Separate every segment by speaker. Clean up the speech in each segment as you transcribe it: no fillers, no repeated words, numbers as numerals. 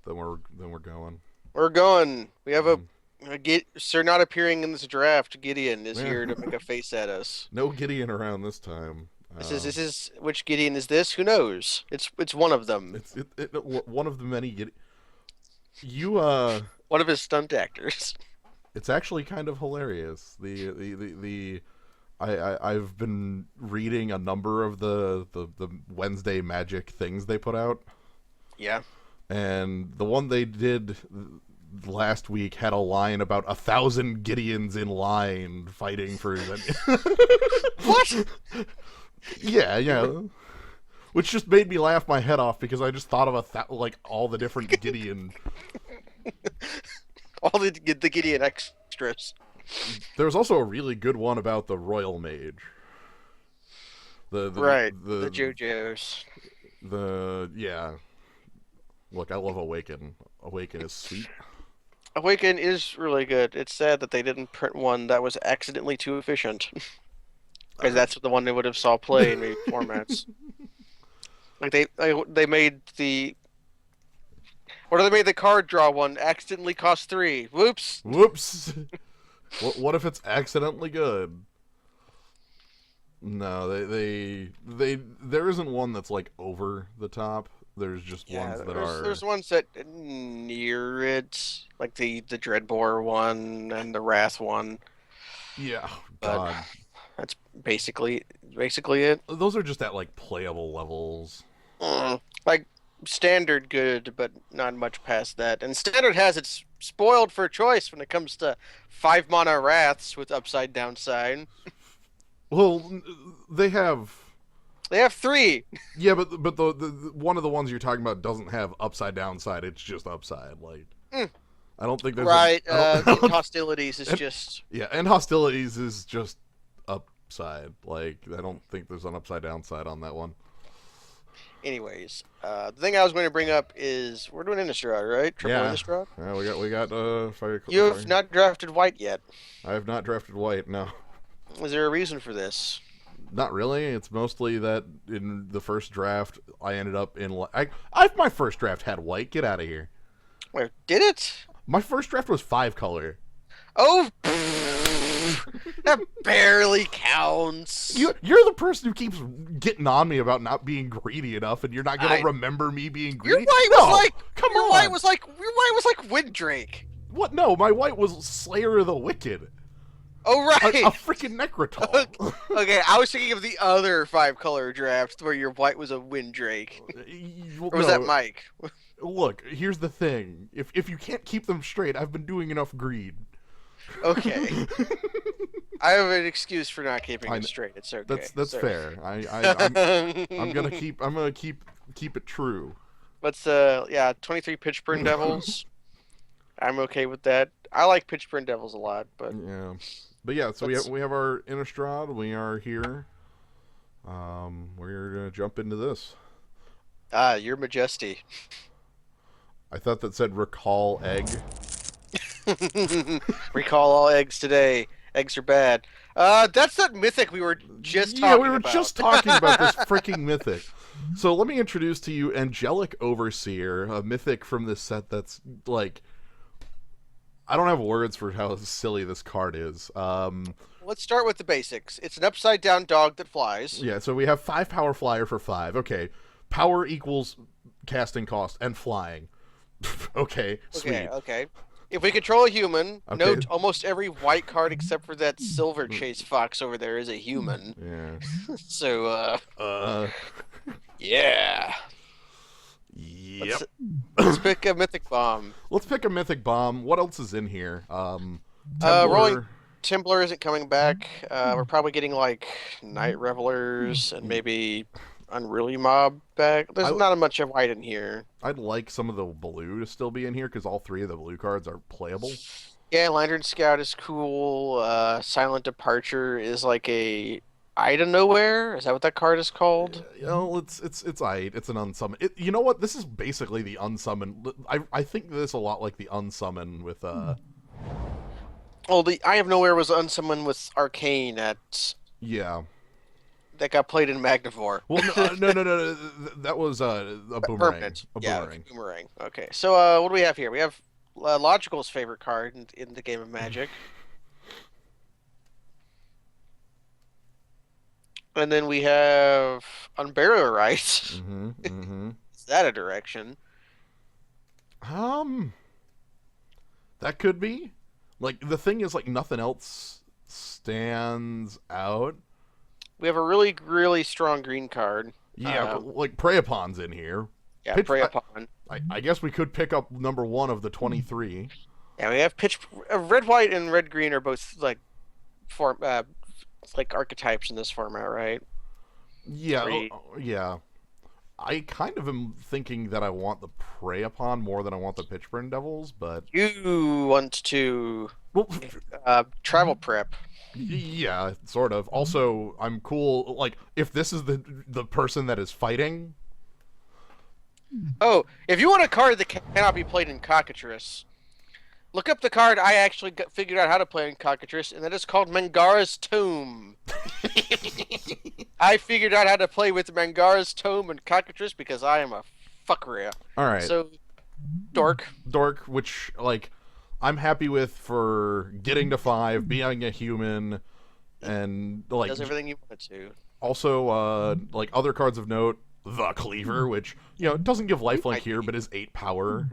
Speaker 1: then we're going.
Speaker 2: We're going. We have
Speaker 1: Um,
Speaker 2: Sir not appearing in this draft. Gideon is
Speaker 1: yeah,
Speaker 2: here to make a face at us.
Speaker 1: no Gideon around this time.
Speaker 2: This is which Gideon is this? Who knows? It's one of them.
Speaker 1: One of the many Gideon. You
Speaker 2: One of his stunt actors.
Speaker 1: it's actually kind of hilarious. I've been reading a number of the Wednesday Magic things they put out,
Speaker 2: Yeah.
Speaker 1: and the one they did last week had a line about 1,000 Gideons in line fighting for.
Speaker 2: What?
Speaker 1: Yeah, yeah. Which just made me laugh my head off because I just thought of like all the different Gideon.
Speaker 2: All the Gideon extras.
Speaker 1: There was also a really good one about the Royal Mage. The
Speaker 2: Right. The
Speaker 1: the
Speaker 2: JoJo's.
Speaker 1: yeah. Look, I love Awaken. Awaken is sweet.
Speaker 2: Awaken is really good. It's sad that they didn't print one that was accidentally too efficient. Because that's the one they would have saw play in maybe formats. Like they made the or they made the card draw one accidentally cost 3. Whoops.
Speaker 1: Whoops. What if it's accidentally good? No, they there isn't one that's like over the top. There's just
Speaker 2: Yeah,
Speaker 1: ones that
Speaker 2: there's
Speaker 1: are.
Speaker 2: ones that near it, like the Dreadbore one and the Wrath one,
Speaker 1: Yeah,
Speaker 2: but
Speaker 1: God.
Speaker 2: that's basically it.
Speaker 1: Those are just at like playable levels.
Speaker 2: Like standard good, but not much past that. And standard has its spoiled for choice when it comes to 5 mana Wraths with upside downside.
Speaker 1: Well, they have.
Speaker 2: They have 3.
Speaker 1: Yeah, but the one of the ones you're talking about doesn't have upside downside. It's just upside. Like
Speaker 2: Mm,
Speaker 1: I don't think there's a.
Speaker 2: right.
Speaker 1: I don't.
Speaker 2: And hostilities is
Speaker 1: And,
Speaker 2: just
Speaker 1: yeah, and hostilities is just upside. Like I don't think there's an upside downside on that one.
Speaker 2: anyways. The thing I was going to bring up is we're doing Innistrad, right? Triple
Speaker 1: Yeah,
Speaker 2: Innistrad.
Speaker 1: yeah, we got fire.
Speaker 2: You have not drafted white yet.
Speaker 1: I have not drafted white. No,
Speaker 2: Is there a reason for this?
Speaker 1: not really. It's mostly that in the first draft I ended up in. My first draft had white. Get out of here.
Speaker 2: Where did it?
Speaker 1: My first draft was 5-color.
Speaker 2: Oh, that barely counts.
Speaker 1: You're the person who keeps getting on me about not being greedy enough, and you're not gonna
Speaker 2: I
Speaker 1: remember me being
Speaker 2: Your
Speaker 1: greedy.
Speaker 2: white was
Speaker 1: No,
Speaker 2: like
Speaker 1: come
Speaker 2: your white
Speaker 1: on.
Speaker 2: was like your white was like Windrake.
Speaker 1: What? No, my white was Slayer of the Wicked,
Speaker 2: Oh right.
Speaker 1: a freaking Necrotal.
Speaker 2: Okay, I was thinking of the other 5-color draft where your white was a Windrake. Or was that
Speaker 1: No,
Speaker 2: Mike?
Speaker 1: look. Here's the thing. If you can't keep them straight, I've been doing enough greed.
Speaker 2: Okay. I have an excuse for not keeping
Speaker 1: I,
Speaker 2: it straight. It's okay.
Speaker 1: that's
Speaker 2: Sorry.
Speaker 1: fair. I'm gonna keep it true.
Speaker 2: Let's yeah, 23 Pitchburn Devils. I'm okay with that. I like Pitchburn Devils a lot, but
Speaker 1: Yeah, but yeah. So
Speaker 2: let's
Speaker 1: we have our Innistrad. We are here. We're gonna jump into this.
Speaker 2: you're Majesty.
Speaker 1: I thought that said recall egg.
Speaker 2: Recall all eggs today. Eggs are bad. That's that mythic we were just
Speaker 1: Yeah, we
Speaker 2: talking
Speaker 1: were
Speaker 2: about.
Speaker 1: just talking about this freaking mythic. So let me introduce to you Angelic Overseer, a mythic from this set that's like I don't have words for how silly this card is.
Speaker 2: Let's start with the basics. It's an upside down dog that flies.
Speaker 1: Yeah, so we have 5 power flyer for 5. Okay. Power equals casting cost and flying. Okay, sweet.
Speaker 2: Okay. If we control a human,
Speaker 1: Okay.
Speaker 2: note almost every white card except for that silver chase fox over there is a human.
Speaker 1: Yeah.
Speaker 2: So
Speaker 1: Uh
Speaker 2: yeah.
Speaker 1: Yep.
Speaker 2: Let's pick a mythic bomb.
Speaker 1: Let's pick a mythic bomb. What else is in here?
Speaker 2: Rolling
Speaker 1: Templar.
Speaker 2: Templar isn't coming back. We're probably getting like Night Revelers and maybe Unruly Mob back. There's
Speaker 1: I,
Speaker 2: not much of white in here.
Speaker 1: I'd like some of the blue to still be in here because all 3 of the blue cards are playable.
Speaker 2: Yeah, Lantern Scout is cool. Silent Departure is like a Eye to Nowhere. Is that what that card is called?
Speaker 1: You know, it's it's an unsummon. You know what? This is basically the unsummon. I think this a lot like the unsummon with
Speaker 2: Well, the Eye of Nowhere was unsummoned with Arcane at
Speaker 1: yeah.
Speaker 2: that got played in Magnivore.
Speaker 1: Well, no. That was a boomerang.
Speaker 2: Permanent.
Speaker 1: A
Speaker 2: Yeah,
Speaker 1: boomerang.
Speaker 2: boomerang. Okay, so what do we have here? We have Logical's favorite card in the game of Magic, and then we have Unburial Rights.
Speaker 1: Mm-hmm.
Speaker 2: Is that a direction?
Speaker 1: Um, that could be. Like the thing is, like nothing else stands out.
Speaker 2: We have a really, really strong green card.
Speaker 1: Yeah, but like Prey Upon's in here.
Speaker 2: Yeah,
Speaker 1: Pitch.
Speaker 2: Prey Upon.
Speaker 1: I guess we could pick up number one of the 23.
Speaker 2: Yeah, we have pitch. Red, white, and red, green are both like form, like archetypes in this format, right?
Speaker 1: Yeah,
Speaker 2: Three.
Speaker 1: yeah. I kind of am thinking that I want the Prey Upon more than I want the Pitchburn Devils, but
Speaker 2: You want to
Speaker 1: well,
Speaker 2: travel prep.
Speaker 1: yeah, sort of. Also, I'm cool. Like, if this is the person that is fighting,
Speaker 2: Oh, if you want a card that cannot be played in Cockatrice, look up the card I actually figured out how to play in Cockatrice, and that is called Mangara's Tomb. I figured out how to play with Mangara's Tome and Cockatrice because I am a fucker.
Speaker 1: all right,
Speaker 2: So, dork.
Speaker 1: which like I'm happy with for getting to 5, being a human, and like
Speaker 2: Does everything you want it to.
Speaker 1: also like other cards of note, the Cleaver, which doesn't give lifelink here, but is 8 power.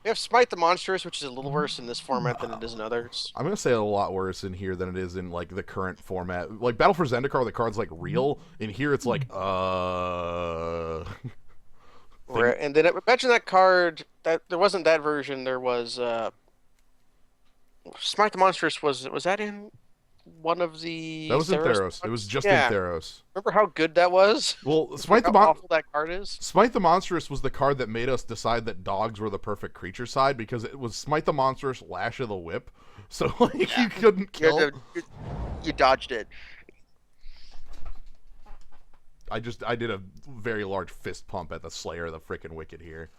Speaker 2: We have Smite the Monstrous, which is a little worse in this format than it is in others.
Speaker 1: I'm gonna say a lot worse in here than it is in like the current format. Like Battle for Zendikar, the card's like real. In here, it's like
Speaker 2: And then imagine that card that there wasn't that version. There was Smite the Monstrous. Was that in one of the?
Speaker 1: That was in
Speaker 2: Theros
Speaker 1: Theros. It was
Speaker 2: ones?
Speaker 1: just
Speaker 2: Yeah.
Speaker 1: in Theros.
Speaker 2: Remember how good that was?
Speaker 1: Well,
Speaker 2: How awful that card is.
Speaker 1: Smite the Monstrous was the card that made us decide that dogs were the perfect creature side because it was Smite the Monstrous, Lash of the Whip. So like you couldn't kill.
Speaker 2: You dodged it.
Speaker 1: I did a very large fist pump at the Slayer of the frickin' Wicked here.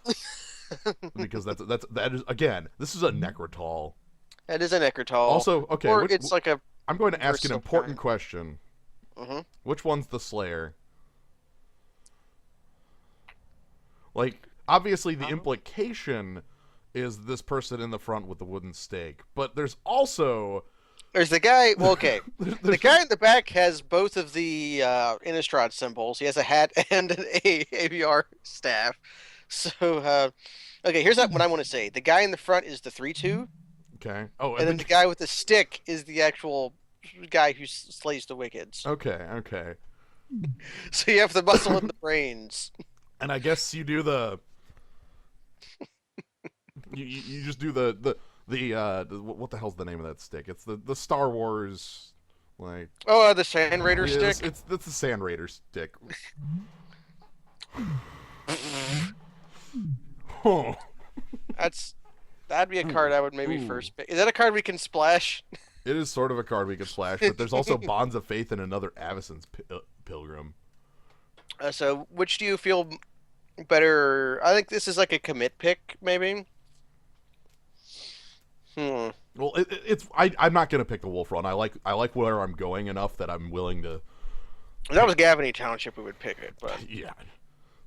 Speaker 1: Because that is again, this is a Necrotol.
Speaker 2: That is a Necrotol.
Speaker 1: Also, okay,
Speaker 2: or it's like a.
Speaker 1: I'm going to ask an
Speaker 2: Versatile
Speaker 1: important
Speaker 2: card.
Speaker 1: question.
Speaker 2: Mm-hmm.
Speaker 1: Which one's the Slayer? Like, obviously, the implication is this person in the front with the wooden stake, but there's also
Speaker 2: There's the guy. Well, okay. The
Speaker 1: there's,
Speaker 2: guy in the back has both of the Innistrad symbols. He has a hat and an ABR staff. So, okay, here's what I want to say. The guy in the front is the 3/2,
Speaker 1: okay. Oh,
Speaker 2: and then the guy with the stick is the actual guy who slays the wickeds.
Speaker 1: okay.
Speaker 2: So you have the muscle and the brains.
Speaker 1: And I guess you do the you just do the what the hell's the name of that stick? It's the Star Wars like
Speaker 2: Oh, the Sand Raider
Speaker 1: yeah,
Speaker 2: stick.
Speaker 1: it's the Sand Raider stick. Oh.
Speaker 2: That'd be a card I would maybe
Speaker 1: Ooh.
Speaker 2: first pick. Is that a card we can splash?
Speaker 1: It is sort of a card we could splash, but there's also Bonds of Faith and another Avacyn's Pilgrim.
Speaker 2: So which do you feel better? I think this is like a commit pick, maybe.
Speaker 1: Well, I'm not gonna pick the Wolf Run. I like where I'm going enough that I'm willing to.
Speaker 2: If that was Gavany Township, we would pick it, but
Speaker 1: Yeah,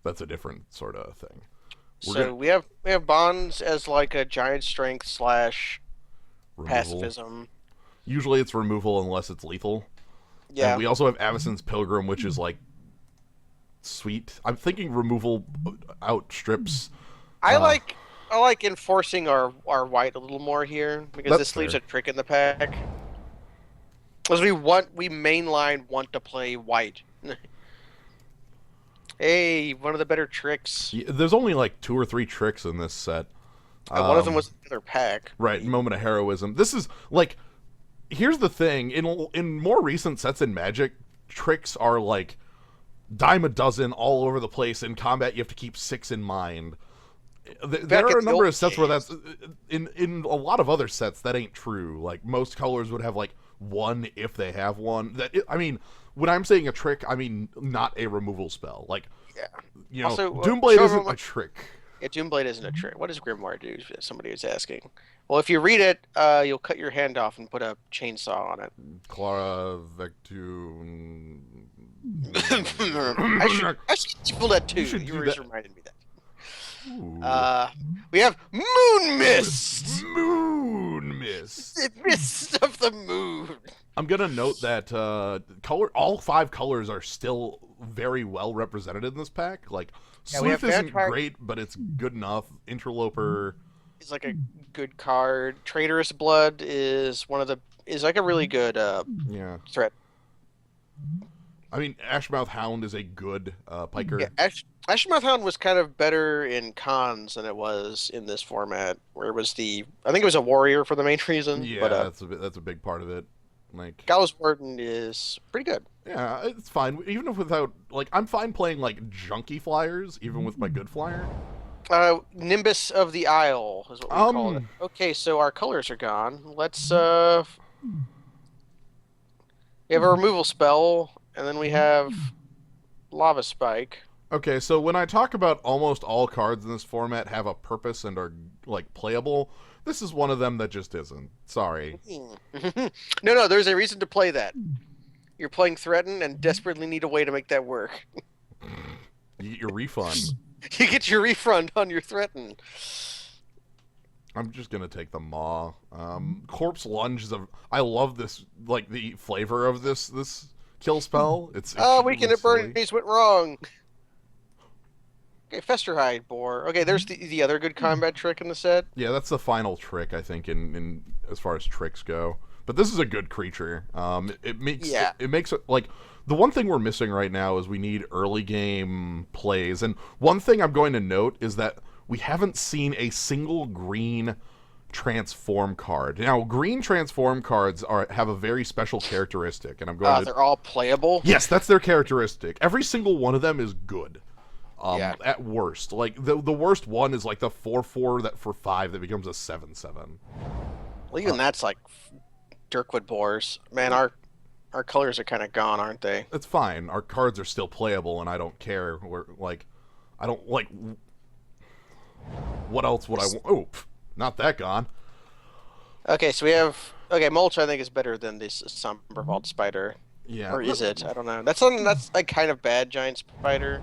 Speaker 1: that's a different sort of thing.
Speaker 2: so we have Bonds as like a giant strength slash
Speaker 1: Removal.
Speaker 2: pacifism.
Speaker 1: Usually it's removal unless it's lethal.
Speaker 2: Yeah,
Speaker 1: And we also have Avacyn's Pilgrim, which is like sweet. I'm thinking removal outstrips.
Speaker 2: I like enforcing our white a little more here because
Speaker 1: That's
Speaker 2: this leaves
Speaker 1: fair.
Speaker 2: a trick in the pack. Because we mainline want to play white. Hey, one of the better tricks.
Speaker 1: Yeah, there's only like 2 or 3 tricks in this set.
Speaker 2: One of them was the other pack.
Speaker 1: Right, Moment of Heroism. This is like, here's the thing: in more recent sets in Magic, tricks are like dime a dozen all over the place. In combat, you have to keep 6 in mind. There are a number of sets where that's in a lot of other sets that ain't true. Like most colors would have like 1 if they have one. I mean, when I'm saying a trick, I mean not a removal spell. Like,
Speaker 2: Yeah. Also,
Speaker 1: Doomblade isn't a trick.
Speaker 2: Yeah, Doomblade isn't a trick. What does Grimoire do? Somebody was asking. Well, if you read it, you'll cut your hand off and put a chainsaw on it.
Speaker 1: Clara Vectu.
Speaker 2: I should Evil Dead 2.
Speaker 1: You should
Speaker 2: You
Speaker 1: do
Speaker 2: were
Speaker 1: that.
Speaker 2: just reminded me that.
Speaker 1: Ooh.
Speaker 2: We have Moon Mist.
Speaker 1: Moon Mist.
Speaker 2: The mist of the moon.
Speaker 1: I'm gonna note that all 5 colors are still very well represented in this pack. Like
Speaker 2: Yeah, we have
Speaker 1: Sleuth isn't
Speaker 2: Vampire.
Speaker 1: great, but it's good enough. Interloper,
Speaker 2: Is like a good card. Traitorous Blood is like a really good
Speaker 1: yeah.
Speaker 2: threat.
Speaker 1: I mean, Ashmouth Hound is a good
Speaker 2: Yeah,
Speaker 1: piker.
Speaker 2: Ashmouth Hound was kind of better in cons than it was in this format, where it was I think it was a warrior for the main reason,
Speaker 1: Yeah,
Speaker 2: but
Speaker 1: that's a big part of it. Like,
Speaker 2: Gallows Warden is pretty good.
Speaker 1: yeah, it's fine. Even if without, like, I'm fine playing like junky flyers, even with my good flyer.
Speaker 2: Nimbus of the Isle is what we call it.
Speaker 1: Um,
Speaker 2: Okay, so our colors are gone. Let's we have a removal spell, and then we have Lava Spike.
Speaker 1: okay, so when I talk about almost all cards in this format have a purpose and are like playable, this is one of them that just isn't. Sorry.
Speaker 2: No, there's a reason to play that. You're playing Threaten and desperately need a way to make that work.
Speaker 1: You get your refund.
Speaker 2: You get your refund on your Threaten.
Speaker 1: I'm just gonna take the Maw. Corpse Lunge is a. I love this, like the flavor of this kill spell. It's
Speaker 2: Oh,
Speaker 1: extremely
Speaker 2: Weekend at
Speaker 1: silly.
Speaker 2: Bernie's went wrong. Okay, Festerhide Boar. Okay, there's the other good combat trick in the set.
Speaker 1: Yeah, that's the final trick I think in as far as tricks go. But this is a good creature. It makes
Speaker 2: Yeah.
Speaker 1: it makes it like the one thing we're missing right now is we need early game plays. And one thing I'm going to note is that we haven't seen a single green transform card. Now, green transform cards have a very special characteristic, and I'm going to
Speaker 2: They're all playable.
Speaker 1: yes, that's their characteristic. Every single one of them is good.
Speaker 2: Yeah.
Speaker 1: At worst, like the worst one is like the 4/4 that for 5 that becomes a 7/7.
Speaker 2: Well, even that's like Dirkwood Boars. Man, our colors are kind of gone, aren't they?
Speaker 1: It's fine. Our cards are still playable, and I don't care. I don't like. What else would I want? Oh, not that gone.
Speaker 2: Okay, so we have Mulch. I think is better than this Somber Vault Spider,
Speaker 1: Yeah.
Speaker 2: or is it? I don't know. That's like kind of bad giant spider.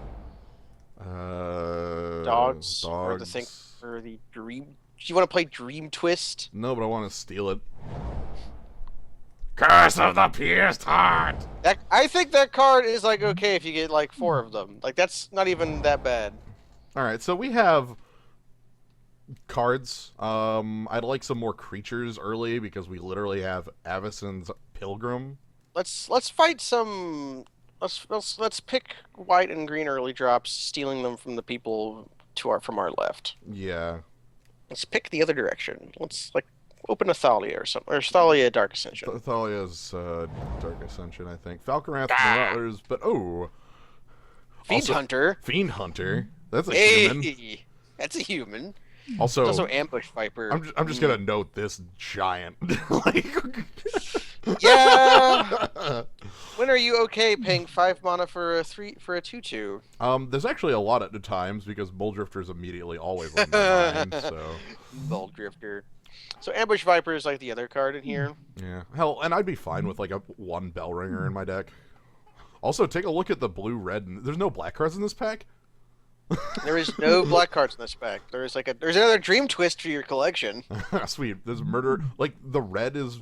Speaker 2: Dogs. Or the thing for the Dream. Do you want to play Dream Twist?
Speaker 1: No, but I want to steal it. Curse of the Pierced Heart.
Speaker 2: I think that card is like okay if you get like 4 of them. Like that's not even that bad.
Speaker 1: All right, so we have cards. I'd like some more creatures early because we literally have Avacyn's Pilgrim.
Speaker 2: Let's fight some. Let's pick white and green early drops, stealing them from the people from our left.
Speaker 1: Yeah.
Speaker 2: Let's pick the other direction. Let's like open a Thalia or something, or Thalia Dark Ascension.
Speaker 1: Thalia's Dark Ascension, I think. Falconwrath Marauders, but
Speaker 2: Fiend
Speaker 1: also,
Speaker 2: Hunter.
Speaker 1: Fiend Hunter. That's a
Speaker 2: Hey,
Speaker 1: human.
Speaker 2: that's a human.
Speaker 1: Also,
Speaker 2: There's also Ambush Viper.
Speaker 1: I'm just gonna note this giant. Like,
Speaker 2: Yeah. When are you okay paying 5 mana for a 2/2?
Speaker 1: There's actually a lot at the times because Bull Drifter's immediately always on my mind. So
Speaker 2: Bull Drifter. So Ambush Viper is like the other card in here.
Speaker 1: yeah, hell, and I'd be fine with like a 1 Bell Ringer in my deck. Also, take a look at the blue-red. There's no black cards in this pack.
Speaker 2: There is no black cards in this pack. There's another Dream Twist for your collection.
Speaker 1: Sweet. There's murder. Like the red is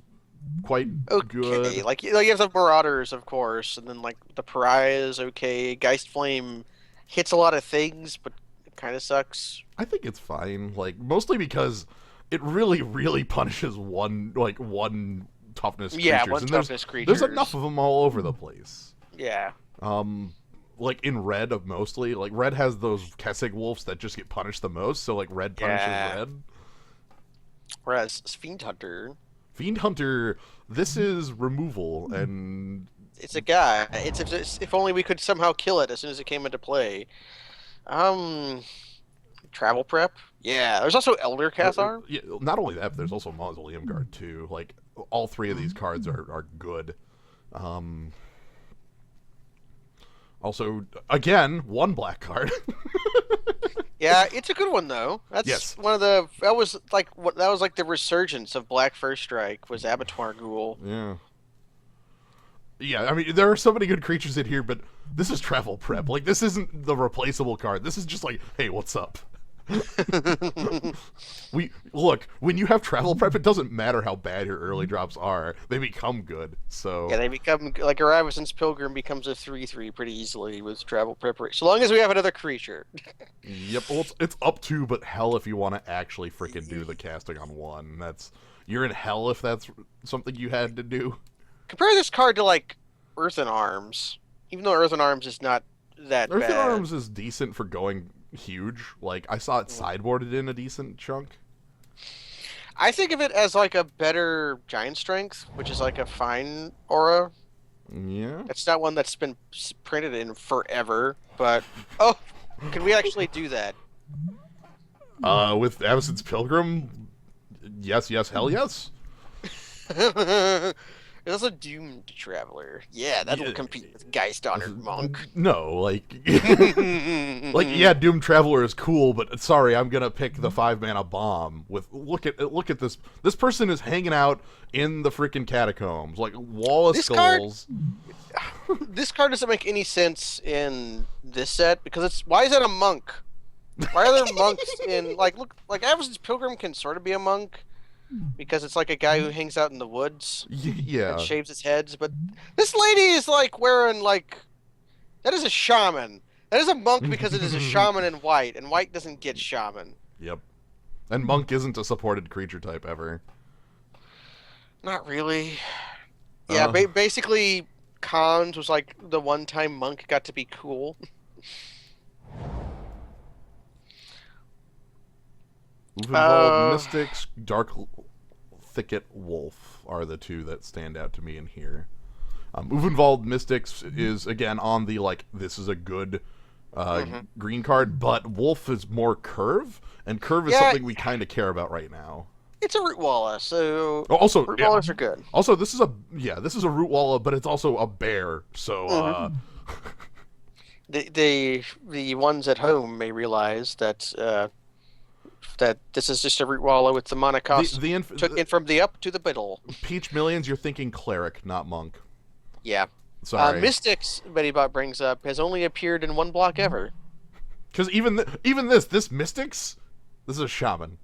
Speaker 1: quite
Speaker 2: Okay,
Speaker 1: good.
Speaker 2: like you have the Marauders, of course, and then like the Pariah is okay. Geist Flame hits a lot of things, but it kind of sucks.
Speaker 1: I think it's fine. Like mostly because it really, really punishes one toughness creatures.
Speaker 2: Yeah, one
Speaker 1: and
Speaker 2: toughness
Speaker 1: There's enough of them all over the place.
Speaker 2: Yeah.
Speaker 1: Like in red mostly. Like red has those Kessig wolves that just get punished the most. So like red punishes red.
Speaker 2: Whereas Fiend Hunter,
Speaker 1: Fiend Hunter, this is removal and
Speaker 2: it's a guy. It's if only we could somehow kill it as soon as it came into play. Travel Prep. Yeah. There's also Elder Cathar.
Speaker 1: yeah, not only that, but there's also Mausoleum Guard too. Like all 3 of these cards are good. Also, again, 1 black card.
Speaker 2: Yeah, it's a good one though. That's
Speaker 1: Yes.
Speaker 2: one of that was like the resurgence of Black First Strike was Abattoir Ghoul.
Speaker 1: Yeah. Yeah, I mean, there are so many good creatures in here, but this is travel prep. Like, this isn't the replaceable card. This is just like, hey, what's up? We look, when you have travel prep, it doesn't matter how bad your early drops are; they become good.
Speaker 2: Yeah,
Speaker 1: So,
Speaker 2: they become like Aravison's Pilgrim becomes a 3/3 pretty easily with travel preparation. So long as we have another creature.
Speaker 1: yep. Well, it's up to, but hell, if you want to actually freaking do the casting on one, that's you're in hell if that's something you had to do.
Speaker 2: Compare this card to like Earthen Arms, even though Earthen Arms is not that
Speaker 1: Earthen
Speaker 2: bad.
Speaker 1: Arms is decent for going huge. Like I saw it sideboarded in a decent chunk.
Speaker 2: I think of it as like a better Giant Strength, which is like a fine aura.
Speaker 1: Yeah.
Speaker 2: It's not one that's been printed in forever, but oh, can we actually do that?
Speaker 1: With Avacyn's Pilgrim, yes, yes, hell yes.
Speaker 2: It's also Doomed Traveler. Yeah, that'll compete with Geist Honored Monk.
Speaker 1: No, like, like yeah, Doom Traveler is cool, but sorry, I'm gonna pick the 5-mana bomb. With look at this. This person is hanging out in the freaking catacombs, like wall of
Speaker 2: This
Speaker 1: skulls.
Speaker 2: This card doesn't make any sense in this set because it's why is that a monk? Why are there monks in like look like Avacyn's Pilgrim can sort of be a monk because it's like a guy who hangs out in the woods
Speaker 1: Yeah,
Speaker 2: and shaves his heads, but this lady is like wearing like that is a shaman. That is a monk because it is a shaman in white, and white doesn't get shaman.
Speaker 1: yep. And Monk isn't a supported creature type ever.
Speaker 2: Not really. Yeah, basically, Khans was like the one time monk got to be cool.
Speaker 1: Uvenvold Mystics, Dark Thicket Wolf are the two that stand out to me in here. Uvenvold Mystics is again on the like this is a good green card, but Wolf is more curve, and curve is something we kind of care about right now.
Speaker 2: It's a root walla, so
Speaker 1: also
Speaker 2: root wallas are good.
Speaker 1: Also, this is a root walla, but it's also a bear. So
Speaker 2: the ones at home may realize that that this is just a root walla with the mana cost took it from the up to the middle.
Speaker 1: Peach Millions, you're thinking cleric, not monk.
Speaker 2: Yeah.
Speaker 1: Sorry.
Speaker 2: Mystics, Bettybot brings up, has only appeared in one block ever.
Speaker 1: Because even this Mystics, this is a shaman.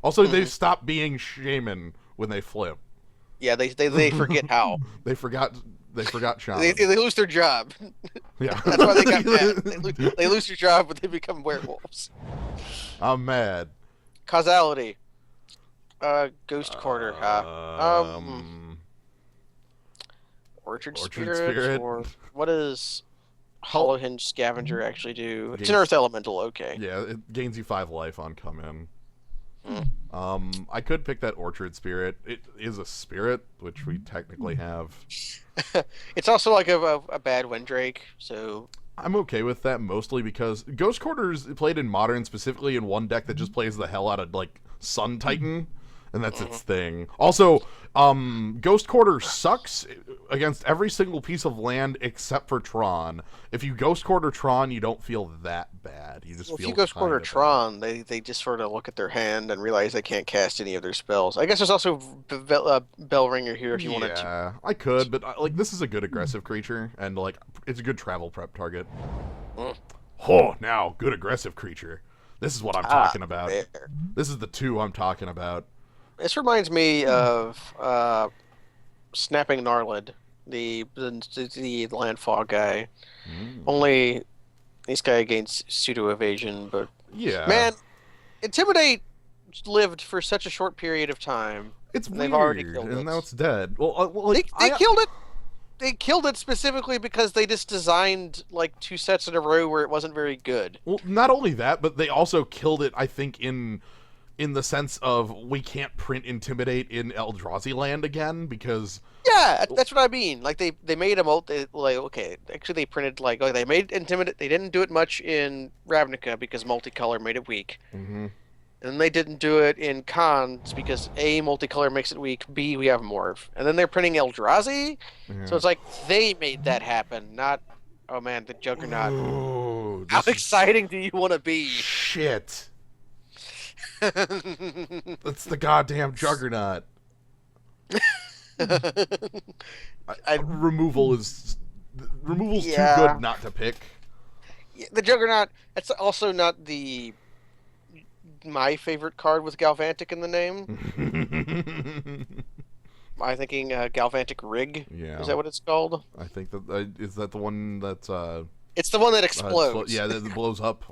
Speaker 1: Also, they've stopped being shaman when they flip.
Speaker 2: Yeah, they forget how.
Speaker 1: They forgot shaman.
Speaker 2: They lose their job.
Speaker 1: Yeah.
Speaker 2: That's why they got mad. They lose their job, but they become werewolves.
Speaker 1: I'm mad.
Speaker 2: Causality. Ghost Quarter, Orchard Spirit, or what does Hollow Hinge Scavenger actually do? It's an Earth Elemental, okay.
Speaker 1: Yeah, it gains you 5 life on come in. I could pick that Orchard Spirit. It is a spirit, which we technically have.
Speaker 2: It's also like a bad Windrake, so
Speaker 1: I'm okay with that mostly because Ghost Quarter's played in Modern, specifically in one deck that just plays the hell out of like Sun Titan, and that's its thing. Also, Ghost Quarter sucks against every single piece of land except for Tron. If you Ghost Quarter Tron, you don't feel that bad. You just feel.
Speaker 2: If you Ghost Quarter Tron, they just sort of look at their hand and realize they can't cast any of their spells. I guess there's also Bellringer here if you wanted to.
Speaker 1: Yeah, I could, but like this is a good aggressive creature, and like it's a good travel prep target. Oh, now good aggressive creature. This is what I'm talking about.
Speaker 2: There.
Speaker 1: This is the 2 I'm talking about.
Speaker 2: This reminds me of Snapping Gnarlid, the landfall guy. Only this guy gains pseudo evasion, but
Speaker 1: yeah,
Speaker 2: man, Intimidate lived for such a short period of time.
Speaker 1: It's weird,
Speaker 2: they've already killed it.
Speaker 1: And now it's dead. Well, like,
Speaker 2: they killed it. They killed it specifically because they just designed like 2 sets in a row where it wasn't very good.
Speaker 1: Well, not only that, but they also killed it. I think in the sense of we can't print Intimidate in Eldrazi land again because
Speaker 2: that's what I mean. Like they made a actually they printed like they made Intimidate. They didn't do it much in Ravnica because multicolor made it weak. And they didn't do it in Khans because A, multicolor makes it weak, B, we have Morph. And then they're printing Eldrazi, so it's like they made that happen, not, oh man, the Juggernaut.
Speaker 1: Ooh,
Speaker 2: How exciting do you want to be?
Speaker 1: Shit. That's the goddamn Juggernaut.
Speaker 2: I
Speaker 1: Removal's too good
Speaker 2: yeah,
Speaker 1: not to pick.
Speaker 2: the Juggernaut. It's also not the my favorite card with Galvantic in the name. I'm thinking Galvantic Rig. Is
Speaker 1: Yeah,
Speaker 2: that what it's called?
Speaker 1: I think that is that the one that's
Speaker 2: It's the one that explodes.
Speaker 1: yeah, that blows up.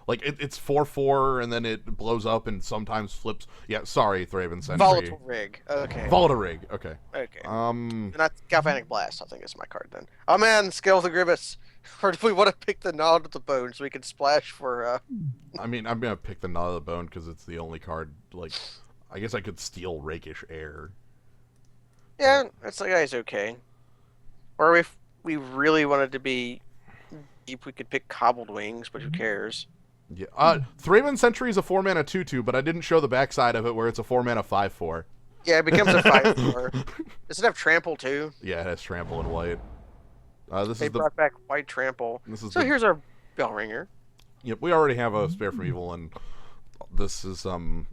Speaker 1: Like it's 4/4 and then it blows up and sometimes flips. Yeah, sorry, Thraven Sentry.
Speaker 2: Volatile Rig. Okay.
Speaker 1: Volatile Rig. Okay.
Speaker 2: Okay.
Speaker 1: Um,
Speaker 2: Not Galvanic Blast, I think is my card then. Oh man, Scale of the Grievous. Or do we want to pick the Nod of the Bone so we can splash for
Speaker 1: I mean, I'm gonna pick the Knot of the Bone because it's the only card. Like, I guess I could steal Rakish Air.
Speaker 2: yeah, that's the guy's okay. Or if we really wanted to be deep, we could pick Cobbled Wings, but who cares?
Speaker 1: Yeah. Thraven Sentry is a 4-mana 2/2, but I didn't show the backside of it where it's a 4-mana 5/4.
Speaker 2: Yeah, it becomes a 5/4. Does it have Trample too?
Speaker 1: Yeah, it has Trample and White. This
Speaker 2: They
Speaker 1: is the
Speaker 2: brought back White Trample.
Speaker 1: this is
Speaker 2: So
Speaker 1: the
Speaker 2: here's our Bell Ringer.
Speaker 1: Yep, we already have a Spare from Evil, and this is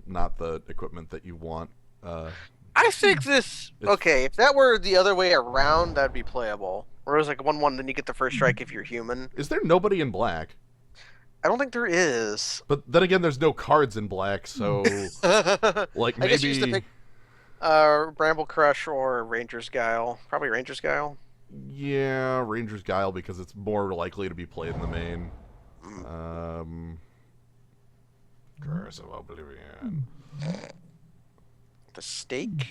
Speaker 1: not the equipment that you want.
Speaker 2: I think this. Okay, if that were the other way around, that'd be playable. Where it was like 1/1, then you get the first strike if you're human.
Speaker 1: Is there nobody in black?
Speaker 2: I don't think there is.
Speaker 1: But then again, there's no cards in black, so like
Speaker 2: I guess you
Speaker 1: maybe
Speaker 2: used to pick Bramble Crush or Ranger's Guile. Probably Ranger's Guile.
Speaker 1: yeah, Ranger's Guile because it's more likely to be played in the main. Curse of Oblivion.
Speaker 2: The Stake.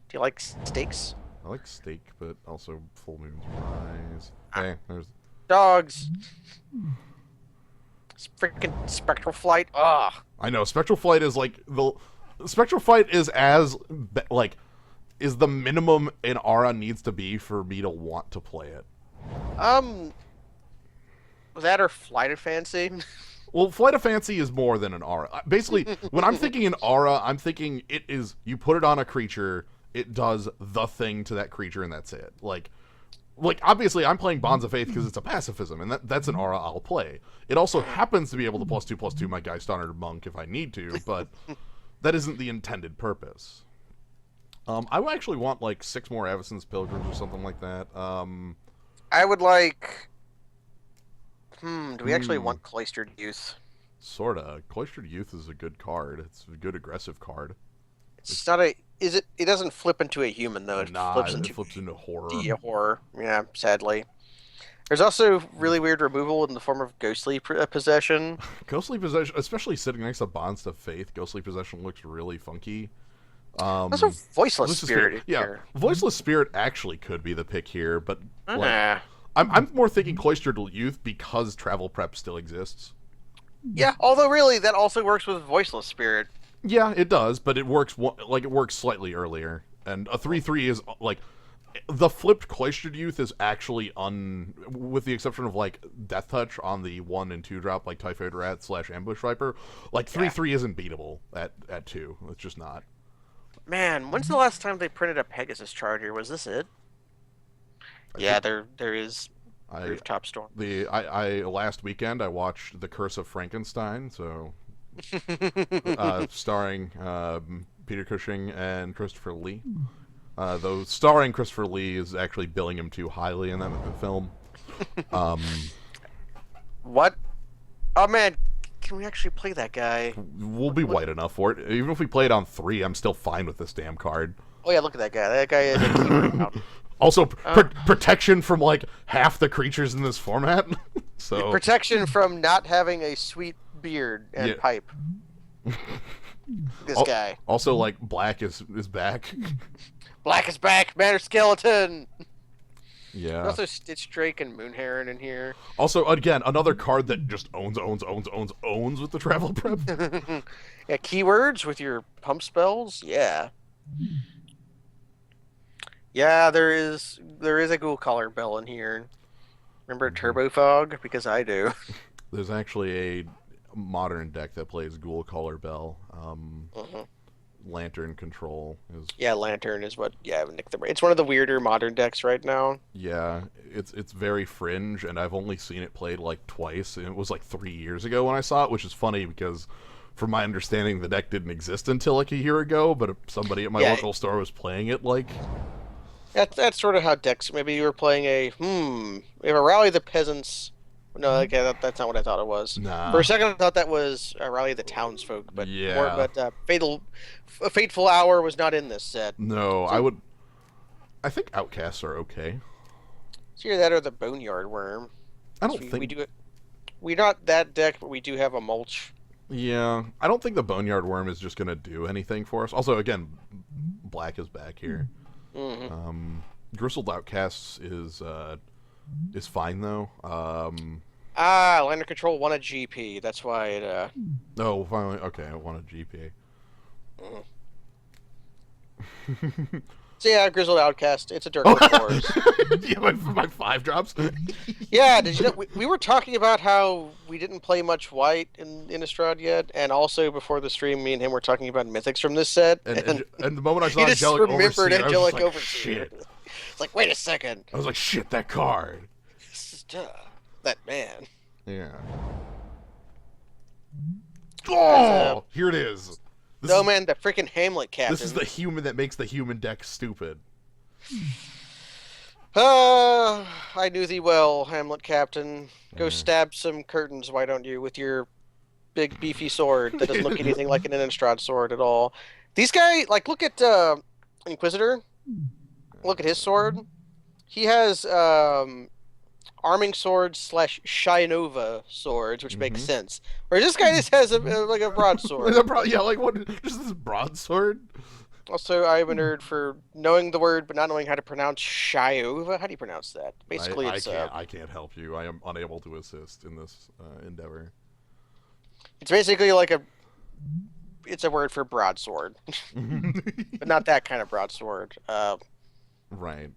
Speaker 2: Do you like stakes?
Speaker 1: I like Stake, but also Full Moon's Rise. Hey, there's
Speaker 2: Dogs. Freaking Spectral Flight. Ugh.
Speaker 1: I know Spectral Flight is like the Spectral Flight is like is the minimum an aura needs to be for me to want to play it.
Speaker 2: That or Flight of Fancy?
Speaker 1: Well, Flight of Fancy is more than an aura. Basically, when I'm thinking an aura, I'm thinking it is you put it on a creature, it does the thing to that creature, and that's it. Like obviously, I'm playing Bonds of Faith because it's a pacifism, and that's an aura I'll play. It also happens to be able to +2/+2 my Geist Honored Monk if I need to, but that isn't the intended purpose. I would actually want like 6 more Avacyn's Pilgrims or something like that.
Speaker 2: I would like. Do we actually want Cloistered Youth?
Speaker 1: Sorta. Cloistered Youth is a good card. It's a good aggressive card.
Speaker 2: It's not a. Is it? It doesn't flip into a human though. It flips into
Speaker 1: horror.
Speaker 2: a horror. Yeah, sadly. There's also really weird removal in the form of Ghostly Possession.
Speaker 1: Ghostly Possession, especially sitting next to Bonds of Faith, Ghostly Possession looks really funky.
Speaker 2: Also, Voiceless Spirit.
Speaker 1: Yeah,
Speaker 2: here.
Speaker 1: Voiceless Spirit actually could be the pick here, but
Speaker 2: Nah.
Speaker 1: I'm more thinking Cloistered Youth because Travel Prep still exists.
Speaker 2: Yeah, although really that also works with Voiceless Spirit.
Speaker 1: Yeah, it does, but it works slightly earlier. And a 3/3 is like the flipped Cloistered Youth is actually with the exception of like Death Touch on the 1 and 2 drop like Typhoid Rat / Ambush Viper. Like 3/3 isn't beatable at 2. It's just not.
Speaker 2: Man, when's the last time they printed a Pegasus Charger? Was this it? Yeah, there is Rooftop Storm.
Speaker 1: I last weekend I watched The Curse of Frankenstein, so starring Peter Cushing and Christopher Lee. Though starring Christopher Lee is actually billing him too highly in that film.
Speaker 2: What? Oh man, can we actually play that guy?
Speaker 1: We'll be white enough for it. Even if we play it on 3, I'm still fine with this damn card.
Speaker 2: Oh yeah, look at that guy. That guy is a keeper.
Speaker 1: Also, protection from like half the creatures in this format. So
Speaker 2: protection from not having a sweet beard and pipe. This guy.
Speaker 1: Also, like black is back.
Speaker 2: Black is back, Manor Skeleton.
Speaker 1: Yeah.
Speaker 2: There's also Stitch Drake and Moon Heron in here.
Speaker 1: Also, again, another card that just owns with the Travel Prep.
Speaker 2: Yeah, keywords with your pump spells. Yeah. Yeah, there is a Ghoul Collar Bell in here. Remember Turbo Fog? Because I do.
Speaker 1: There's actually a modern deck that plays Ghoul Collar Bell. Lantern Control is.
Speaker 2: Yeah, Lantern is what. Yeah, it's one of the weirder modern decks right now.
Speaker 1: Yeah, it's very fringe, and I've only seen it played like twice, and it was like 3 years ago when I saw it, which is funny because from my understanding, the deck didn't exist until like a year ago. But somebody at my
Speaker 2: Yeah,
Speaker 1: local store was playing it. Like,
Speaker 2: that's sort of how decks. Maybe you were playing we have a Rally the Peasants. No, okay, that's not what I thought it was. For a
Speaker 1: nah,
Speaker 2: second, I thought that was Rally the Townsfolk, but
Speaker 1: yeah,
Speaker 2: Fateful Hour was not in this set.
Speaker 1: no, I
Speaker 2: So
Speaker 1: would. I think outcasts are okay.
Speaker 2: it's either that or the Boneyard Worm.
Speaker 1: I
Speaker 2: 'Cause
Speaker 1: don't
Speaker 2: we
Speaker 1: think.
Speaker 2: do it. We're not that deck, but we do have a mulch.
Speaker 1: Yeah, I don't think the Boneyard Worm is just gonna do anything for us. Also, again, black is back here.
Speaker 2: Hmm
Speaker 1: Gristled Outcasts is fine though.
Speaker 2: Lander Control won a GP. That's why it.
Speaker 1: Oh, finally, okay, I want a GPA.
Speaker 2: Mhm. So yeah, Grizzled Outcast. It's a Dirk
Speaker 1: Oh,
Speaker 2: with fours.
Speaker 1: yeah, my 5 drops.
Speaker 2: Yeah, did you know we were talking about how we didn't play much white in Innistrad yet, and also before the stream, me and him were talking about mythics from this set, and
Speaker 1: And the moment I
Speaker 2: he
Speaker 1: saw
Speaker 2: just
Speaker 1: Angelic
Speaker 2: remembered
Speaker 1: Overseer, I was just
Speaker 2: Angelic
Speaker 1: like,
Speaker 2: Overseer.
Speaker 1: shit.
Speaker 2: It's like, wait a second,
Speaker 1: I was like, shit, that card.
Speaker 2: this is that man.
Speaker 1: Yeah.
Speaker 2: That's,
Speaker 1: Oh, here it is.
Speaker 2: no man, the freaking Hamlet captain.
Speaker 1: This is the human that makes the human deck stupid.
Speaker 2: I knew thee well, Hamlet captain. Go
Speaker 1: Yeah.
Speaker 2: stab some curtains, why don't you, with your big beefy sword that doesn't look anything like an Innistrad sword at all. These guys, like, look at Inquisitor. Look at his sword. He has arming swords / Shinova swords, which makes sense. Whereas this guy just has like a broadsword.
Speaker 1: Yeah, like what? Just this broadsword?
Speaker 2: Also, I am a nerd for knowing the word but not knowing how to pronounce Shiova. How do you pronounce that? Basically,
Speaker 1: I
Speaker 2: it's
Speaker 1: can't. I can't help you. I am unable to assist in this endeavor.
Speaker 2: it's basically like it's a word for broadsword, but not that kind of broadsword.
Speaker 1: Right.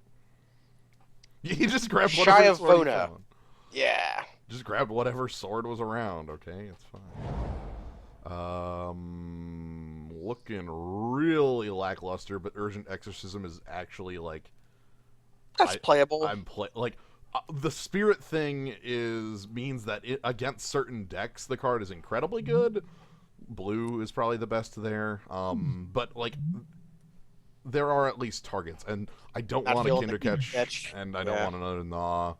Speaker 1: He just grabbed whatever sword he
Speaker 2: Shiavona.
Speaker 1: found.
Speaker 2: Yeah.
Speaker 1: Just grabbed whatever sword was around. Okay, it's fine. Looking really lackluster, but Urgent Exorcism is actually like
Speaker 2: That's playable.
Speaker 1: the spirit thing means that against certain decks the card is incredibly good. Blue is probably the best there. But like there are at least targets, and I don't
Speaker 2: Not
Speaker 1: want a
Speaker 2: feeling
Speaker 1: Kinder
Speaker 2: the
Speaker 1: Catch,
Speaker 2: catch.
Speaker 1: and I don't
Speaker 2: Yeah.
Speaker 1: want another Gnaw.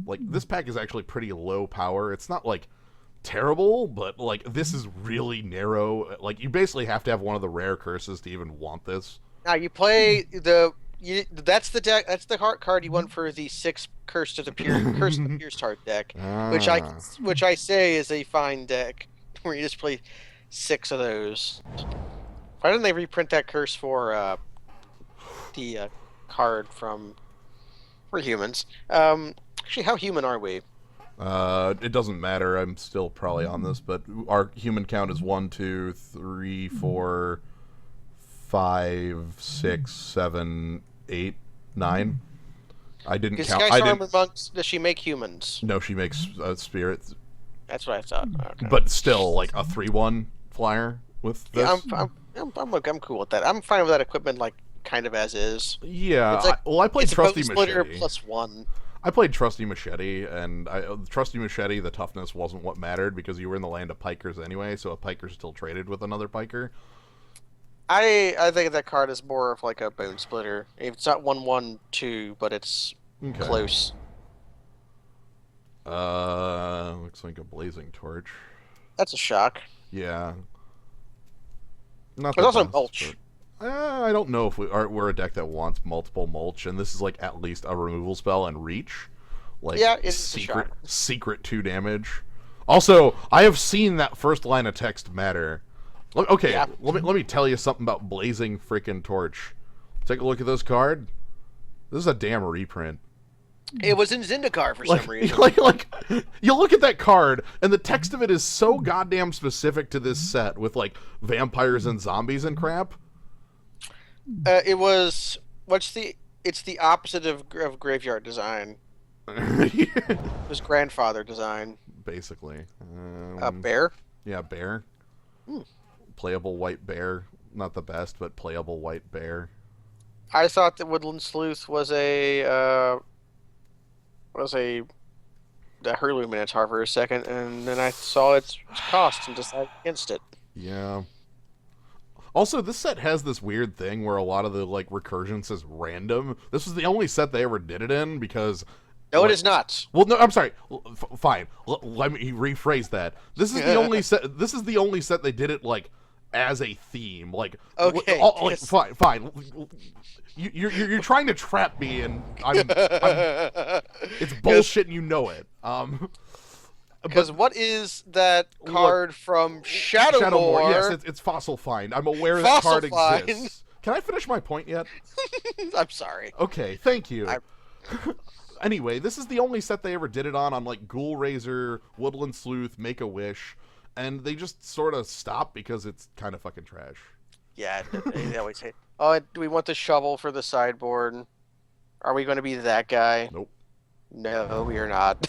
Speaker 1: Like this pack is actually pretty low power. It's not like terrible, but like this is really narrow. Like you basically have to have one of the rare curses to even want this.
Speaker 2: Now you play that's the deck. That's the card you want for the 6 Curse of the Pierced Heart deck,
Speaker 1: Ah.
Speaker 2: which I say is a fine deck where you just play 6 of those. Why didn't they reprint that curse for the card from for humans? Actually, how human are we?
Speaker 1: It doesn't matter. I'm still probably on this, but our human count is 1, 2, 3, 4, 5, 6, 7, 8, 9. I didn't
Speaker 2: Because
Speaker 1: count.
Speaker 2: Sky
Speaker 1: I
Speaker 2: Storm
Speaker 1: didn't.
Speaker 2: Monks, does she make humans?
Speaker 1: No, she makes spirits,
Speaker 2: That's what I thought. Okay.
Speaker 1: but still like a 3/1 flyer with this.
Speaker 2: Yeah, I'm cool with that. I'm fine with that equipment, like kind of as is.
Speaker 1: Yeah.
Speaker 2: It's like
Speaker 1: I played
Speaker 2: it's a
Speaker 1: Trusty
Speaker 2: Bone Splitter
Speaker 1: Machete.
Speaker 2: +1.
Speaker 1: I played Trusty Machete, and Trusty Machete, the toughness wasn't what mattered because you were in the land of pikers anyway, so a piker still traded with another piker.
Speaker 2: I think that card is more of like a Bone Splitter. It's not 1/1/2, but it's
Speaker 1: Okay.
Speaker 2: close.
Speaker 1: Looks like a blazing torch.
Speaker 2: That's a shock.
Speaker 1: Yeah. Not
Speaker 2: There's
Speaker 1: the
Speaker 2: also
Speaker 1: best,
Speaker 2: mulch.
Speaker 1: but, I don't know if we're a deck that wants multiple mulch, and this is like at least a removal spell and reach. Like
Speaker 2: Yeah, it is a shock.
Speaker 1: secret 2 damage. Also, I have seen that first line of text matter. Okay,
Speaker 2: Yeah.
Speaker 1: let me tell you something about blazing freaking torch. Take a look at this card. This is a damn reprint.
Speaker 2: It was in Zendikar for some reason.
Speaker 1: Like, you look at that card, and the text of it is so goddamn specific to this set with like vampires and zombies and crap.
Speaker 2: It was it's the opposite of graveyard design. It was grandfather design.
Speaker 1: Basically,
Speaker 2: Bear.
Speaker 1: yeah, bear,
Speaker 2: Hmm.
Speaker 1: playable white bear. Not the best, but playable white bear.
Speaker 2: I thought that Woodland Sleuth was a the Hurlu Minotaur for a second, and then I saw its cost and decided against it.
Speaker 1: Yeah. Also, this set has this weird thing where a lot of the like recursion says random. This was the only set they ever did it in because,
Speaker 2: No, it
Speaker 1: like,
Speaker 2: is not.
Speaker 1: well, no, I'm sorry. Fine. Let me rephrase that. This is the only set. This is the only set they did it like as a theme. Like,
Speaker 2: Okay,
Speaker 1: like
Speaker 2: yes.
Speaker 1: fine, fine. You're trying to trap me, and I'm. It's bullshit, and you know it.
Speaker 2: Because
Speaker 1: But
Speaker 2: what is that
Speaker 1: look,
Speaker 2: card from
Speaker 1: Shadowmoor. Yes,
Speaker 2: Shadowmoor?
Speaker 1: it's Fossil Find. I'm aware that
Speaker 2: Fossil
Speaker 1: card
Speaker 2: Find.
Speaker 1: exists. Can I finish my point yet?
Speaker 2: I'm sorry.
Speaker 1: Okay, thank you.
Speaker 2: I
Speaker 1: Anyway, this is the only set they ever did it on like Ghoul Razor, Woodland Sleuth, Make a Wish, and they just sort of stopped because it's kind of fucking trash.
Speaker 2: Yeah, they always say, "Oh, do we want the shovel for the sideboard? Are we going to be that guy?"
Speaker 1: Nope.
Speaker 2: No, we are not.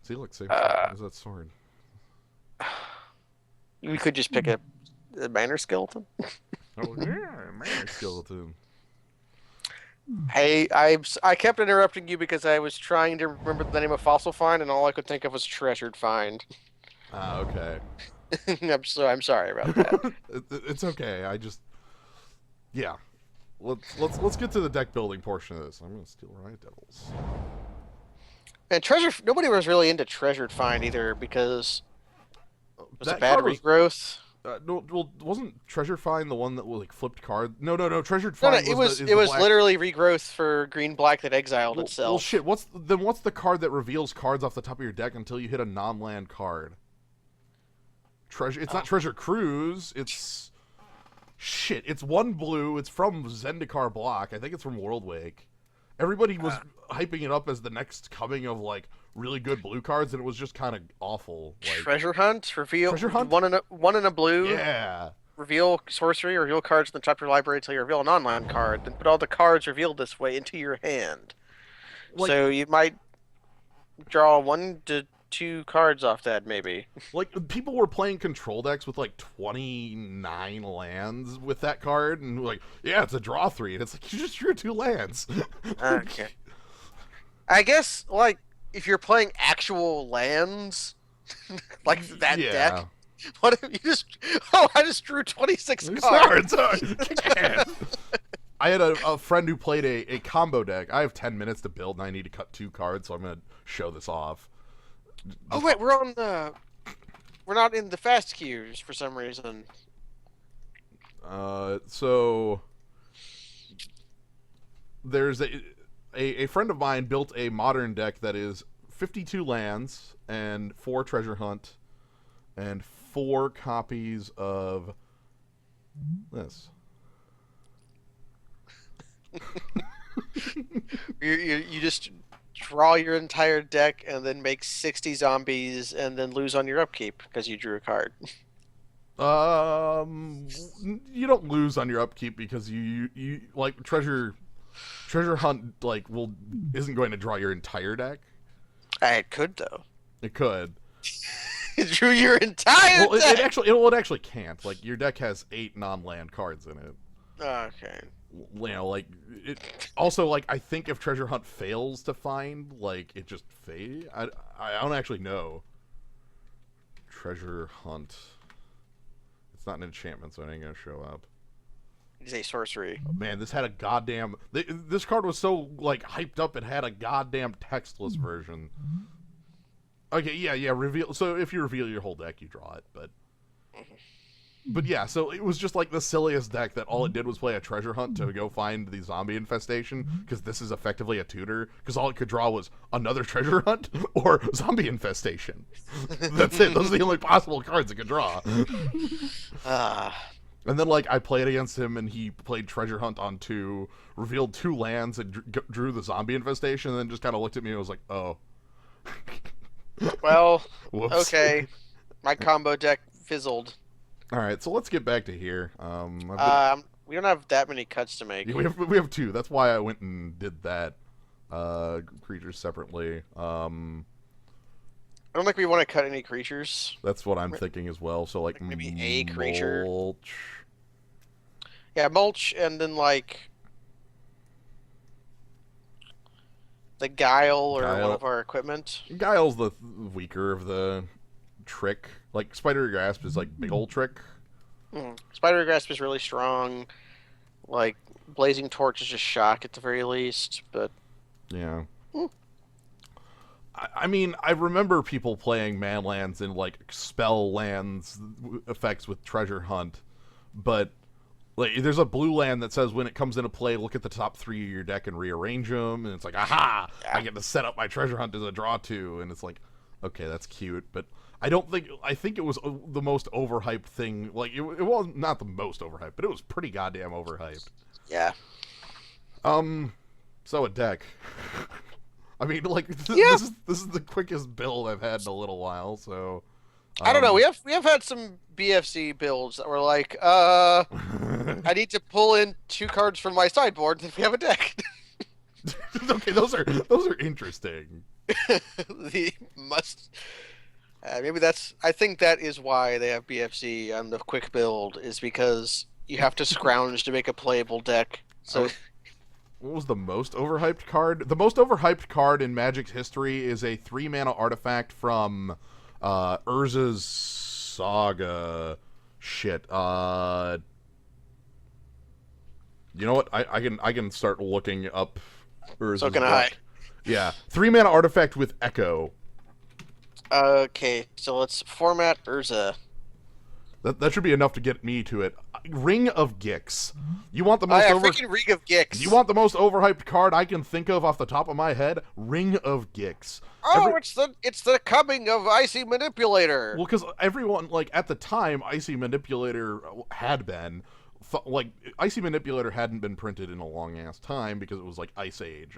Speaker 1: See, look, same shit.
Speaker 2: Uh,
Speaker 1: There's that sword.
Speaker 2: we could just pick a Manor Skeleton.
Speaker 1: Oh yeah, man, skeleton.
Speaker 2: Hey, I kept interrupting you because I was trying to remember the name of Fossil Find, and all I could think of was Treasured Find.
Speaker 1: Ah, okay.
Speaker 2: I'm sorry about that.
Speaker 1: It's okay. I just, yeah. Let's get to the deck building portion of this. I'm gonna steal Riot Devils.
Speaker 2: And nobody was really into Treasured Find either because it was a
Speaker 1: That
Speaker 2: bad
Speaker 1: card was
Speaker 2: regrowth.
Speaker 1: no, well, wasn't Treasure Find the one that was like flipped card? No. Treasured
Speaker 2: No,
Speaker 1: Find
Speaker 2: it
Speaker 1: was
Speaker 2: was
Speaker 1: the
Speaker 2: it was
Speaker 1: black.
Speaker 2: literally regrowth for green black that exiled
Speaker 1: Well,
Speaker 2: itself.
Speaker 1: shit. What's the card that reveals cards off the top of your deck until you hit a non-land card? Treasure. It's not Treasure Cruise. It's shit. It's one blue. It's from Zendikar block. I think it's from Worldwake. Everybody was hyping it up as the next coming of like really good blue cards, and it was just kind of awful. Like
Speaker 2: Treasure Hunt, reveal
Speaker 1: Treasure Hunt.
Speaker 2: one in a blue.
Speaker 1: Yeah.
Speaker 2: Reveal sorcery, reveal cards from the top of your library until you reveal an online card. Then put all the cards revealed this way into your hand.
Speaker 1: Like,
Speaker 2: So you might draw 1 to 2 cards off that, maybe.
Speaker 1: like people were playing control decks with like 29 lands with that card, and like, yeah, it's a draw 3, and it's like you just drew 2 lands.
Speaker 2: Okay. I guess, like, if you're playing actual lands, like that
Speaker 1: Yeah.
Speaker 2: deck, what if you just. Oh, I just drew 26 cards!
Speaker 1: Sorry. I had a friend who played a combo deck. I have 10 minutes to build, and I need to cut 2 cards, so I'm going to show this off.
Speaker 2: Oh, wait, we're on the. We're not in the fast queues for some reason.
Speaker 1: So there's a friend of mine built a modern deck that is 52 lands and 4 treasure hunt and 4 copies of this.
Speaker 2: You just draw your entire deck and then make 60 zombies and then lose on your upkeep because you drew a card.
Speaker 1: You don't lose on your upkeep because you like treasure hunt like isn't going to draw your entire deck.
Speaker 2: It could though.
Speaker 1: It could.
Speaker 2: You drew your entire
Speaker 1: Well,
Speaker 2: deck.
Speaker 1: it actually can't. Like your deck has 8 non-land cards in it.
Speaker 2: Okay.
Speaker 1: You know, like it. Also, like I think if treasure hunt fails to find, like it just fade. I don't actually know. Treasure hunt. It's not an enchantment, so it ain't gonna show up.
Speaker 2: It's a sorcery.
Speaker 1: Man, this had a goddamn. This card was so like hyped up. It had a goddamn textless version. Okay, yeah. Reveal. So if you reveal your whole deck, you draw it. But yeah, so it was just like the silliest deck that all it did was play a treasure hunt to go find the zombie infestation, because this is effectively a tutor, because all it could draw was another treasure hunt or zombie infestation. That's it. Those are the only possible cards it could draw. And then like I played against him, and he played treasure hunt on 2, revealed 2 lands, and drew the zombie infestation, and then just kind of looked at me and was like, "Oh."
Speaker 2: Well,
Speaker 1: Whoops.
Speaker 2: okay. My combo deck fizzled.
Speaker 1: All right, so let's get back to here.
Speaker 2: We don't have that many cuts to make.
Speaker 1: We have 2. That's why I went and did that. Creatures separately.
Speaker 2: I don't think we want to cut any creatures.
Speaker 1: That's what I'm thinking as well. So like
Speaker 2: Maybe a creature.
Speaker 1: Mulch.
Speaker 2: Yeah, mulch, and then like The Guile or one
Speaker 1: Guile.
Speaker 2: of our equipment.
Speaker 1: Guile's the weaker of the trick. Like Spider Grasp is like big old trick.
Speaker 2: Spider Grasp is really strong. Like Blazing Torch is just shock at the very least, but
Speaker 1: Yeah.
Speaker 2: mm,
Speaker 1: I mean, I remember people playing manlands and like spell lands effects with Treasure Hunt, but like there's a blue land that says when it comes into play, look at the top 3 of your deck and rearrange them, and it's like, aha! I
Speaker 2: yeah.
Speaker 1: get to set up my Treasure Hunt as a draw 2, and it's like, okay, that's cute, but I think it was the most overhyped thing. Like it was not the most overhyped, but it was pretty goddamn overhyped.
Speaker 2: Yeah.
Speaker 1: So a deck. I mean, like
Speaker 2: Yeah.
Speaker 1: this is the quickest build I've had in a little while. So
Speaker 2: I don't know. We have had some BFC builds that were like, I need to pull in 2 cards from my sideboard if we have a deck.
Speaker 1: okay, those are interesting.
Speaker 2: The must. Maybe that's. I think that is why they have BFC on the quick build, is because you have to scrounge to make a playable deck. So
Speaker 1: What was the most overhyped card? The most overhyped card in Magic's history is a 3-mana artifact from Urza's Saga. Shit. You know what? I can start looking up Urza's
Speaker 2: so can
Speaker 1: book.
Speaker 2: I.
Speaker 1: Yeah, 3-mana artifact with Echo.
Speaker 2: Okay, so let's format Urza.
Speaker 1: That should be enough to get me to it. Ring of Gix. You want the
Speaker 2: Oh
Speaker 1: most
Speaker 2: yeah, freaking Ring of Gix.
Speaker 1: You want the most overhyped card I can think of off the top of my head? Ring of Gix.
Speaker 2: Oh, it's the coming of Icy Manipulator.
Speaker 1: Well, because everyone, like, at the time, Icy Manipulator had been, like, Icy Manipulator hadn't been printed in a long-ass time because it was, like, Ice Age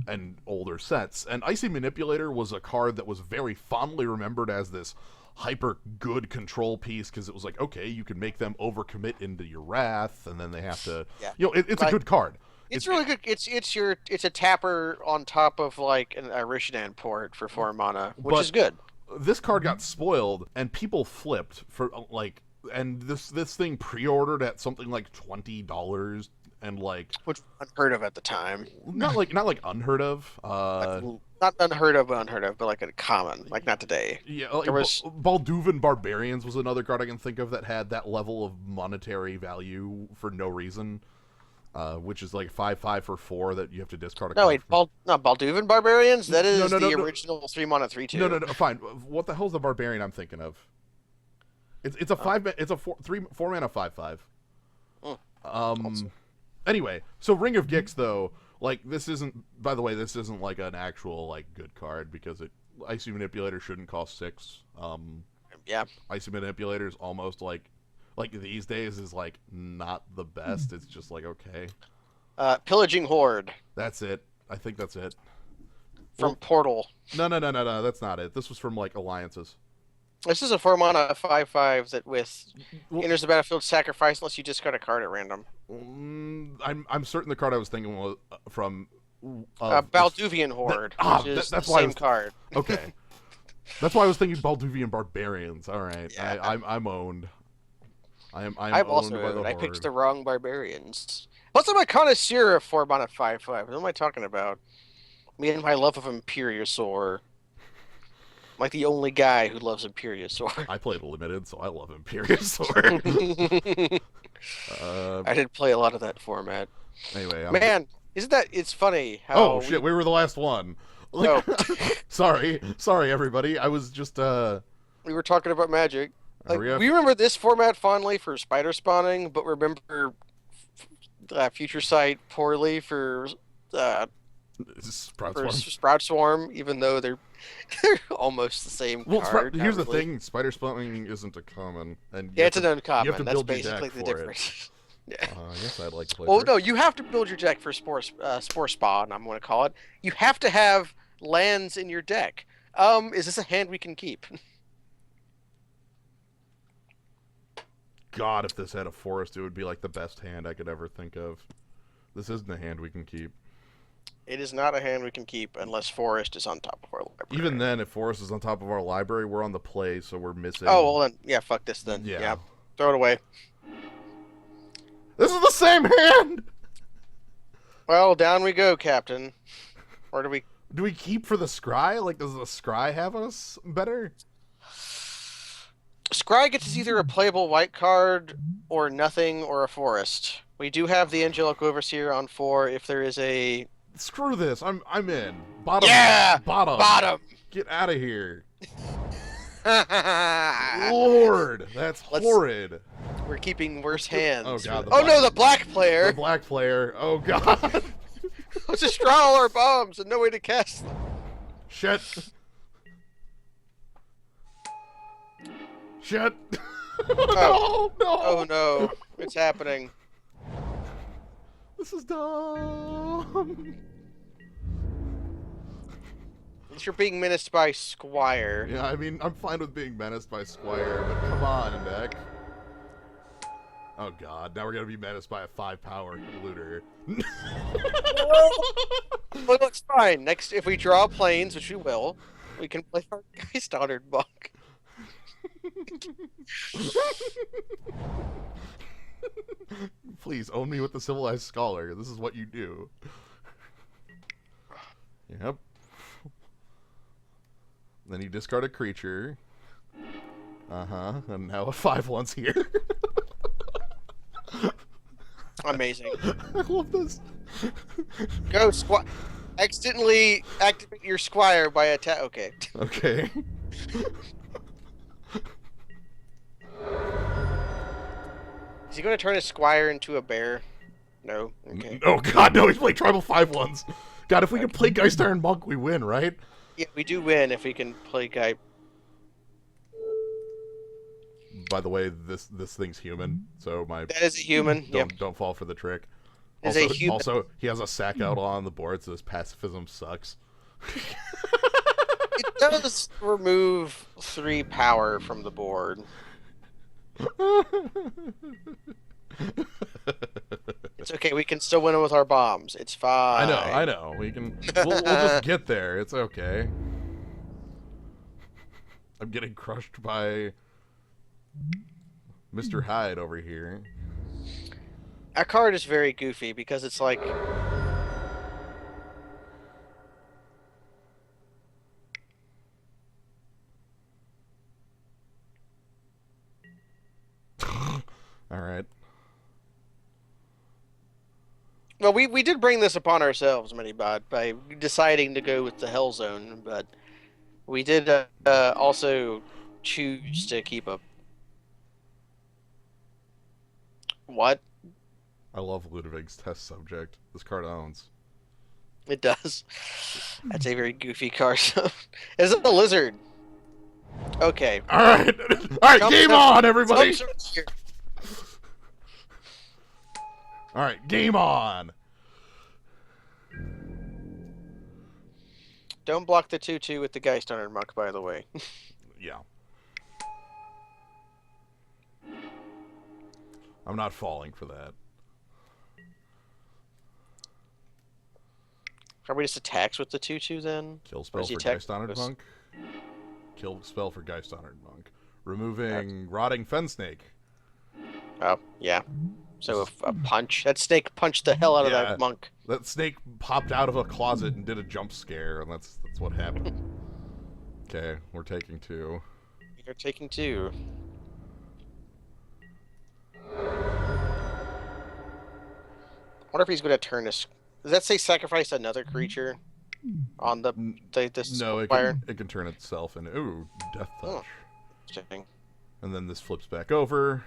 Speaker 1: and older sets. And Icy Manipulator was a card that was very fondly remembered as this hyper good control piece because it was like, okay, you can make them overcommit into your Wrath, and then they have to, it's a good card.
Speaker 2: It's really good. It's a tapper on top of like an Arishinan port for 4 mana, which is good.
Speaker 1: This card got spoiled, and people flipped for like, and this thing pre-ordered at something like $20, and like,
Speaker 2: which was unheard of at the time.
Speaker 1: Not like unheard of.
Speaker 2: Not unheard of, but like a common, like not today.
Speaker 1: Yeah, like
Speaker 2: there was
Speaker 1: Balduvan Barbarians was another card I can think of that had that level of monetary value for no reason. Which is like 5/5 for 4 that you have to discard a card.
Speaker 2: Balduvan Barbarians? That is the original 3 mana 3/2.
Speaker 1: No, fine. What the hell's the barbarian I'm thinking of? It's a 4 mana 5/5. Anyway, so Ring of Gix though, like this isn't, by the way, this isn't like an actual like good card because Icy Manipulator shouldn't cost 6.
Speaker 2: Yeah.
Speaker 1: Icy Manipulator is almost like these days is like not the best. It's just like, okay.
Speaker 2: Pillaging Horde.
Speaker 1: That's it. I think that's it.
Speaker 2: From Portal.
Speaker 1: No, that's not it. This was from like Alliances.
Speaker 2: This is a 4 mana 5/5 that enters the battlefield, sacrifice unless you discard a card at random.
Speaker 1: I'm certain the card I was thinking was from
Speaker 2: Balduvian Horde, which is the same card.
Speaker 1: Okay. That's why I was thinking Balduvian Barbarians. All right.
Speaker 2: Yeah.
Speaker 1: I'm owned. I'm
Speaker 2: also
Speaker 1: owned by the
Speaker 2: owned. I
Speaker 1: Horde.
Speaker 2: picked the wrong barbarians. Plus, I'm a connoisseur of 4 mana 5/5. What am I talking about? Me and my love of Imperiosaur. I'm like the only guy who loves Imperiosaur.
Speaker 1: I played Limited, so I love Imperiosaur.
Speaker 2: I did play a lot of that format.
Speaker 1: Anyway,
Speaker 2: man, it's funny how.
Speaker 1: Oh shit, we were the last one.
Speaker 2: No.
Speaker 1: Sorry, everybody. I was just
Speaker 2: We were talking about Magic. Like, we remember this format fondly for spider spawning, but remember Future Sight poorly for Sprout Swarm, even though they're almost the same card.
Speaker 1: Here's the thing: Spider Spawning isn't a common, and
Speaker 2: it's an uncommon.
Speaker 1: You have to
Speaker 2: That's
Speaker 1: build
Speaker 2: basically
Speaker 1: your deck
Speaker 2: the
Speaker 1: for
Speaker 2: difference.
Speaker 1: Yeah. I guess I'd like to play.
Speaker 2: Well, no, you have to build your deck for Spore Spawn. I'm going to call it. You have to have lands in your deck. Is this a hand we can keep?
Speaker 1: God, if this had a forest, it would be like the best hand I could ever think of. This isn't a hand we can keep.
Speaker 2: It is not a hand we can keep unless forest is on top of our library.
Speaker 1: Even then, if forest is on top of our library, we're on the play, so we're missing.
Speaker 2: Oh, well then, yeah, fuck this then. Yeah. Throw it away.
Speaker 1: This is the same hand!
Speaker 2: Well, down we go, Captain. Where do we...
Speaker 1: Do we keep for the scry? Like, does the scry have us better?
Speaker 2: Scry gets either a playable white card or nothing or a forest. We do have the Angelic Overseer on 4 if there is a...
Speaker 1: Screw this. I'm in. Bottom.
Speaker 2: Yeah!
Speaker 1: Bottom.
Speaker 2: Bottom!
Speaker 1: Get out of here.
Speaker 2: Let's...
Speaker 1: Lord, that's horrid.
Speaker 2: We're keeping worse hands.
Speaker 1: Oh god.
Speaker 2: Oh no, the black player!
Speaker 1: The black player. Oh god.
Speaker 2: Let's just draw all our bombs and no way to cast them.
Speaker 1: Shit. Shit.
Speaker 2: Oh.
Speaker 1: No.
Speaker 2: Oh no, it's happening.
Speaker 1: This is dumb.
Speaker 2: At least you're being menaced by Squire.
Speaker 1: Yeah, I mean, I'm fine with being menaced by Squire, but come on, Beck. Oh god, now we're gonna be menaced by a 5-power looter.
Speaker 2: Well, it's fine. Next, if we draw planes, which we will, we can play our Geist Honored Monk.
Speaker 1: Please, own me with the Civilized Scholar. This is what you do. Yep. Then you discard a creature. Uh-huh. And now a 5/1's here.
Speaker 2: Amazing.
Speaker 1: I love this.
Speaker 2: Go, Squire. Accidentally activate your Squire by attack. Okay.
Speaker 1: Okay.
Speaker 2: Is he going to turn his Squire into a bear? No. Okay.
Speaker 1: Oh god, no, he's playing tribal 5/1s. God, if we can play Geist Iron Monk, we win, right?
Speaker 2: Yeah, we do win if we can play Guy.
Speaker 1: By the way, this thing's human, so
Speaker 2: That is a human. Yep.
Speaker 1: don't fall for the trick.
Speaker 2: Is
Speaker 1: Also,
Speaker 2: a human.
Speaker 1: also, he has a sack out on the board, so his pacifism sucks.
Speaker 2: It does remove 3 power from the board. It's okay. We can still win with our bombs. It's fine.
Speaker 1: I know. We can. We'll just get there. It's okay. I'm getting crushed by Mr. Hyde over here.
Speaker 2: Our card is very goofy because it's like...
Speaker 1: Alright.
Speaker 2: Well, we did bring this upon ourselves, Minibot, by deciding to go with the Hell Zone, but we did also choose to keep a... What?
Speaker 1: I love Ludwig's test subject. This card owns.
Speaker 2: It does. That's a very goofy card. Is it a lizard? Okay.
Speaker 1: Alright! Alright, game on, everybody! Alright, game on!
Speaker 2: Don't block the 2/2 with the Geist Hunter Monk, by the way.
Speaker 1: Yeah. I'm not falling for that.
Speaker 2: Probably just attacks with the 2/2 then?
Speaker 1: Kill spell for Geist Honored Monk. Kill spell for Geist Honored Monk. Removing Rotting Fen Snake.
Speaker 2: Oh, yeah. So a punch. That snake punched the hell out of that monk.
Speaker 1: That snake popped out of a closet and did a jump scare, and that's what happened. Okay, we're taking 2.
Speaker 2: You're taking 2. I wonder if he's going to turn this... Does that say sacrifice another creature on this
Speaker 1: No,
Speaker 2: fire?
Speaker 1: it can turn itself into... Ooh, Death Touch.
Speaker 2: Oh, interesting.
Speaker 1: And then this flips back over.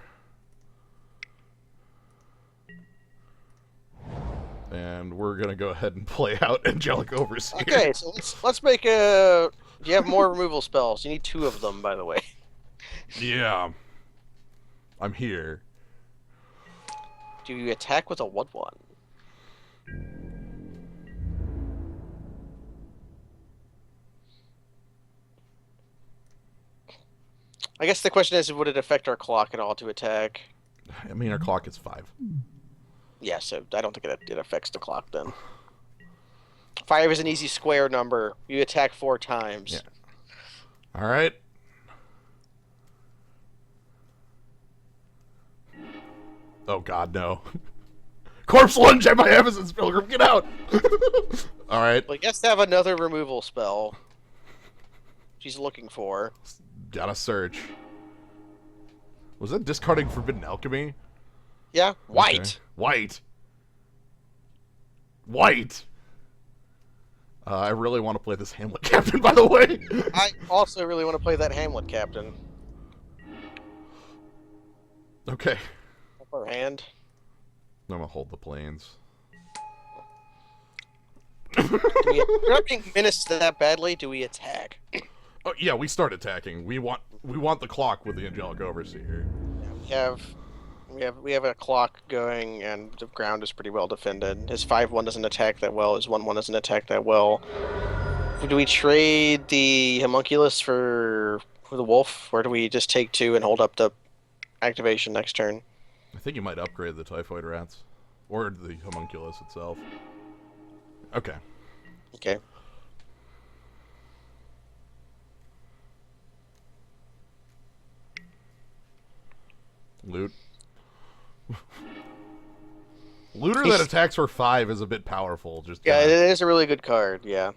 Speaker 1: And we're going to go ahead and play out Angelic Overseer.
Speaker 2: Okay, so let's make a... Do you have more removal spells? You need 2 of them, by the way.
Speaker 1: Yeah. I'm here.
Speaker 2: Do you attack with a 1/1? I guess the question is, would it affect our clock at all to attack?
Speaker 1: I mean, our clock is 5.
Speaker 2: Yeah, so I don't think it affects the clock then. 5 is an easy square number. You attack 4 times.
Speaker 1: Yeah. All right. Oh God, no! Corpse lunge at my Evanson's Pilgrim. Get out! All right,
Speaker 2: But he has to have another removal spell she's looking for.
Speaker 1: gotta search. Was that discarding Forbidden Alchemy?
Speaker 2: Yeah,
Speaker 1: Okay.
Speaker 2: white.
Speaker 1: White. White. I really want to play this Hamlet Captain, by the way.
Speaker 2: I also really want to play that Hamlet Captain.
Speaker 1: Okay.
Speaker 2: Upper hand.
Speaker 1: I'm gonna hold the planes.
Speaker 2: We're not being menaced that badly. Do we attack?
Speaker 1: Oh yeah, we start attacking. We want the clock with the Angelic Overseer.
Speaker 2: Yeah, we have a clock going, and the ground is pretty well defended. His 5/1 doesn't attack that well. His 1/1 doesn't attack that well. Do we trade the homunculus for the wolf, or do we just take 2 and hold up the activation next turn?
Speaker 1: I think you might upgrade the Typhoid Rats. Or the Homunculus itself. Okay.
Speaker 2: Okay.
Speaker 1: Loot. Looter that attacks for 5 is a bit powerful. Just
Speaker 2: Yeah, it is a really good card. Yeah.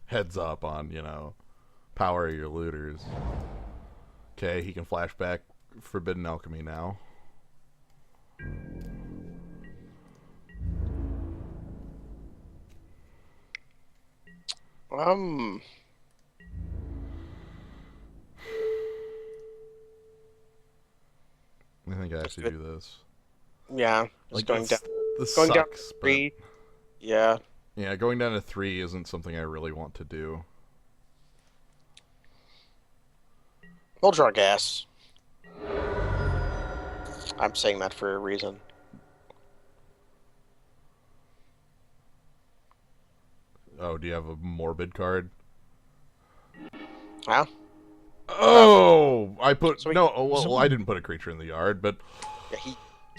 Speaker 1: heads up on, power of your looters. Okay, he can flashback Forbidden Alchemy now.
Speaker 2: Um.
Speaker 1: I think I have to do this.
Speaker 2: Yeah.
Speaker 1: Like,
Speaker 2: Going down.
Speaker 1: this
Speaker 2: Going down
Speaker 1: sucks, but
Speaker 2: 3. Yeah.
Speaker 1: yeah, going down to 3 isn't something I really want to do.
Speaker 2: We'll draw gas. I'm saying that for a reason.
Speaker 1: Oh, do you have a Morbid card?
Speaker 2: Huh?
Speaker 1: Oh, I put
Speaker 2: So we-
Speaker 1: no. Well, I didn't put a creature in the yard, but
Speaker 2: Yeah, so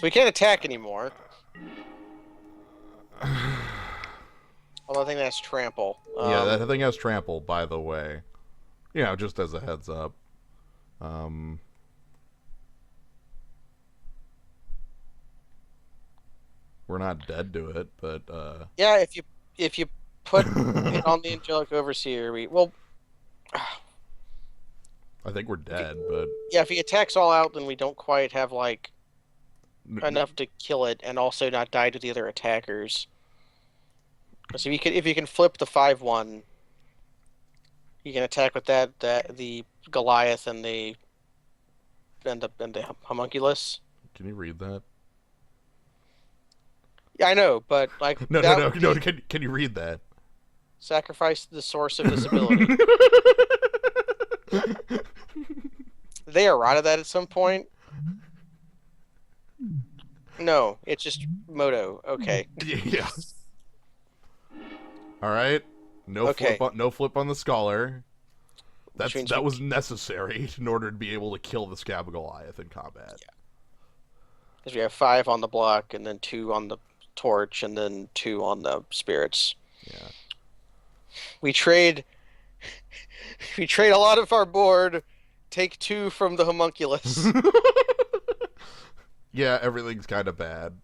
Speaker 2: we can't attack anymore. Although I think that's trample.
Speaker 1: yeah, that thing has trample. By the way, just as a heads up. We're not dead to it, but
Speaker 2: Yeah, if you put it on the Angelic Overseer,
Speaker 1: I think we're dead. But
Speaker 2: yeah, if he attacks all out, then we don't quite have enough to kill it, and also not die to the other attackers. So if you can flip the 5/1, you can attack with the Goliath and the homunculus.
Speaker 1: Can you read that?
Speaker 2: Yeah, I know, but
Speaker 1: No,
Speaker 2: that
Speaker 1: no,
Speaker 2: would
Speaker 1: no, no.
Speaker 2: be
Speaker 1: Can you read that?
Speaker 2: sacrifice the source of this ability. They eroded that at some point. No, it's just Moto. Okay.
Speaker 1: Yeah. All right. No
Speaker 2: Okay.
Speaker 1: no flip on the Scholar.
Speaker 2: Which means
Speaker 1: That was necessary in order to be able to kill the Scab Goliath in combat.
Speaker 2: Yeah. Because we have 5 on the block, and then 2 on the torch, and then 2 on the spirits.
Speaker 1: Yeah.
Speaker 2: We trade a lot of our board, take 2 from the homunculus.
Speaker 1: Yeah, everything's kind of bad.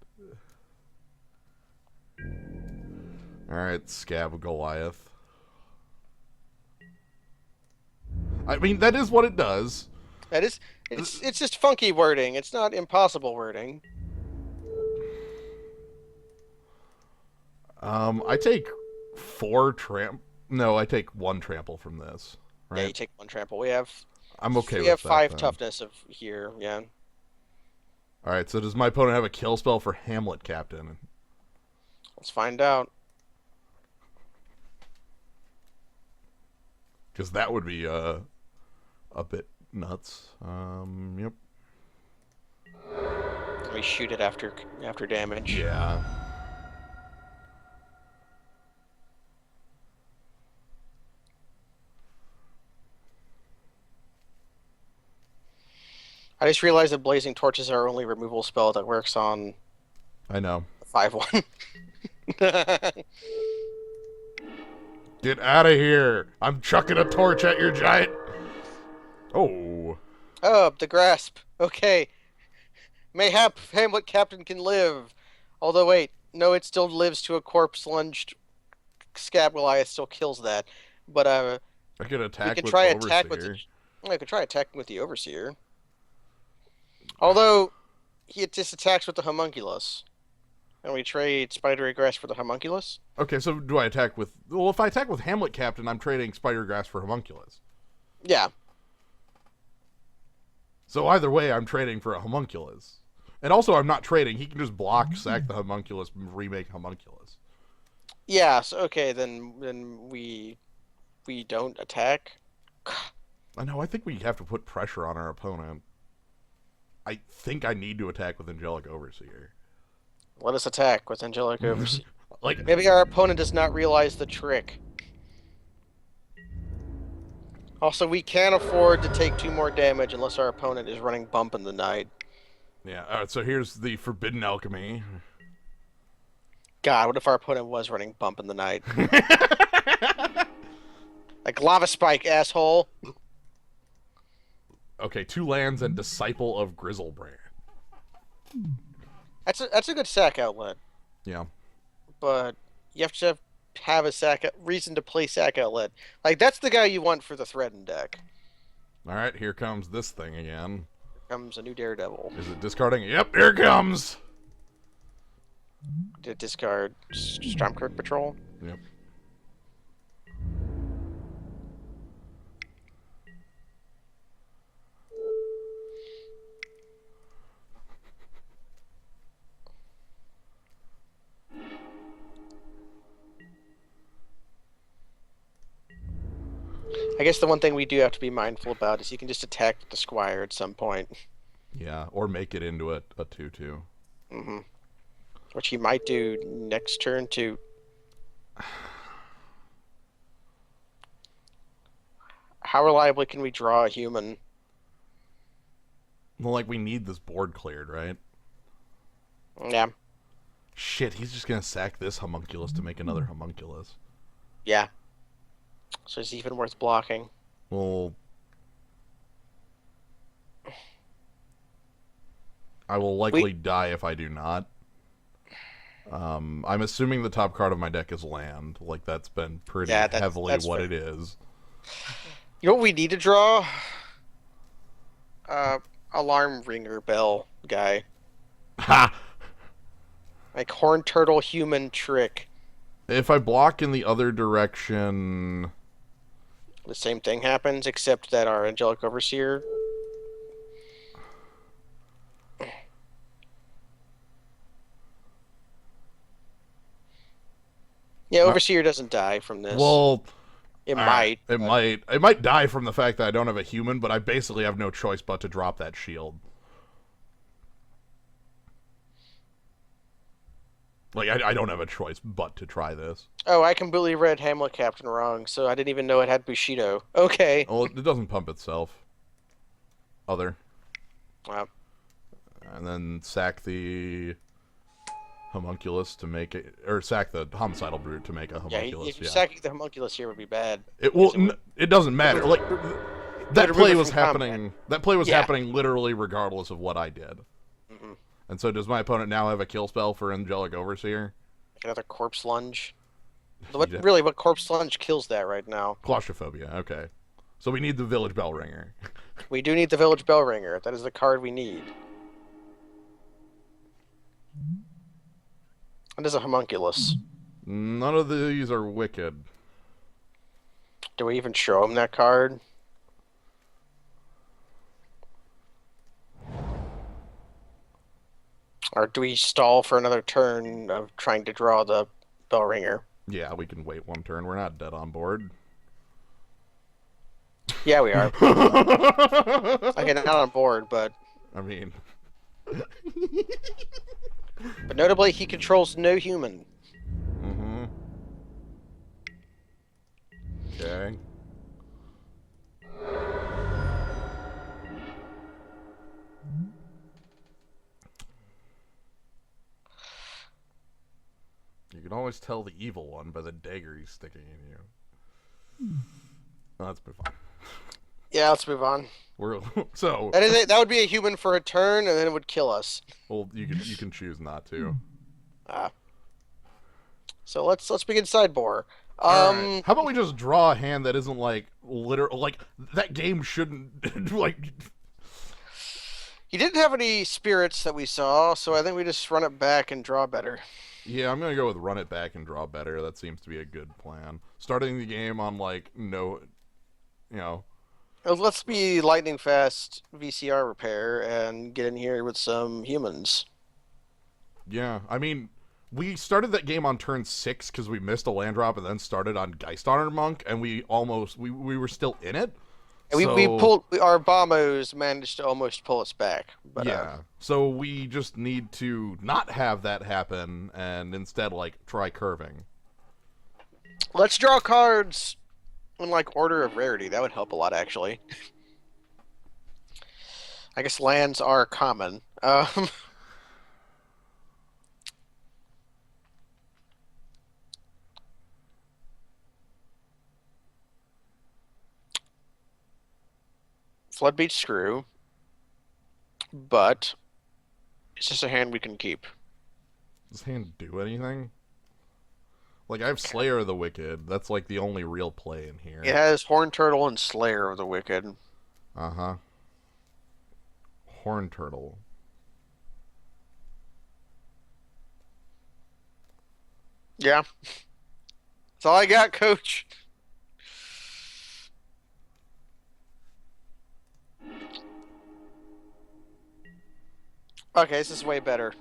Speaker 1: All right, Scab Goliath. I mean, that is what it does.
Speaker 2: It's just funky wording. It's not impossible wording.
Speaker 1: I take 4 No, I take 1 trample from this. Right?
Speaker 2: Yeah, you take 1 trample.
Speaker 1: I'm okay with
Speaker 2: we have
Speaker 1: that,
Speaker 2: 5
Speaker 1: then.
Speaker 2: toughness of here. Yeah.
Speaker 1: All right, so does my opponent have a kill spell for Hamlet Captain?
Speaker 2: Let's find out.
Speaker 1: Because that would be a bit nuts. Yep.
Speaker 2: We shoot it after damage.
Speaker 1: Yeah.
Speaker 2: I just realized that blazing torches are our only removal spell that works on
Speaker 1: I know.
Speaker 2: the 5/1.
Speaker 1: Get out of here! I'm chucking a torch at your giant. Oh.
Speaker 2: Oh, the grasp. Okay. Mayhap Hamlet Captain can live. Although wait, no, it still lives to a corpse lunged Scab Goliath still kills that, but
Speaker 1: I could
Speaker 2: we
Speaker 1: attack
Speaker 2: could
Speaker 1: with
Speaker 2: try attack with the.
Speaker 1: Overseer.
Speaker 2: I could try attacking with the Overseer. Although he just attacks with the Homunculus, and we trade Spidery Grass for the Homunculus.
Speaker 1: Okay, so do I attack with... Well, if I attack with Hamlet Captain, I'm trading Spider Grass for Homunculus.
Speaker 2: Yeah.
Speaker 1: So either way, I'm trading for a Homunculus. And also, I'm not trading. He can just block, sack the Homunculus, and remake Homunculus.
Speaker 2: Yeah. So okay, then we don't attack.
Speaker 1: I know, I think we have to put pressure on our opponent. I think I need to attack with Angelic Overseer.
Speaker 2: Let us attack with Angelic Overseer.
Speaker 1: Like,
Speaker 2: Maybe our opponent does not realize the trick. Also, we can't afford to take 2 more damage unless our opponent is running Bump in the Night.
Speaker 1: yeah, alright, so here's the Forbidden Alchemy.
Speaker 2: God, what if our opponent was running Bump in the Night? Like Lava Spike, asshole.
Speaker 1: Okay, 2 lands and Disciple of Grizzlebrand.
Speaker 2: That's a good sack outlet,
Speaker 1: Yeah.
Speaker 2: but you have to have a reason to play sack outlet. Like that's the guy you want for the Threaten deck.
Speaker 1: Alright, here comes this thing again.
Speaker 2: Here comes a new Daredevil.
Speaker 1: Is it discarding? Yep, here it comes!
Speaker 2: To discard Stormkirk Patrol.
Speaker 1: Yep.
Speaker 2: I guess the one thing we do have to be mindful about is you can just attack the Squire at some point.
Speaker 1: Yeah, or make it into a 2-2.
Speaker 2: Mm-hmm. Which he might do next turn too. How reliably can we draw a human?
Speaker 1: Well, like, we need this board cleared, right?
Speaker 2: Yeah.
Speaker 1: Shit, he's just gonna sack this Homunculus to make another Homunculus.
Speaker 2: Yeah. So it's even worth blocking.
Speaker 1: Well, I will likely die if I do not. I'm assuming the top card of my deck is land. Like, that's been pretty heavily
Speaker 2: that's
Speaker 1: what
Speaker 2: fair.
Speaker 1: it is.
Speaker 2: You know what we need to draw? Alarm ringer bell guy.
Speaker 1: Ha!
Speaker 2: Like horn turtle human trick.
Speaker 1: If I block in the other direction...
Speaker 2: The same thing happens, except that our Angelic Overseer... Yeah, Overseer doesn't die from this.
Speaker 1: Well...
Speaker 2: It might.
Speaker 1: It might. It might die from the fact that I don't have a human, but I basically have no choice but to drop that shield. Like, I don't have a choice but to try this.
Speaker 2: Oh, I completely read Hamlet Captain wrong, so I didn't even know it had Bushido. Okay.
Speaker 1: Well, it doesn't pump itself. Other.
Speaker 2: Wow.
Speaker 1: And then sack the Homunculus to make it, or sack the Homicidal Brute to make a Homunculus.
Speaker 2: Yeah, sacking the Homunculus here would be bad.
Speaker 1: It doesn't matter. Like, that play was happening.
Speaker 2: Combat.
Speaker 1: That play was happening literally regardless of what I did.
Speaker 2: Mm-hmm.
Speaker 1: And so, does my opponent now have a kill spell for Angelic Overseer?
Speaker 2: Another Corpse Lunge. What Corpse Lunge kills that right now?
Speaker 1: Claustrophobia. Okay. So we need the Village Bell Ringer.
Speaker 2: We do need the Village Bell Ringer. That is the card we need. What is a Homunculus?
Speaker 1: None of these are wicked.
Speaker 2: Do we even show him that card? Or do we stall for another turn of trying to draw the Bell Ringer?
Speaker 1: Yeah, we can wait one turn. We're not dead on board.
Speaker 2: Yeah, we are. Okay, not on board, but...
Speaker 1: I mean...
Speaker 2: But notably, he controls no human.
Speaker 1: Mm-hmm. Okay. You can always tell the evil one by the dagger he's sticking in you. Oh, let's move on.
Speaker 2: Yeah, let's move on.
Speaker 1: So
Speaker 2: That would be a human for a turn, and then it would kill us.
Speaker 1: well, you can choose not to.
Speaker 2: So let's begin sideboard.
Speaker 1: All right.
Speaker 2: Um,
Speaker 1: How about we just draw a hand that isn't like literal? Like that game shouldn't like.
Speaker 2: he didn't have any spirits that we saw, so I think we just run it back and draw better.
Speaker 1: Yeah, I'm gonna go with run it back and draw better. That seems to be a good plan. Starting the game on like no, you know,
Speaker 2: Let's be lightning fast VCR repair and get in here with some humans.
Speaker 1: yeah. I mean, we started that game on turn 6 because we missed a land drop, and then started on Geist Honor Monk, and we were still in it.
Speaker 2: And we
Speaker 1: So
Speaker 2: pulled our bombos managed to almost pull us back, but
Speaker 1: yeah, so we just need to not have that happen, and instead like try curving.
Speaker 2: let's draw cards in like order of rarity. That would help a lot, actually. I guess lands are common. Floodbeat Screw, but it's just a hand we can keep.
Speaker 1: Does hand do anything? Like I have Slayer of the Wicked. That's like the only real play in here.
Speaker 2: It has Horn Turtle and Slayer of the Wicked.
Speaker 1: Uh huh. Horn Turtle.
Speaker 2: Yeah, that's all I got, Coach. Okay, this is way better.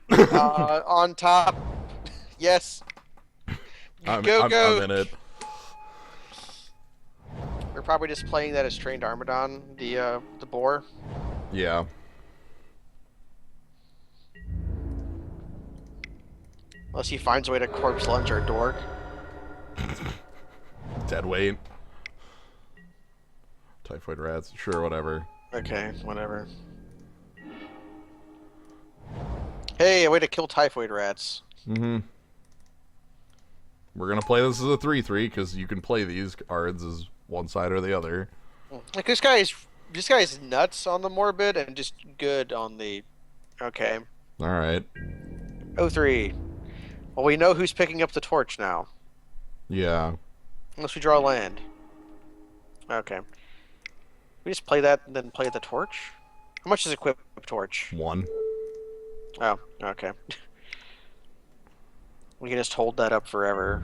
Speaker 2: On top, yes. Go, go.
Speaker 1: I'm in it.
Speaker 2: We're probably just playing that as trained Armadon, the boar.
Speaker 1: Yeah.
Speaker 2: Unless he finds a way to corpse lunge our dork.
Speaker 1: Dead weight. Typhoid rats. Sure, whatever.
Speaker 2: Okay, whatever. Hey, a way to kill typhoid rats.
Speaker 1: Mm-hmm. We're gonna play this as a 3/3 because you can play these cards as one side or the other.
Speaker 2: Like this guy's nuts on the morbid and just good on the. Okay.
Speaker 1: All right.
Speaker 2: 03. Well, we know who's picking up the torch now.
Speaker 1: Yeah.
Speaker 2: Unless we draw land. Okay. We just play that and then play the torch? How much is equip torch?
Speaker 1: 1.
Speaker 2: Oh, okay. We can just hold that up forever.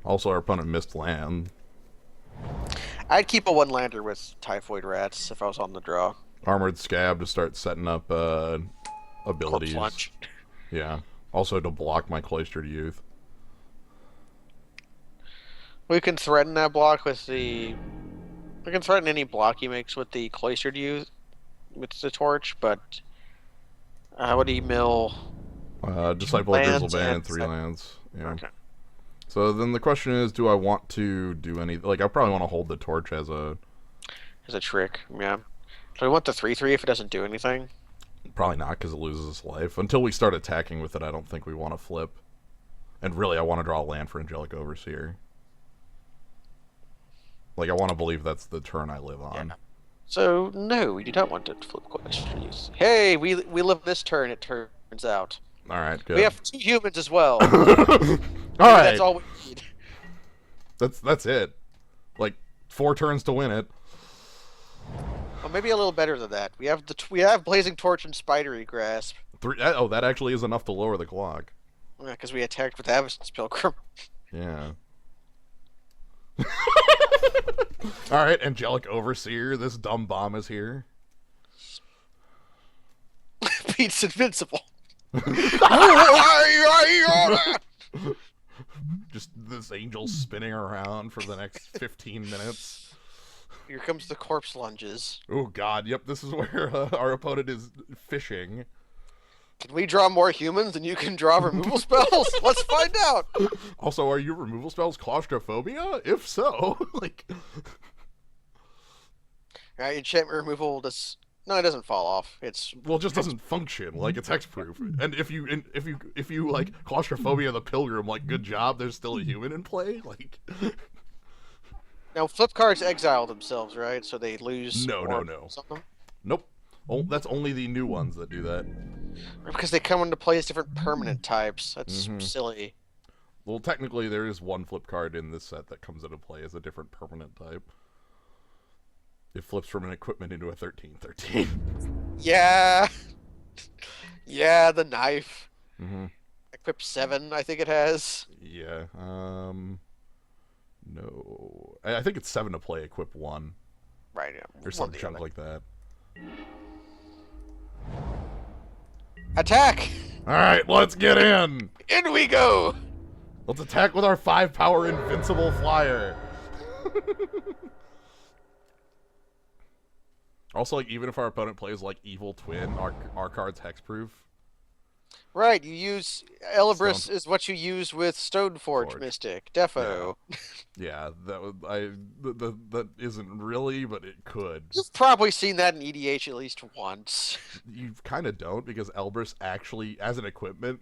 Speaker 1: Also, our opponent missed land.
Speaker 2: I'd keep a one-lander with typhoid rats if I was on the draw.
Speaker 1: Armored Scab to start setting up abilities.
Speaker 2: Corpse lunge.
Speaker 1: Yeah. Also to block my Cloistered Youth.
Speaker 2: We can threaten that block with the. We can threaten any block he makes with the cloistered youth with the torch, but how would he mill?
Speaker 1: Disciple of
Speaker 2: Lands
Speaker 1: Grizzleban and
Speaker 2: and
Speaker 1: 3 lands. Yeah.
Speaker 2: Okay.
Speaker 1: So then the question is, do I want to do any? Like, I probably want to hold the torch as a.
Speaker 2: As a trick, yeah. Do we want the 3/3 if it doesn't do anything?
Speaker 1: Probably not, because it loses its life. Until we start attacking with it, I don't think we want to flip. And really, I want to draw a land for Angelic Overseer. Like, I want to believe that's the turn I live on.
Speaker 2: Yeah. So no, we do not want to flip cloistered youth. Hey, we live this turn. It turns out
Speaker 1: All right, good.
Speaker 2: we have 2 humans as well.
Speaker 1: All right.
Speaker 2: That's all we need.
Speaker 1: That's it. Like 4 turns to win it.
Speaker 2: Well, maybe a little better than that. We have blazing torch and spidery grasp.
Speaker 1: 3. Oh, that actually is enough to lower the clock.
Speaker 2: Yeah, because we attacked with Avacyn's Pilgrim.
Speaker 1: Yeah. All right, Angelic Overseer. This dumb bomb is here.
Speaker 2: Pete's invincible.
Speaker 1: Just this angel spinning around for the next 15 minutes.
Speaker 2: Here comes the corpse lunges.
Speaker 1: Oh god, yep, this is where our opponent is fishing.
Speaker 2: Can we draw more humans than you can draw removal spells? Let's find out.
Speaker 1: Also, are your removal spells claustrophobia? If so, like...
Speaker 2: Alright, enchantment removal does... No, it doesn't fall off. It's...
Speaker 1: Well, it just doesn't function. Like, it's hexproof. And if you like, claustrophobia the pilgrim, like, good job, there's still a human in play? Like...
Speaker 2: Now, flip cards exile themselves, right? So they lose...
Speaker 1: No.
Speaker 2: Something?
Speaker 1: Nope. Oh, that's only the new ones that do that.
Speaker 2: Because they come into play as different permanent types. That's silly.
Speaker 1: Well, technically, there is one flip card in this set that comes into play as a different permanent type. It flips from an equipment into a 13/13.
Speaker 2: Yeah. Yeah, the knife.
Speaker 1: Mm-hmm.
Speaker 2: Equip 7, I think it has.
Speaker 1: Yeah. No. I think it's 7 to play, equip 1.
Speaker 2: Right, yeah.
Speaker 1: Or
Speaker 2: One
Speaker 1: some
Speaker 2: or the
Speaker 1: junk
Speaker 2: other.
Speaker 1: like that.
Speaker 2: Attack!
Speaker 1: Alright, let's get in!
Speaker 2: In we go!
Speaker 1: Let's attack with our 5-power invincible flyer. Also, like, even if our opponent plays, like, Evil Twin, our card's hexproof.
Speaker 2: Right, you use Elibris
Speaker 1: Stone
Speaker 2: is what you use with Stoneforge
Speaker 1: Forge.
Speaker 2: Mystic. Defo.
Speaker 1: Yeah, that isn't really, but it could.
Speaker 2: You've probably seen that in EDH at least once.
Speaker 1: You kind of don't, because Elbrus actually, as an equipment,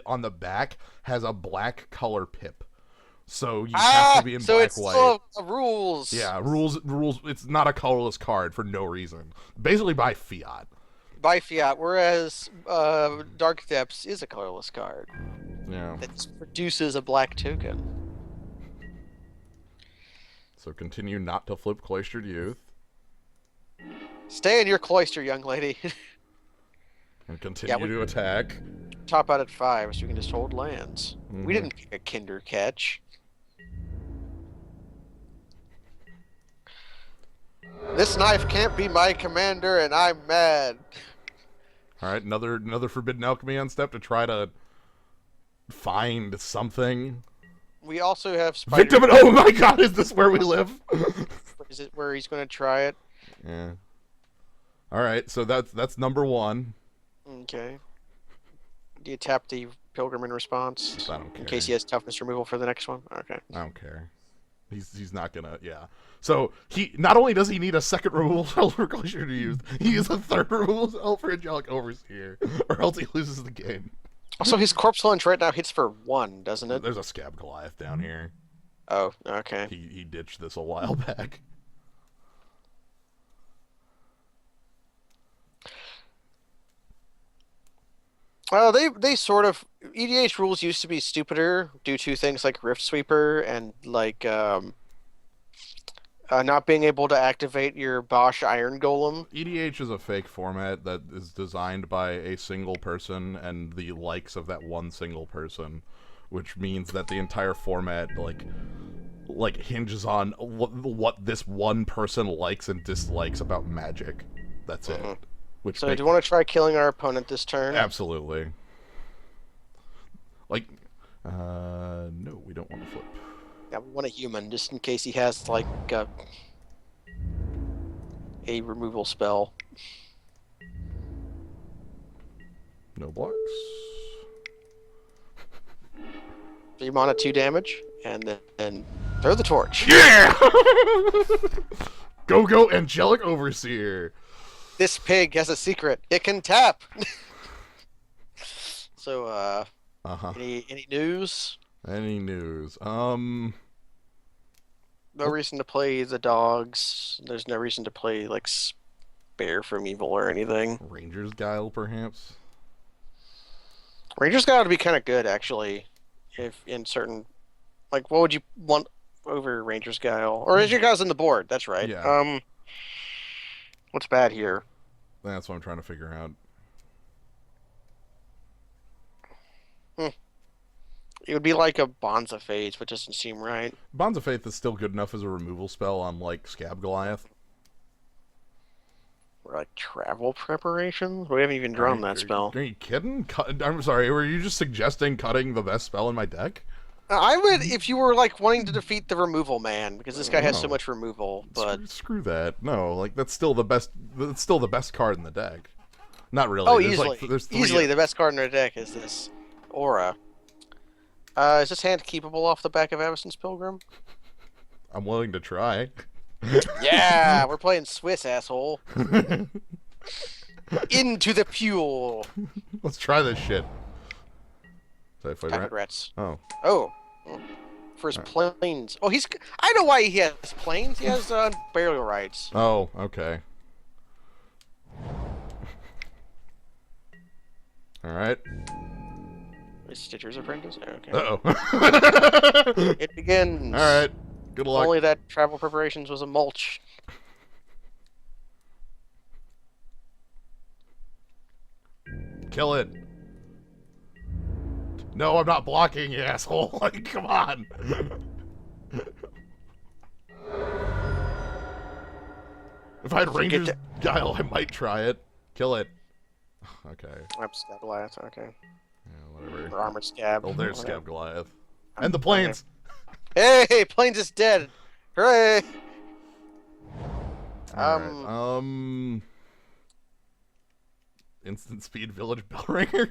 Speaker 1: on the back has a black color pip. So you have to be in
Speaker 2: so
Speaker 1: black
Speaker 2: it's
Speaker 1: white.
Speaker 2: still rules.
Speaker 1: Yeah, rules. It's not a colorless card for no reason. Basically by fiat.
Speaker 2: By fiat, whereas Dark Depths is a colorless card.
Speaker 1: Yeah.
Speaker 2: That produces a black token.
Speaker 1: So continue not to flip Cloistered Youth.
Speaker 2: Stay in your cloister, young lady.
Speaker 1: And continue to attack.
Speaker 2: Top out at 5, so you can just hold lands.
Speaker 1: Mm-hmm.
Speaker 2: We didn't pick a Kinder Catch. This knife can't be my commander, and I'm mad.
Speaker 1: All right, another Forbidden Alchemy on step to try to find something.
Speaker 2: We also have Spider.
Speaker 1: Victim. Oh my God! Is this where we live?
Speaker 2: Is it where he's going to try it?
Speaker 1: Yeah. All right, so that's number 1.
Speaker 2: Okay. Do you tap the Pilgrim in response?
Speaker 1: I don't care.
Speaker 2: In case he has toughness removal for the next one? Okay.
Speaker 1: I don't care. He's not gonna. Yeah. So he not only does he need a second removal spell for Glacier to use, he needs a third removal spell for Angelic Overseer, or else he loses the game.
Speaker 2: Also, his Corpse Lunge right now hits for 1, doesn't it?
Speaker 1: There's a Scab Goliath down here.
Speaker 2: Oh, okay.
Speaker 1: He ditched this a while back.
Speaker 2: They sort of EDH rules used to be stupider due to things like Rift Sweeper and like not being able to activate your Bosch Iron Golem.
Speaker 1: EDH is a fake format that is designed by a single person and the likes of that one single person, which means that the entire format like hinges on what this one person likes and dislikes about Magic. That's it. Which
Speaker 2: So do you want to try killing our opponent this turn?
Speaker 1: Absolutely. Like, no, we don't want to flip.
Speaker 2: Yeah, we want a human just in case he has like a removal spell.
Speaker 1: No blocks.
Speaker 2: So you mana 2 damage, and then throw the torch.
Speaker 1: Yeah! Go, Angelic Overseer!
Speaker 2: This pig has a secret. It can tap. So, any news?
Speaker 1: Any news?
Speaker 2: No reason to play the dogs. There's no reason to play like Spare from Evil or anything.
Speaker 1: Ranger's Guile, perhaps?
Speaker 2: Ranger's got to be kind of good actually, if in certain, like, what would you want over Ranger's Guile? Or is your guys on the board? That's right.
Speaker 1: Yeah.
Speaker 2: What's bad here?
Speaker 1: That's what I'm trying to figure out.
Speaker 2: It would be like a Bonds of Fades, but doesn't seem right.
Speaker 1: Bonds of Faith is still good enough as a removal spell on, like, Scab Goliath.
Speaker 2: Or like Travel Preparations? We haven't even drawn that spell.
Speaker 1: Are you kidding? I'm sorry, were you just suggesting cutting the best spell in my deck?
Speaker 2: I would, if you were like wanting to defeat the removal man, because this guy has so
Speaker 1: No.
Speaker 2: much removal. But
Speaker 1: Screw that. No, like, that's still the best. That's still the best card in the deck. Not really.
Speaker 2: oh,
Speaker 1: There's
Speaker 2: easily,
Speaker 1: like, there's 3
Speaker 2: easily the best card in our deck is this Aura. Is this hand keepable off the back of Avacyn's Pilgrim?
Speaker 1: I'm willing to try.
Speaker 2: Yeah, we're playing Swiss, asshole. Into the fuel.
Speaker 1: Let's try this shit. Did I fight
Speaker 2: Type
Speaker 1: right?
Speaker 2: Rats.
Speaker 1: Oh.
Speaker 2: Oh. For his planes. Oh, I know why he has planes. He has burial rights.
Speaker 1: Oh, okay. Alright.
Speaker 2: Stitcher's Apprentice? Okay.
Speaker 1: Uh-oh.
Speaker 2: It begins.
Speaker 1: Alright. Good
Speaker 2: If
Speaker 1: luck.
Speaker 2: only that travel preparations was a mulch.
Speaker 1: Kill it. No, I'm not blocking, you asshole. Like, come on. If I had Ranger's Guile, I might try it. Kill it. Okay.
Speaker 2: I'm Scab Goliath, okay.
Speaker 1: Yeah, whatever.
Speaker 2: Or Armored Scab.
Speaker 1: Oh, there's Scab Goliath. And the planes!
Speaker 2: Hey, Plains is dead! Hooray!
Speaker 1: Alright, instant speed village bellringer?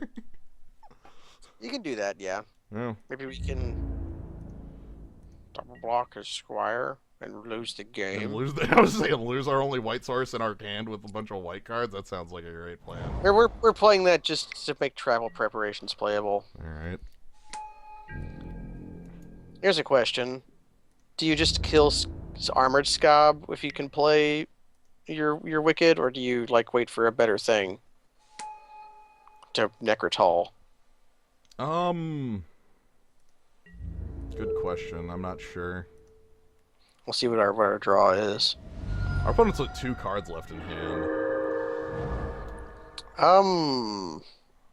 Speaker 2: You can do that, yeah.
Speaker 1: Oh.
Speaker 2: Maybe we can double block a squire and lose the game.
Speaker 1: And lose I was saying lose our only white source in our hand with a bunch of white cards. That sounds like a great plan.
Speaker 2: We're playing that just to make travel preparations playable.
Speaker 1: Alright.
Speaker 2: Here's a question. Do you just kill Armored Scab if you can play your Wicked, or do you like wait for a better thing to Necrotol?
Speaker 1: Good question. I'm not sure.
Speaker 2: We'll see what our draw is.
Speaker 1: Our opponent's with 2 cards left in hand.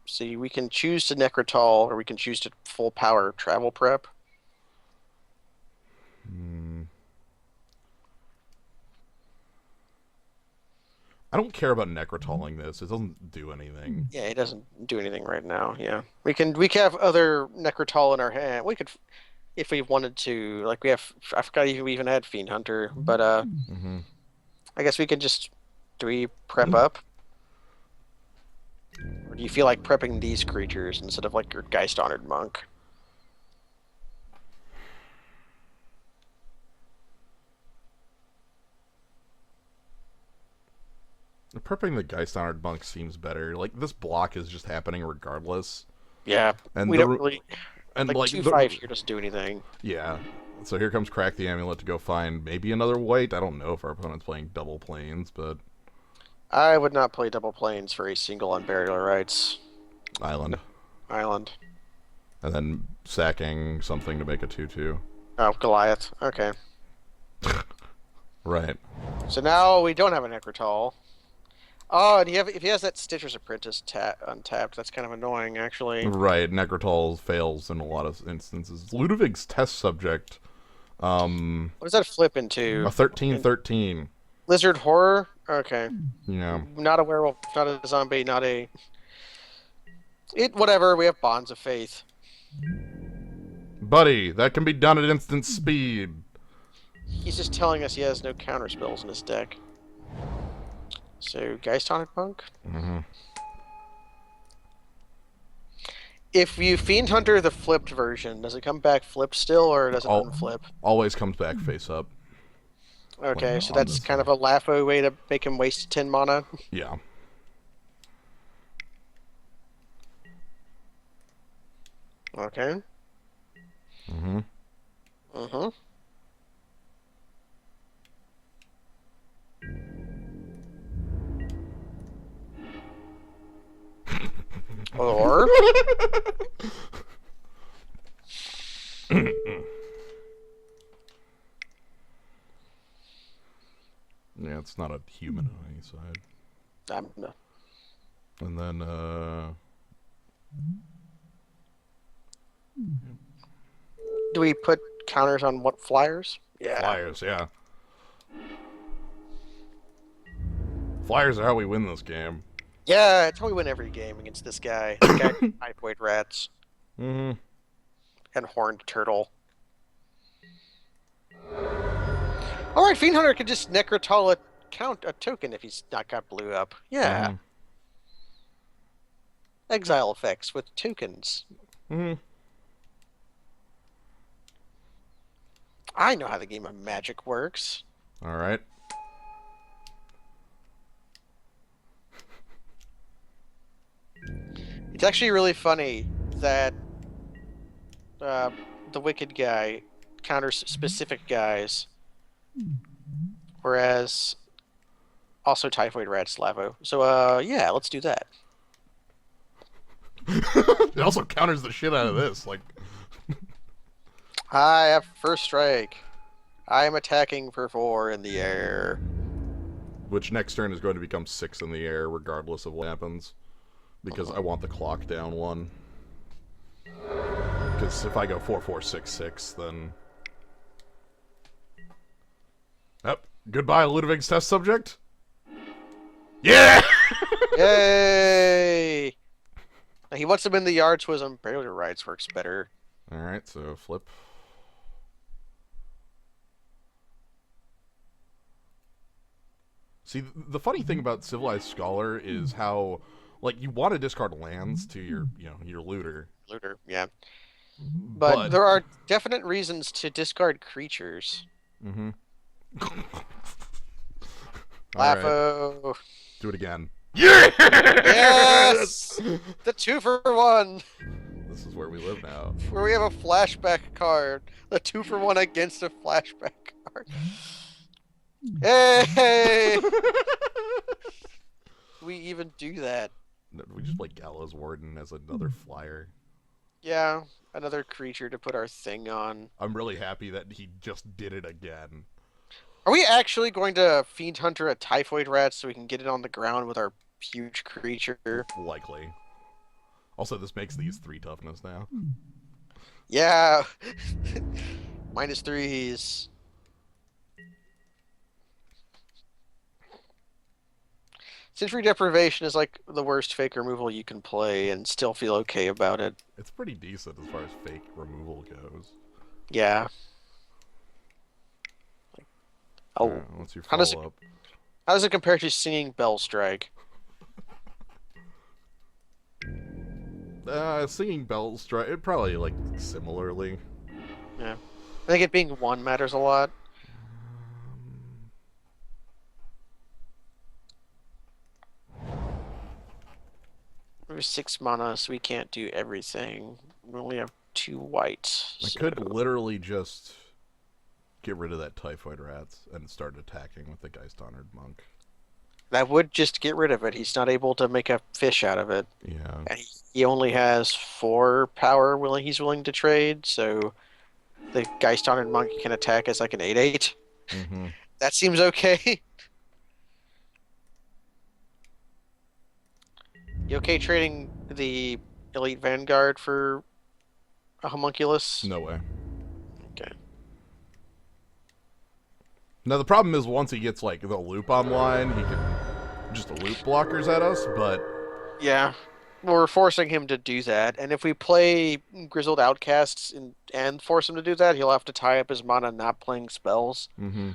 Speaker 2: See, we can choose to Necrotol, or we can choose to full power travel prep.
Speaker 1: I don't care about necrotalling this. It doesn't do anything.
Speaker 2: Yeah, it doesn't do anything right now. Yeah, we can have other Necrotol in our hand. We could, if we wanted to. Like we have, I forgot we even had Fiend Hunter, but I guess we could just. Do we prep up? Or do you feel like prepping these creatures instead of like your Geist Honored Monk?
Speaker 1: Prepping the Geist Honored Monk seems better. Like, this block is just happening regardless.
Speaker 2: Yeah,
Speaker 1: and
Speaker 2: we don't really.
Speaker 1: And
Speaker 2: like 2/5 here doesn't do anything.
Speaker 1: Yeah. So here comes Crack the Amulet to go find maybe another white. I don't know if our opponent's playing double planes, but
Speaker 2: I would not play double planes for a single Unburial Rights
Speaker 1: island.
Speaker 2: And
Speaker 1: then sacking something to make a 2/2.
Speaker 2: Oh, Goliath. Okay.
Speaker 1: Right.
Speaker 2: So now we don't have a Necrotol. Oh, and if he has that Stitcher's Apprentice untapped, that's kind of annoying, actually.
Speaker 1: Right. Necrotol fails in a lot of instances. Ludwig's test subject.
Speaker 2: What does that flip into?
Speaker 1: A 13/13.
Speaker 2: Lizard Horror? Okay.
Speaker 1: Yeah.
Speaker 2: Not a werewolf, not a zombie, not a... Whatever, we have Bonds of Faith.
Speaker 1: Buddy, that can be done at instant speed.
Speaker 2: He's just telling us he has no counter spells in his deck. So, Geist Honored Monk?
Speaker 1: Mm-hmm.
Speaker 2: If you Fiend Hunter the flipped version, does it come back flipped still, or does it unflip?
Speaker 1: Always comes back face up.
Speaker 2: Okay, so that's kind of a LAFO way to make him waste 10 mana?
Speaker 1: Yeah.
Speaker 2: Okay.
Speaker 1: Mm-hmm.
Speaker 2: Mm-hmm. Or...
Speaker 1: Yeah, it's not a human on any side.
Speaker 2: No.
Speaker 1: And then,
Speaker 2: Do we put counters on what flyers?
Speaker 1: Yeah. Flyers, yeah. Flyers are how we win this game.
Speaker 2: Yeah, it's how we win every game against this guy. This guy Typhoid Rats.
Speaker 1: Mm-hmm.
Speaker 2: And Horned Turtle. Alright, Fiend Hunter could just Necrotol a token if he's not got blue up. Yeah.
Speaker 1: Mm-hmm.
Speaker 2: Exile effects with tokens.
Speaker 1: Mm-hmm.
Speaker 2: I know how the game of Magic works.
Speaker 1: Alright.
Speaker 2: It's actually really funny that the Wicked guy counters specific guys, whereas also Typhoid Rat Slavo. So yeah, let's do that.
Speaker 1: It also counters the shit out of this. Like,
Speaker 2: I have first strike. I am attacking for 4 in the air.
Speaker 1: which next turn is going to become 6 in the air, regardless of what happens, because I want the clock down 1. Because if I go 4-4-6-6, then. Yep. Goodbye, Ludwig's test subject. Yeah!
Speaker 2: Yay! He wants him in the yard, so his Imperial Rights works better.
Speaker 1: Alright, so flip. See, the funny thing about Civilized Scholar is how, like, you want to discard lands to your, your looter,
Speaker 2: Looter, yeah. But
Speaker 1: but.
Speaker 2: there are definite reasons to discard creatures.
Speaker 1: Mm-hmm. All right,
Speaker 2: Lafo.
Speaker 1: do it again. Yes!
Speaker 2: Yes! The 2-for-1!
Speaker 1: This is where we live now.
Speaker 2: Where we have a flashback card. The 2-for-1 against a flashback card. Hey! We even do that.
Speaker 1: We just play Gallows Warden as another flyer.
Speaker 2: Yeah, another creature to put our thing on.
Speaker 1: I'm really happy that he just did it again.
Speaker 2: Are we actually going to Fiend Hunter a Typhoid Rat so we can get it on the ground with our huge creature?
Speaker 1: Likely. Also, this makes these 3 toughness now.
Speaker 2: Yeah! -3s. Sensory Deprivation is like the worst fake removal you can play and still feel okay about it.
Speaker 1: It's pretty decent as far as fake removal goes.
Speaker 2: Yeah. Oh,
Speaker 1: What's your
Speaker 2: how does it
Speaker 1: follow-up?
Speaker 2: how does it compare to Singing Bell Strike?
Speaker 1: Singing Bells Strike, it probably, like, similarly.
Speaker 2: Yeah. I think it being 1 matters a lot. We're 6 mana, so we can't do everything. We only have 2 white.
Speaker 1: I
Speaker 2: So...
Speaker 1: could literally just get rid of that Typhoid Rats and start attacking with the Geist Honored Monk.
Speaker 2: That would just get rid of it. He's not able to make a fish out of it.
Speaker 1: Yeah.
Speaker 2: And he only has 4 power he's willing to trade, so the Geist Honored Monk can attack as like an 8/8.
Speaker 1: Mm-hmm.
Speaker 2: That seems okay. You okay trading the Elite Vanguard for a Homunculus?
Speaker 1: No way.
Speaker 2: Okay.
Speaker 1: Now, the problem is once he gets, like, the loop online, he can just loop blockers at us, but...
Speaker 2: Yeah. We're forcing him to do that, and if we play Grizzled Outcasts and force him to do that, he'll have to tie up his mana not playing spells.
Speaker 1: Mm-hmm.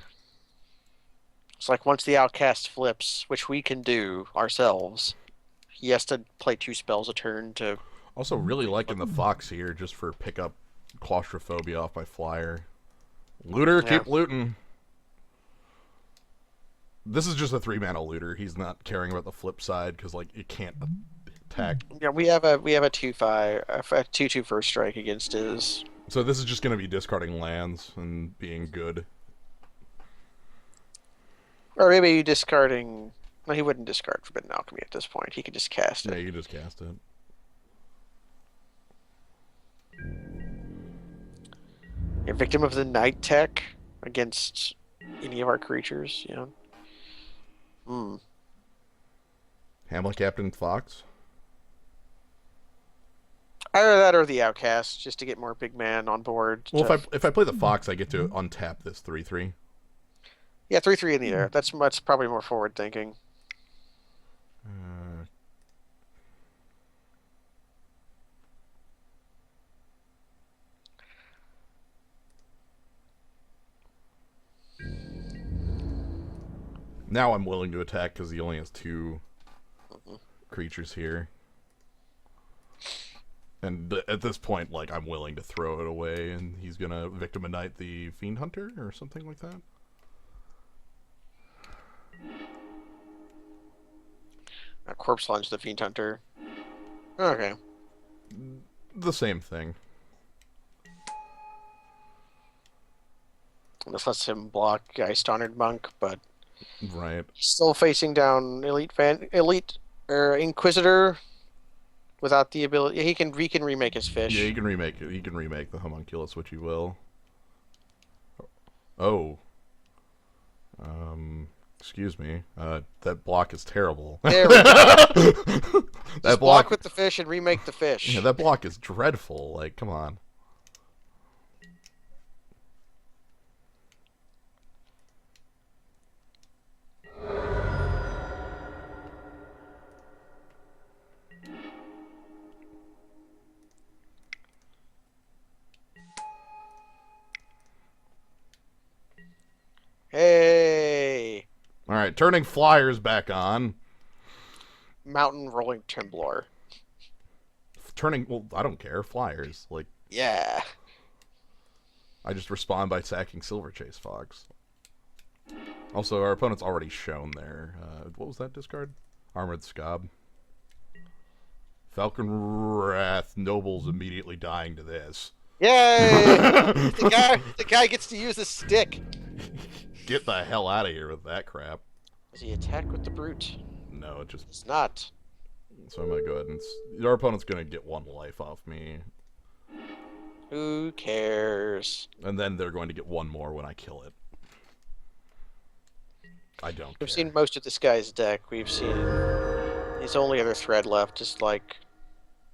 Speaker 2: It's like once the Outcast flips, which we can do ourselves, he has to play 2 spells a turn to...
Speaker 1: Also, really liking the Fox here just for pick up Claustrophobia off my flyer. Looter,
Speaker 2: Yeah.
Speaker 1: keep looting. This is just a 3-mana looter. He's not caring about the flip side because, like, it can't attack.
Speaker 2: Yeah, we have a 2/5, a 2/2 first strike against his.
Speaker 1: So this is just going to be discarding lands and being good.
Speaker 2: Or maybe discarding... No, he wouldn't discard Forbidden Alchemy at this point. He could just cast
Speaker 1: Yeah,
Speaker 2: it.
Speaker 1: you can just cast it.
Speaker 2: A Victim of the Night tech against any of our creatures, yeah. Hmm.
Speaker 1: Hamlet Captain Fox.
Speaker 2: Either that or the Outcast, just to get more big man on board.
Speaker 1: Well, if I play the Fox, I get to untap this 3/3.
Speaker 2: Yeah, 3/3 in the air. That's probably more forward thinking.
Speaker 1: Now I'm willing to attack because he only has 2 creatures here. And at this point, like, I'm willing to throw it away, and he's gonna Victim of Night the Fiend Hunter or something like that.
Speaker 2: A Corpse Lunge the Fiend Hunter. Okay.
Speaker 1: The same thing.
Speaker 2: This lets him block Geist Honored Monk, but
Speaker 1: Right.
Speaker 2: he's still facing down Elite Inquisitor. Without the ability, he can remake his
Speaker 1: Yeah, he
Speaker 2: fish.
Speaker 1: can remake it. He can remake the homunculus, which he will. Oh, um, excuse me. That block is terrible.
Speaker 2: There we go.
Speaker 1: That
Speaker 2: Just block
Speaker 1: block.
Speaker 2: with the fish and remake the
Speaker 1: Yeah,
Speaker 2: fish.
Speaker 1: that block is dreadful. Like, come on.
Speaker 2: Hey,
Speaker 1: All right, turning flyers back on.
Speaker 2: mountain rolling Trembler.
Speaker 1: Turning. Well, I don't care. Flyers. Like,
Speaker 2: Yeah.
Speaker 1: I just respond by sacking Silver Chase Fox. Also, our opponent's already shown there. What was that discard? Armored Scob. Falcon Wrath. Nobles immediately dying to this.
Speaker 2: Yay! The guy gets to use a stick.
Speaker 1: Get the hell out of here with that crap.
Speaker 2: Does he attack with the brute?
Speaker 1: No, it just.
Speaker 2: It's not.
Speaker 1: So I'm gonna go ahead and. Our opponent's gonna get 1 life off me.
Speaker 2: Who cares?
Speaker 1: And then they're going to get 1 more when I kill it. I don't care.
Speaker 2: We've seen most of this guy's deck. We've seen his only other thread left is like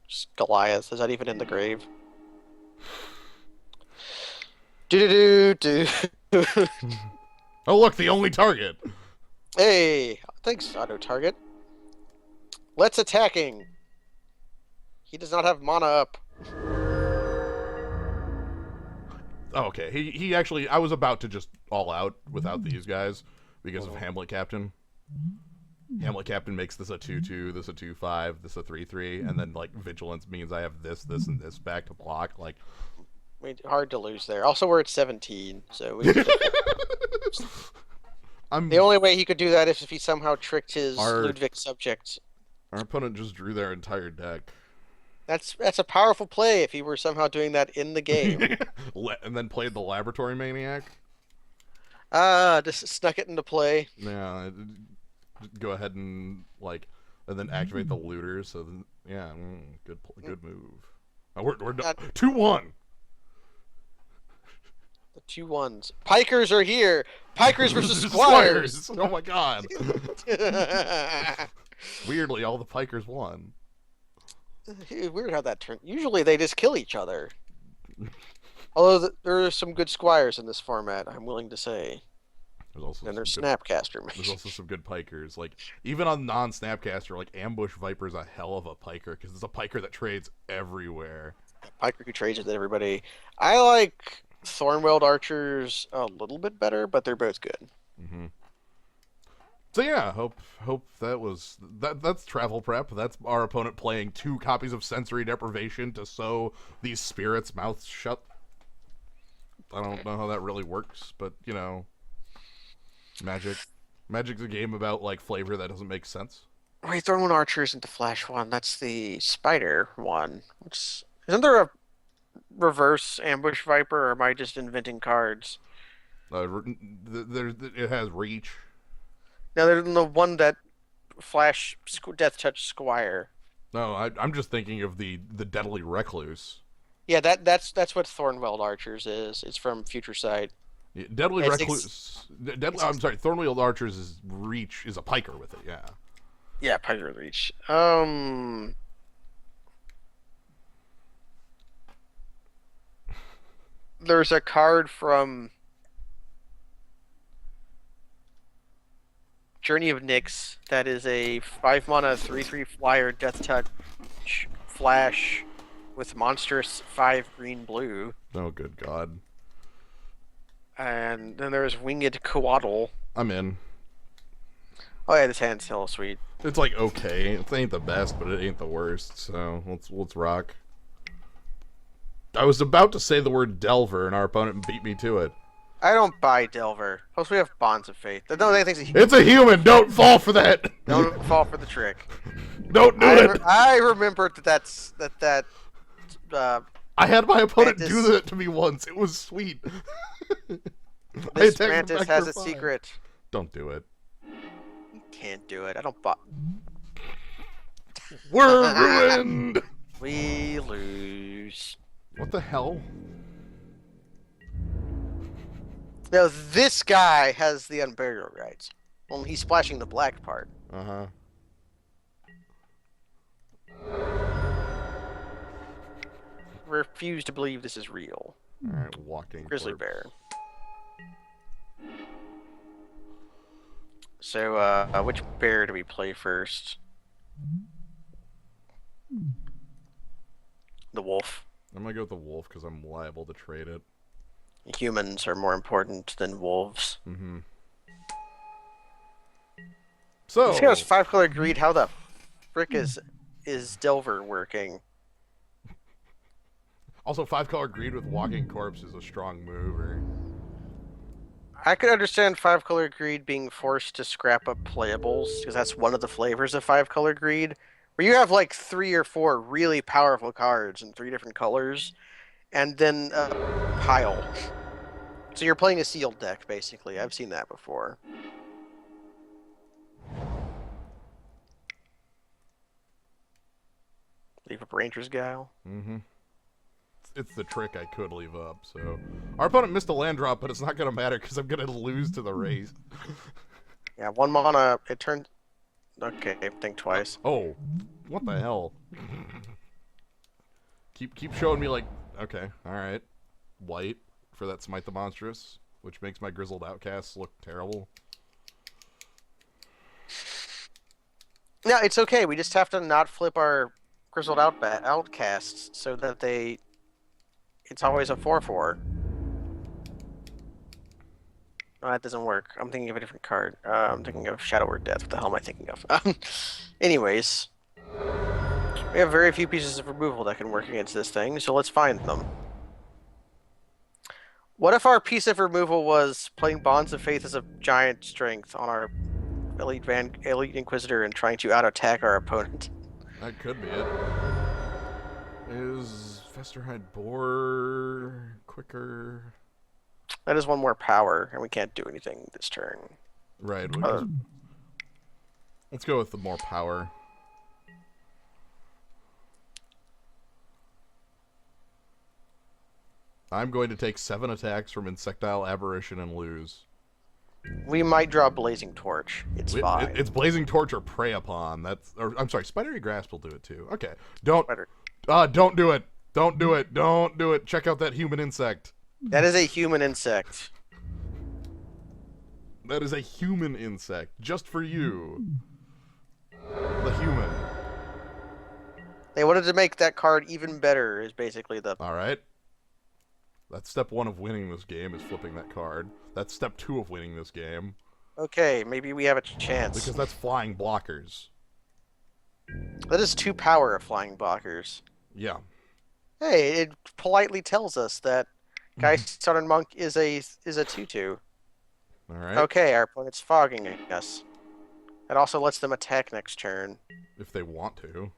Speaker 2: just Goliath. Is that even in the grave? Do do do do.
Speaker 1: Oh look, the only target!
Speaker 2: Hey, thanks, auto target. Let's attacking. He does not have mana up.
Speaker 1: Oh, okay, he actually... I was about to just all out without these guys because of Hamlet Captain. Hamlet Captain makes this a 2-2, this a 2-5, this a 3-3, and then, like, Vigilance means I have this, and this back to block. Like,
Speaker 2: Hard to lose there. Also, we're at 17, so we
Speaker 1: I'm...
Speaker 2: the only way he could do that is if he somehow tricked his
Speaker 1: Our-
Speaker 2: Ludwig subject.
Speaker 1: Our opponent just drew their entire deck.
Speaker 2: That's a powerful play if he were somehow doing that in the game.
Speaker 1: And then played the Laboratory Maniac.
Speaker 2: Just snuck it into play.
Speaker 1: Yeah, go ahead and, like, and then activate the looters. So, then, yeah, good move. Oh, we're done. 2-1.
Speaker 2: The 2-1s. Pikers are here. Pikers versus Squires.
Speaker 1: Oh my god. Weirdly, all the Pikers won.
Speaker 2: Weird how that turned. Usually they just kill each other. Although there are some good Squires in this format, I'm willing to say. And there's Snapcaster.
Speaker 1: There's also some good Pikers. Like, even on non-Snapcaster, like, Ambush Viper's a hell of a Piker, because it's a Piker that trades everywhere.
Speaker 2: Piker who trades with everybody. I like Thornweld Archers a little bit better, but they're both good.
Speaker 1: Mm-hmm. So yeah, hope that was that's travel prep. That's our opponent playing 2 copies of Sensory Deprivation to sew these spirits' mouths shut. I don't know how that really works, but you know, Magic's a game about like flavor that doesn't make sense.
Speaker 2: Wait, Thornweld Archer isn't the Flash one. That's the Spider one. Isn't there a reverse Ambush Viper, or am I just inventing cards?
Speaker 1: It has reach.
Speaker 2: Now, there's the one that Flash Death Touch Squire.
Speaker 1: No, I'm just thinking of the Deadly Recluse.
Speaker 2: Yeah, that's what Thornweld Archers is. It's from Future Sight.
Speaker 1: Yeah, Deadly Recluse. I'm sorry, Thornweld Archers is reach is a Piker with it. Yeah.
Speaker 2: Yeah, Piker Reach. There's a card from Journey of Nyx that is a 5-mana 3/3 flyer Death Touch Flash with monstrous 5 green blue.
Speaker 1: Oh, good God.
Speaker 2: And then there's Winged Coatl.
Speaker 1: I'm in.
Speaker 2: Oh yeah, this hand's hella sweet.
Speaker 1: It's like okay. It ain't the best, but it ain't the worst. So let's rock. I was about to say the word Delver, and our opponent beat me to it.
Speaker 2: I don't buy Delver. Plus we have Bonds of Faith. No, they think
Speaker 1: It's a human. Don't fall for that.
Speaker 2: Don't fall for the trick.
Speaker 1: Don't do it.
Speaker 2: I remembered that.
Speaker 1: I had my opponent
Speaker 2: Mantis-
Speaker 1: do that to me once. It was sweet. I
Speaker 2: This
Speaker 1: attacked him
Speaker 2: Mantis
Speaker 1: back
Speaker 2: has
Speaker 1: for
Speaker 2: a
Speaker 1: 5.
Speaker 2: secret.
Speaker 1: Don't do it.
Speaker 2: You can't do it. I don't buy.
Speaker 1: We're ruined!
Speaker 2: We lose.
Speaker 1: What the hell?
Speaker 2: Now, this guy has the unburial rights. Well, he's splashing the black part.
Speaker 1: Uh-huh.
Speaker 2: Refuse to believe this is real.
Speaker 1: Alright, walking
Speaker 2: Grizzly
Speaker 1: corpse.
Speaker 2: bear. So, which bear do we play first? The wolf.
Speaker 1: I'm gonna go with the wolf because I'm liable to trade it.
Speaker 2: Humans are more important than wolves.
Speaker 1: Mm-hmm. So
Speaker 2: This guy's 5-color greed. How the frick is Delver working?
Speaker 1: also 5-color greed with walking corpse is a strong mover.
Speaker 2: I could understand 5-color greed being forced to scrap up playables, because that's one of the flavors of 5-color greed, where you have like 3 or 4 really powerful cards in 3 different colors, and then a pile. So you're playing a sealed deck, basically. I've seen that before. Leave up Ranger's Guile.
Speaker 1: Mm-hmm. It's the trick I could leave up, so... Our opponent missed a land drop, but it's not gonna matter because I'm gonna lose to the race.
Speaker 2: Yeah, 1 mana, it turned... Okay, think twice.
Speaker 1: Oh, what the hell? Keep showing me, like... Okay, alright. White for that Smite the Monstrous, which makes my Grizzled Outcasts look terrible.
Speaker 2: No, it's okay. We just have to not flip our Grizzled Outcasts so that they... It's always a 4/4. Oh, that doesn't work. I'm thinking of a different card. I'm thinking of Shadow Word Death. What the hell am I thinking of? Anyways. We have very few pieces of removal that can work against this thing, so let's find them. What if our piece of removal was playing Bonds of Faith as a giant strength on our Elite Inquisitor and trying to out-attack our opponent?
Speaker 1: That could be it. Is Festerhide Boar quicker?
Speaker 2: That is 1 more power, and we can't do anything this turn.
Speaker 1: Right. Let's go with the more power. I'm going to take 7 attacks from Insectile Aberration and lose.
Speaker 2: We might draw Blazing Torch. It's fine.
Speaker 1: It's Blazing Torch or Prey Upon. I'm sorry, Spidery Grasp will do it too. Okay. Don't do it. Don't do it. Don't do it. Check out that human insect.
Speaker 2: That is a human insect.
Speaker 1: That is a human insect. Just for you. The human.
Speaker 2: They wanted to make that card even better, is basically the...
Speaker 1: Alright. That's step 1 of winning this game, is flipping that card. That's step 2 of winning this game.
Speaker 2: Okay, maybe we have a chance.
Speaker 1: Because that's flying blockers.
Speaker 2: That is 2 power of flying blockers.
Speaker 1: Yeah.
Speaker 2: Hey, it politely tells us that Geist Southern Monk is a 2/2.
Speaker 1: Alright.
Speaker 2: Okay, our opponent's fogging us. It also lets them attack next turn.
Speaker 1: If they want to.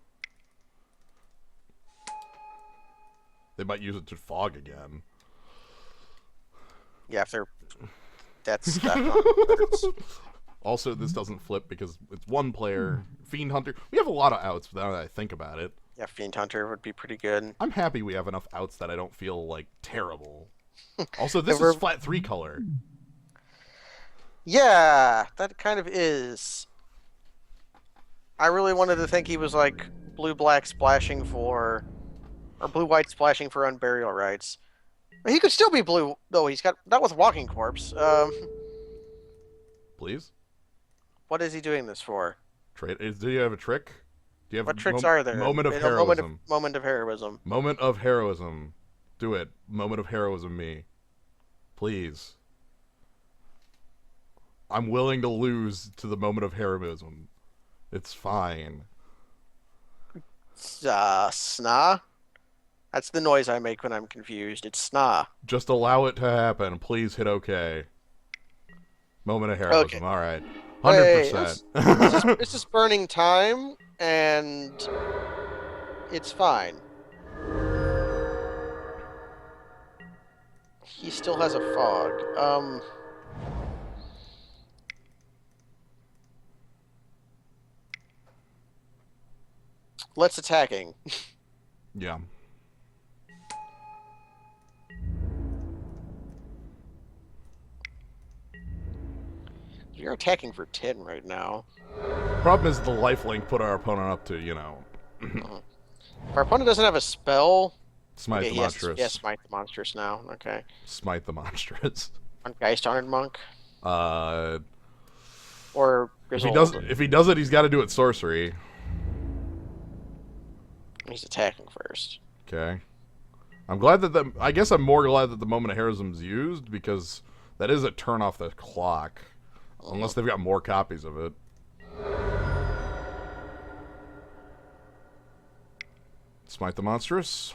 Speaker 1: They might use it to fog again.
Speaker 2: Yeah, if they're... That hurts.
Speaker 1: Also, this doesn't flip because it's 1 player. Fiend Hunter. We have a lot of outs now that I think about it.
Speaker 2: Yeah, Fiend Hunter would be pretty good.
Speaker 1: I'm happy we have enough outs that I don't feel, like, terrible. Also, this is flat 3 color.
Speaker 2: Yeah, that kind of is. I really wanted to think he was, like, blue-black splashing for... Or blue-white splashing for Unburial Rights. But he could still be blue, though. He's got... Not with Walking Corpse.
Speaker 1: Please?
Speaker 2: What is he doing this for?
Speaker 1: Do you have a trick? Do you have
Speaker 2: What tricks are there?
Speaker 1: Moment of heroism.
Speaker 2: Moment of heroism.
Speaker 1: Moment of heroism. Do it. Moment of heroism, me. Please. I'm willing to lose to the moment of heroism. It's fine.
Speaker 2: Sna? That's the noise I make when I'm confused. It's sna.
Speaker 1: Just allow it to happen. Please hit OK. Moment of heroism.
Speaker 2: Okay.
Speaker 1: All right. 100%.
Speaker 2: It's just burning time, and it's fine. He still has a fog. Let's attacking.
Speaker 1: Yeah.
Speaker 2: You're attacking for 10 right now.
Speaker 1: Problem is the lifelink put our opponent up to,
Speaker 2: Mhm. If our opponent doesn't have a spell,
Speaker 1: smite
Speaker 2: okay,
Speaker 1: the
Speaker 2: he has
Speaker 1: monstrous.
Speaker 2: smite the monstrous now. Okay.
Speaker 1: Smite the monstrous.
Speaker 2: On Geist Honored Monk
Speaker 1: Uh,
Speaker 2: or Grizzled.
Speaker 1: if he does it, he's got to do it sorcery.
Speaker 2: He's attacking first.
Speaker 1: Okay. I'm glad that the. I guess I'm more glad that the moment of heroism's used because that is a turn off the clock, unless they've got more copies of it. Smite the monstrous.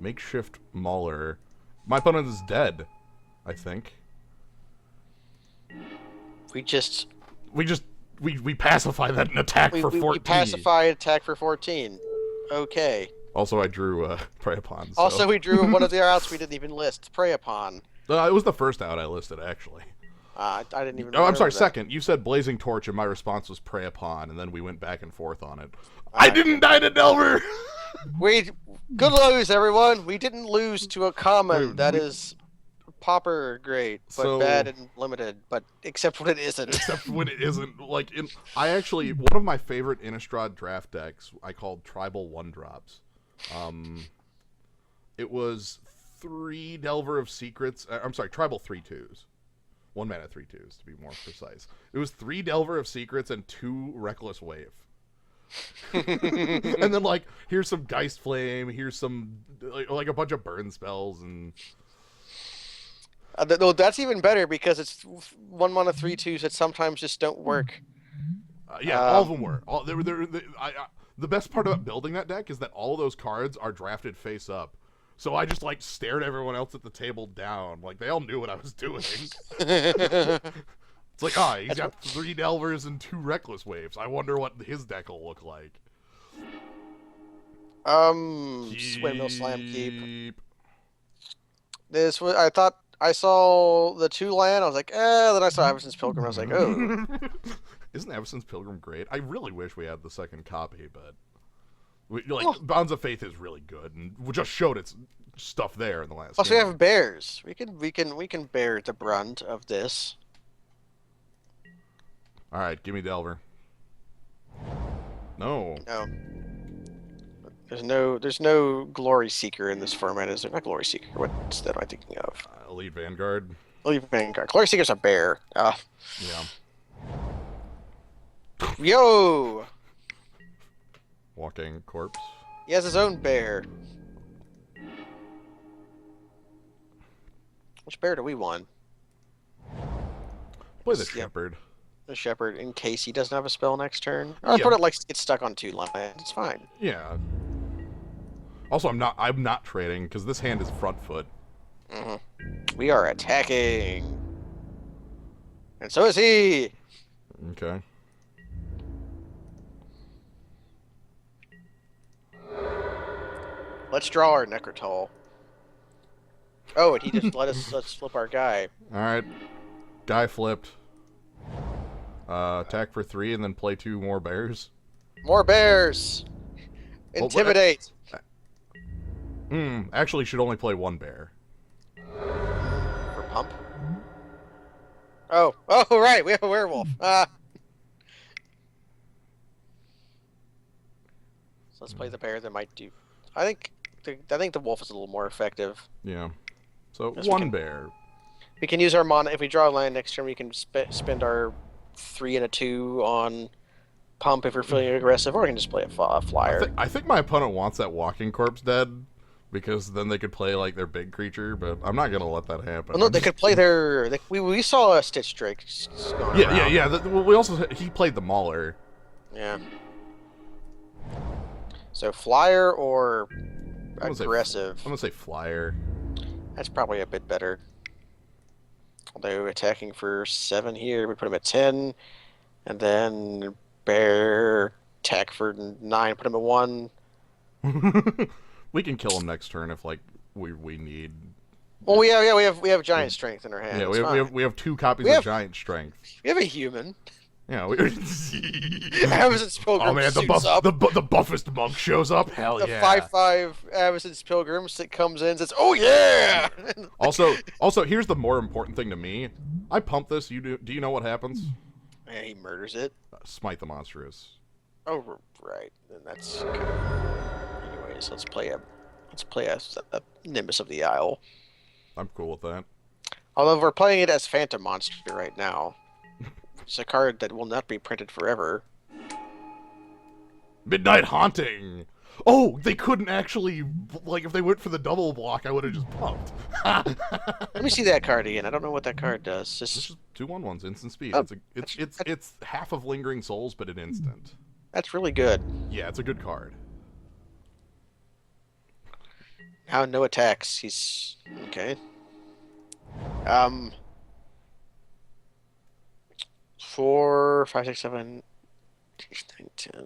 Speaker 1: Makeshift mauler. My opponent is dead, I think.
Speaker 2: We just
Speaker 1: We pacify that and attack for 14.
Speaker 2: we pacify attack for 14. Okay.
Speaker 1: Also, I drew Prey Upon. So.
Speaker 2: Also, we drew one of the outs we didn't even list. Prey Upon.
Speaker 1: It was the first out I listed, actually.
Speaker 2: I didn't even.
Speaker 1: Oh, I'm sorry.
Speaker 2: That.
Speaker 1: Second, you said Blazing Torch, and my response was Prey Upon, and then we went back and forth on it. I didn't die to Delver.
Speaker 2: Good lose, everyone. We didn't lose to a common that is pauper great, but bad and limited. But except when it isn't.
Speaker 1: Except when it isn't. I actually one of my favorite Innistrad draft decks I called Tribal 1-drops. It was 3 Delver of Secrets. I'm sorry, Tribal 3/2s. 1 mana 3/2s to be more precise. It was 3 Delver of Secrets and 2 Reckless Wave. And then here's some Geist Flame, here's some like a bunch of burn spells and.
Speaker 2: That's even better because it's 1 mana 3/2s that sometimes just don't work.
Speaker 1: All of them were. The best part about building that deck is that all of those cards are drafted face up. So I just stared everyone else at the table down. They all knew what I was doing. It's he's got 3 Delvers and 2 Reckless Waves. I wonder what his deck will look like.
Speaker 2: Windmill Slam Keep. I thought I saw the 2 land. I was like, Then I saw Avacyn's Pilgrim. I was like, oh.
Speaker 1: Isn't Avacyn's Pilgrim great? I really wish we had the second copy, but Bonds of Faith is really good, and we just showed its stuff there in the last.
Speaker 2: Plus, we have bears. We can bear the brunt of this.
Speaker 1: All right, give me Delver. No.
Speaker 2: There's no Glory Seeker in this format, is there? Not Glory Seeker. What instead am I thinking of?
Speaker 1: Elite Vanguard.
Speaker 2: Elite Vanguard. Glory Seeker's a bear.
Speaker 1: Yeah.
Speaker 2: Yo!
Speaker 1: Walking Corpse.
Speaker 2: He has his own bear. Which bear do we want?
Speaker 1: Play the Shepherd.
Speaker 2: The Shepherd, in case he doesn't have a spell next turn. Our opponent likes to get stuck on 2 lands. It's fine.
Speaker 1: Yeah. Also, I'm not trading because this hand is front foot.
Speaker 2: We are attacking, and so is he.
Speaker 1: Okay.
Speaker 2: Let's draw our Necrotal. Oh, and he just let's flip our guy.
Speaker 1: All right. Guy flipped. Attack for 3 and then play 2 more bears.
Speaker 2: More bears. Intimidate.
Speaker 1: Actually, should only play 1 bear.
Speaker 2: For pump. Oh, right. We have a werewolf. So let's play the bear that might do. I think the wolf is a little more effective.
Speaker 1: Yeah. So 1 bear.
Speaker 2: We can use our mana if we draw a land next turn. We can spend our 3 and a 2 on pump if we're feeling aggressive, or we can just play a flyer.
Speaker 1: I think my opponent wants that Walking Corpse dead because then they could play their big creature, but I'm not gonna let that happen.
Speaker 2: Well, no, they could play their. We saw a Stitch Drake.
Speaker 1: Yeah. We also he played the Mauler.
Speaker 2: Yeah. So flyer or aggressive?
Speaker 1: I'm gonna say flyer.
Speaker 2: That's probably a bit better. Although attacking for 7 here, we put him at 10, and then bear attack for 9, put him at 1.
Speaker 1: We can kill him next turn if we need.
Speaker 2: Well, we have giant strength in our hand.
Speaker 1: Yeah, we have 2 copies of giant strength.
Speaker 2: We have a human.
Speaker 1: You know,
Speaker 2: Amazon's
Speaker 1: oh
Speaker 2: Pilgrim
Speaker 1: man,
Speaker 2: suits up.
Speaker 1: the buffest monk shows up. Hell
Speaker 2: The
Speaker 1: yeah.
Speaker 2: 5/5 Amazon's Pilgrim comes in and says, "Oh yeah!"
Speaker 1: Also, here's the more important thing to me. I pump this. Do you know what happens?
Speaker 2: And he murders it.
Speaker 1: Smite the monstrous.
Speaker 2: Oh right, then that's okay. Anyways, let's play a Nimbus of the Isle.
Speaker 1: I'm cool with that.
Speaker 2: Although we're playing it as Phantom Monster right now. It's a card that will not be printed forever.
Speaker 1: Midnight Haunting. Oh, they couldn't actually, like, if they went for the double block, I would have just pumped.
Speaker 2: Let me see that card again. I don't know what that card does.
Speaker 1: This is 2/1/1s, instant speed.
Speaker 2: Oh,
Speaker 1: It's half of Lingering Souls, but an instant.
Speaker 2: that's really good.
Speaker 1: Yeah, it's a good card.
Speaker 2: Now no attacks. He's okay. 4, 5, 6, 7, 8, 9, 10.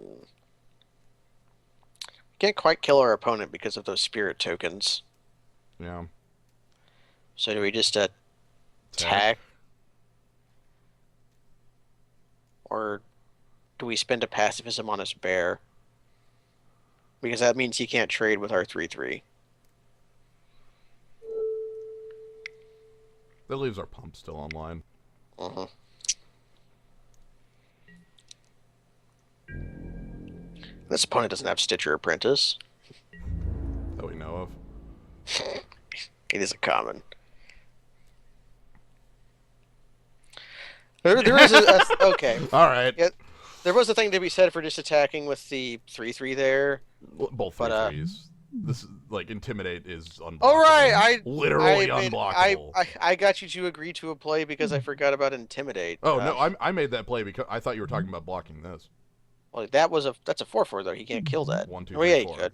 Speaker 2: Can't quite kill our opponent because of those spirit tokens.
Speaker 1: Yeah.
Speaker 2: So do we just attack? Or do we spend a pacifism on his bear? Because that means he can't trade with our 3/3.
Speaker 1: That leaves our pump still online.
Speaker 2: Uh-huh. This opponent doesn't have Stitcher Apprentice.
Speaker 1: That we know of.
Speaker 2: It is a common. There is okay.
Speaker 1: All right.
Speaker 2: Yeah, there was a thing to be said for just attacking with the 3/3 there.
Speaker 1: Both
Speaker 2: But,
Speaker 1: threes. This is like intimidate is unblockable.
Speaker 2: Oh right,
Speaker 1: literally unblockable.
Speaker 2: I got you to agree to a play because I forgot about intimidate.
Speaker 1: Oh no, I made that play because I thought you were talking about blocking this.
Speaker 2: Well, that's a 4/4 though. He can't kill that.
Speaker 1: 1, 2,
Speaker 2: Oh
Speaker 1: 3,
Speaker 2: yeah, he
Speaker 1: 4.
Speaker 2: could.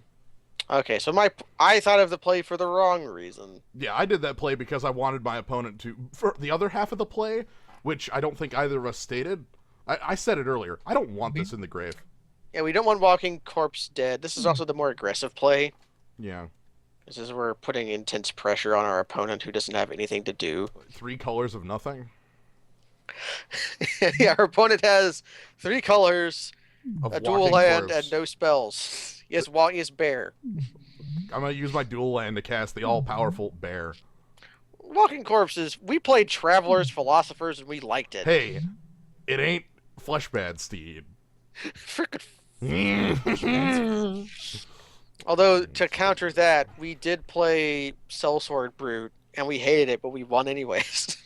Speaker 2: Okay, so I thought of the play for the wrong reason.
Speaker 1: Yeah, I did that play because I wanted my opponent to for the other half of the play, which I don't think either of us stated. I said it earlier. I don't want this in the grave.
Speaker 2: Yeah, we don't want Walking Corpse dead. This is also the more aggressive play.
Speaker 1: Yeah.
Speaker 2: This is where we're putting intense pressure on our opponent who doesn't have anything to do.
Speaker 1: 3 colors of nothing.
Speaker 2: Yeah, our opponent has 3 colors,
Speaker 1: Of
Speaker 2: a dual
Speaker 1: walking
Speaker 2: land,
Speaker 1: corpse.
Speaker 2: and no spells. He has bear.
Speaker 1: I'm gonna use my dual land to cast the all-powerful bear.
Speaker 2: Walking Corpses, we played Travelers, Philosophers, and we liked it.
Speaker 1: Hey, it ain't Fleshbad Steed.
Speaker 2: Frickin' Although, to counter that, we did play Sellsword Brute, and we hated it, but we won anyways.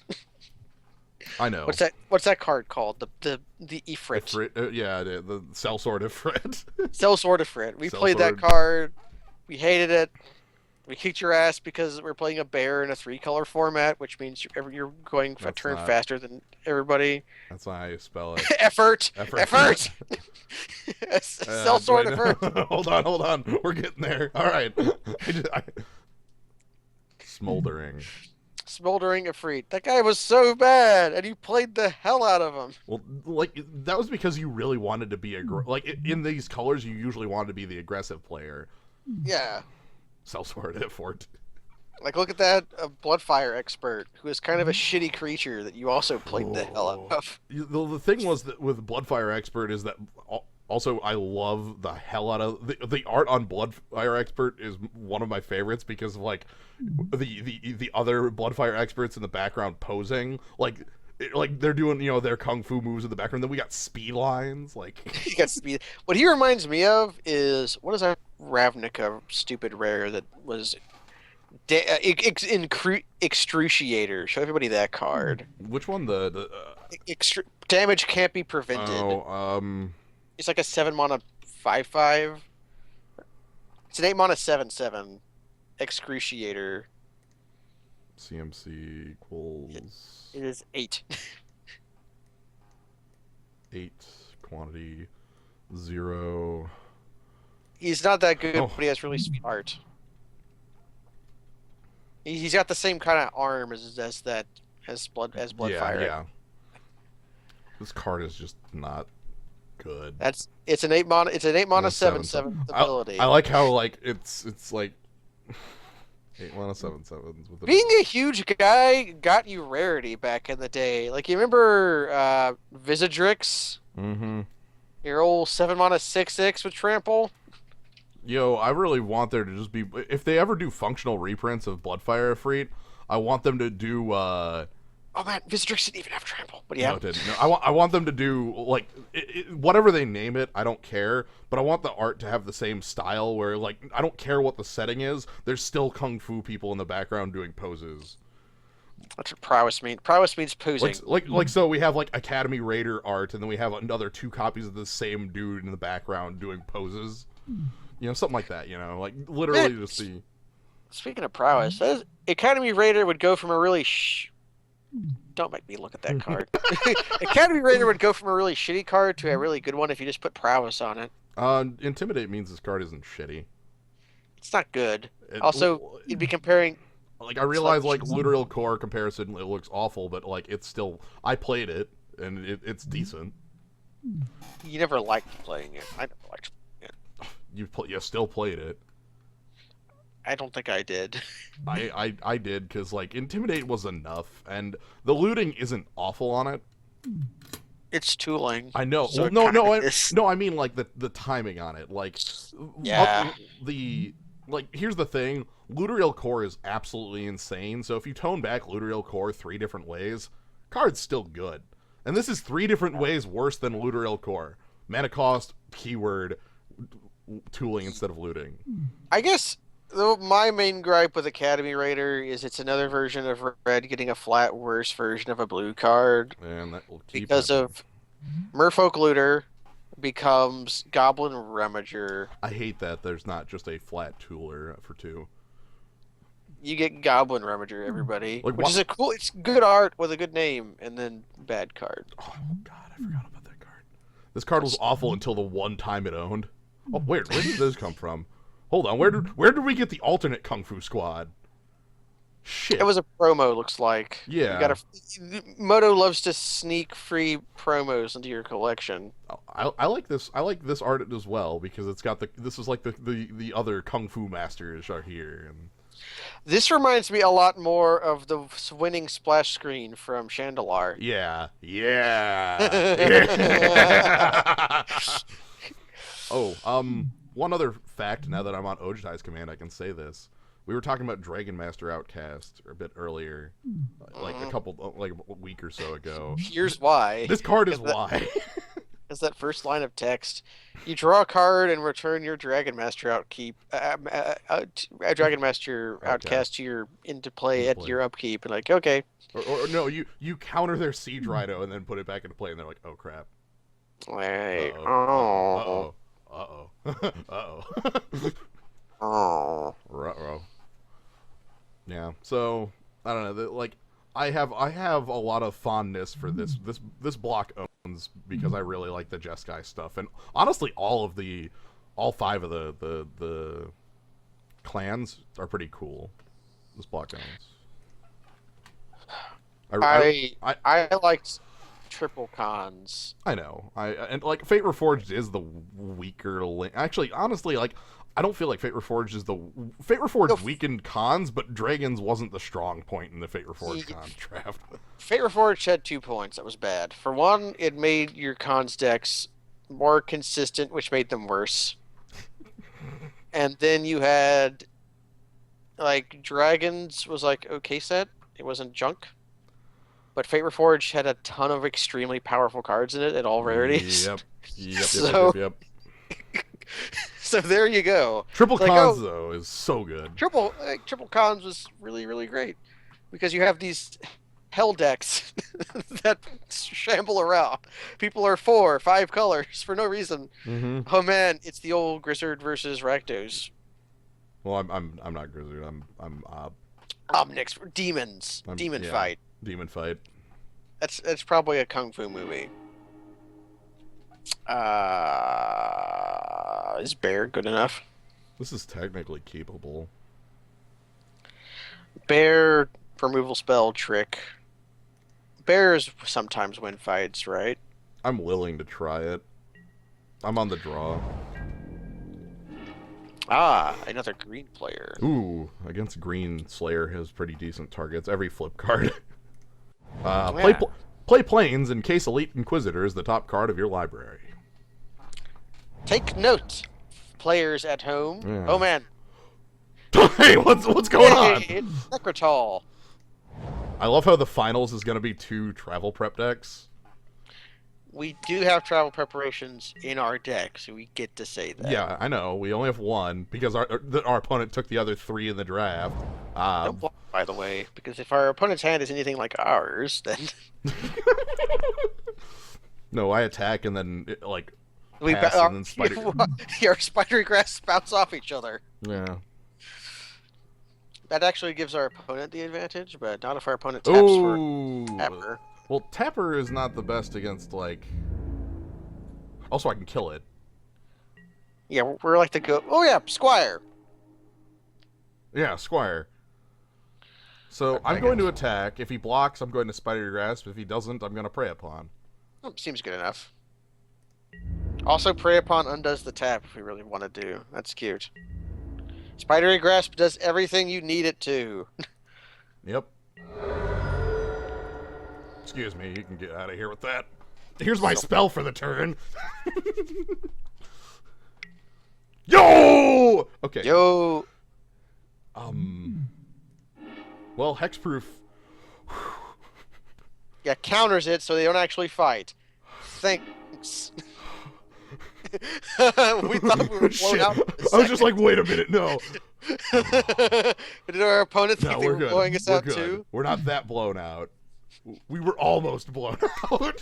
Speaker 1: I know.
Speaker 2: What's that card called? The Ifrit.
Speaker 1: Ifrit, yeah, the Sellsword Ifrit.
Speaker 2: Sellsword Ifrit. We played that
Speaker 1: Sellsword.
Speaker 2: card. We hated it. We kicked your ass because we're playing a bear in a 3-color format, which means you're going a turn faster than everybody.
Speaker 1: That's not how you spell it.
Speaker 2: Effort!
Speaker 1: Effort!
Speaker 2: Sellsword Effort!
Speaker 1: Hold on. We're getting there. All right. Smoldering.
Speaker 2: Smoldering Ifrit. That guy was so bad, and you played the hell out of him.
Speaker 1: Well, like, that was because you really wanted to be like, in these colors, you usually wanted to be the aggressive player.
Speaker 2: Yeah.
Speaker 1: Sellsword Effort.
Speaker 2: Like, look at that Bloodfire Expert, who is kind of a shitty creature that you also played the hell out of.
Speaker 1: The thing was that with Bloodfire Expert is that also I love the hell out of the art on Bloodfire Expert is one of my favorites because of like the other Bloodfire Experts in the background posing like they're doing their kung fu moves in the background. Then we got speed lines like
Speaker 2: He got speed. What he reminds me of is what is that Ravnica stupid rare that was Excruciator. Show everybody that card.
Speaker 1: which one
Speaker 2: Damage can't be prevented. It's like a 7-mana 5/5. It's an 8-mana 7/7. Excruciator.
Speaker 1: CMC equals
Speaker 2: It is 8.
Speaker 1: 8 quantity 0.
Speaker 2: He's not that good, but he has really sweet art. He's got the same kind of arm as Bloodfire.
Speaker 1: Yeah. This card is just not good.
Speaker 2: It's an 8-mana 7/7 ability.
Speaker 1: I like how like it's like 8 mana 7/7s with
Speaker 2: Being
Speaker 1: ability.
Speaker 2: a huge guy got you rarity back in the day. Like you remember Visidrix,
Speaker 1: Mm-hmm.
Speaker 2: your old 7 mana 6/6 with trample?
Speaker 1: Yo, I really want there to just be, if they ever do functional reprints of Bloodfire Efreet, I want them to do
Speaker 2: Oh man, Visidrix didn't even have trample. But
Speaker 1: no,
Speaker 2: yeah.
Speaker 1: it didn't. No, I want them to do like whatever they name it. I don't care, but I want the art to have the same style where like I don't care what the setting is. There's still kung fu people in the background doing poses.
Speaker 2: That's what prowess means. Prowess means posing.
Speaker 1: So we have like Academy Raider art, and then we have another two copies of the same dude in the background doing poses. Something like that. Like
Speaker 2: Man,
Speaker 1: literally just the
Speaker 2: speaking of prowess, Academy Raider would go from a really don't make me look at that card. Academy Raider would go from a really shitty card to a really good one if you just put prowess on it.
Speaker 1: Intimidate means this card isn't shitty.
Speaker 2: It's not good.
Speaker 1: It,
Speaker 2: Also, you'd be comparing
Speaker 1: like I
Speaker 2: to like
Speaker 1: realize like Literal Core comparison, it looks awful, but like it's still I played it and it's decent.
Speaker 2: you never liked playing it. I never liked playing it.
Speaker 1: You still played it.
Speaker 2: I don't think I did.
Speaker 1: I did because like Intimidate was enough, and the looting isn't awful on it.
Speaker 2: It's tooling.
Speaker 1: I know.
Speaker 2: So
Speaker 1: Well,
Speaker 2: no,
Speaker 1: I mean like the timing on it. Like,
Speaker 2: yeah.
Speaker 1: here's the thing. Luterial Core is absolutely insane. So if you tone back Luterial Core 3 different ways, card's still good. And this is 3 different ways worse than Luterial Core. Mana cost, keyword, tooling instead of looting.
Speaker 2: I guess though my main gripe with Academy Raider is it's another version of red getting a flat worse version of a blue card
Speaker 1: And that will keep
Speaker 2: because
Speaker 1: happening.
Speaker 2: of Merfolk Looter becomes Goblin Remager.
Speaker 1: I hate that there's not just a flat tooler for 2.
Speaker 2: You get Goblin Remager, everybody,
Speaker 1: Like,
Speaker 2: which is it's good art with a good name, and then bad card.
Speaker 1: Oh god, I forgot about that card. This card was awful until the one time it owned. Oh, where did this come from? Hold on, where did we get the alternate Kung Fu Squad? Shit.
Speaker 2: It was a promo, looks like.
Speaker 1: Yeah.
Speaker 2: You gotta. Moto loves to sneak free promos into your collection.
Speaker 1: I like this. I like this art as well because it's got this is like the other Kung Fu masters are here and
Speaker 2: This reminds me a lot more of the winning splash screen from Chandelar.
Speaker 1: yeah. Yeah. Oh, one other fact. Now that I'm on Ojutai's command, I can say this. We were talking about Dragon Master Outcast a bit earlier, like a week or so ago.
Speaker 2: Here's why.
Speaker 1: This card is why.
Speaker 2: Is that first line of text. You draw a card and return your Dragon Master Dragon Master Outcast to your into play at your upkeep, and like, okay.
Speaker 1: Or no, you counter their Siege Rhino and then put it back into play, and they're like, oh crap.
Speaker 2: Wait.
Speaker 1: Uh-oh. Uh-oh. Uh-oh.
Speaker 2: Oh.
Speaker 1: Ruh-roh. Yeah. So I don't know. Like I have a lot of fondness for this block owns because I really like the Jeskai stuff, and honestly, all 5 of the clans are pretty cool. This block owns.
Speaker 2: I liked triple cons.
Speaker 1: I know. And like Fate Reforged is the weaker link. Actually, honestly, like I don't feel like Fate Reforged is the Fate Reforged weakened cons, but Dragons wasn't the strong point in the Fate Reforged con draft.
Speaker 2: Fate Reforged had 2 points that was bad. For one, it made your cons decks more consistent, which made them worse. And then you had like Dragons was like okay set. It wasn't junk. But Fate Reforged had a ton of extremely powerful cards in it at all rarities.
Speaker 1: Yep.
Speaker 2: So there you go.
Speaker 1: Triple cons though is so good.
Speaker 2: Triple cons was really, really great because you have these hell decks that shamble around. People are 4 or 5 colors for no reason.
Speaker 1: Mm-hmm.
Speaker 2: Oh man, it's the old Grizzard versus Rakdos.
Speaker 1: Well, I'm not Grizzard. I'm
Speaker 2: Omnix demons. Demon fight.
Speaker 1: Demon fight.
Speaker 2: That's probably a kung fu movie. Is Bear good enough?
Speaker 1: This is technically keepable.
Speaker 2: Bear removal spell trick. Bears sometimes win fights, right?
Speaker 1: I'm willing to try it. I'm on the draw.
Speaker 2: Ah, another green player.
Speaker 1: Ooh, against green, Slayer has pretty decent targets. Every flip card.
Speaker 2: Oh,
Speaker 1: Play
Speaker 2: yeah.
Speaker 1: play Plains in case Elite Inquisitor is the top card of your library.
Speaker 2: Take note, players at home. Oh
Speaker 1: Yeah.
Speaker 2: man.
Speaker 1: Hey, what's going
Speaker 2: Hey,
Speaker 1: on?
Speaker 2: it's Necrotol.
Speaker 1: I love how the finals is going to be 2 travel prep decks.
Speaker 2: We do have travel preparations in our deck, so we get to say that.
Speaker 1: Yeah, I know. We only have 1 because our opponent took the other 3 in the draft.
Speaker 2: Don't block, by the way, because if our opponent's hand is anything like ours, then
Speaker 1: No, I attack and then like
Speaker 2: we
Speaker 1: pass and then spider.
Speaker 2: our spidery grass bounce off each other.
Speaker 1: Yeah.
Speaker 2: That actually gives our opponent the advantage, but not if our opponent taps for
Speaker 1: Ooh.
Speaker 2: Tapper.
Speaker 1: Well, Tapper is not the best against like. Also, I can kill it.
Speaker 2: Yeah, we're like the go. Oh yeah, Squire.
Speaker 1: Yeah, Squire. So I'm going to attack. If he blocks, I'm going to Spider Grasp. If he doesn't, I'm going to Prey Upon.
Speaker 2: Oh, seems good enough. Also, Prey Upon undoes the tap if we really want to do. That's cute. Spidery Grasp does everything you need it to.
Speaker 1: Yep. Excuse me, you can get out of here with that. Here's my spell for the turn. Yo! Okay.
Speaker 2: Yo!
Speaker 1: Well, Hexproof.
Speaker 2: Yeah, counters it so they don't actually fight. Thanks. We thought we were blown
Speaker 1: Shit.
Speaker 2: out.
Speaker 1: I was just like, wait a minute, no.
Speaker 2: Did our opponent think
Speaker 1: No,
Speaker 2: they
Speaker 1: we're
Speaker 2: were
Speaker 1: good.
Speaker 2: blowing us
Speaker 1: We're
Speaker 2: out
Speaker 1: good.
Speaker 2: too?
Speaker 1: We're not that blown out. We were almost blown out.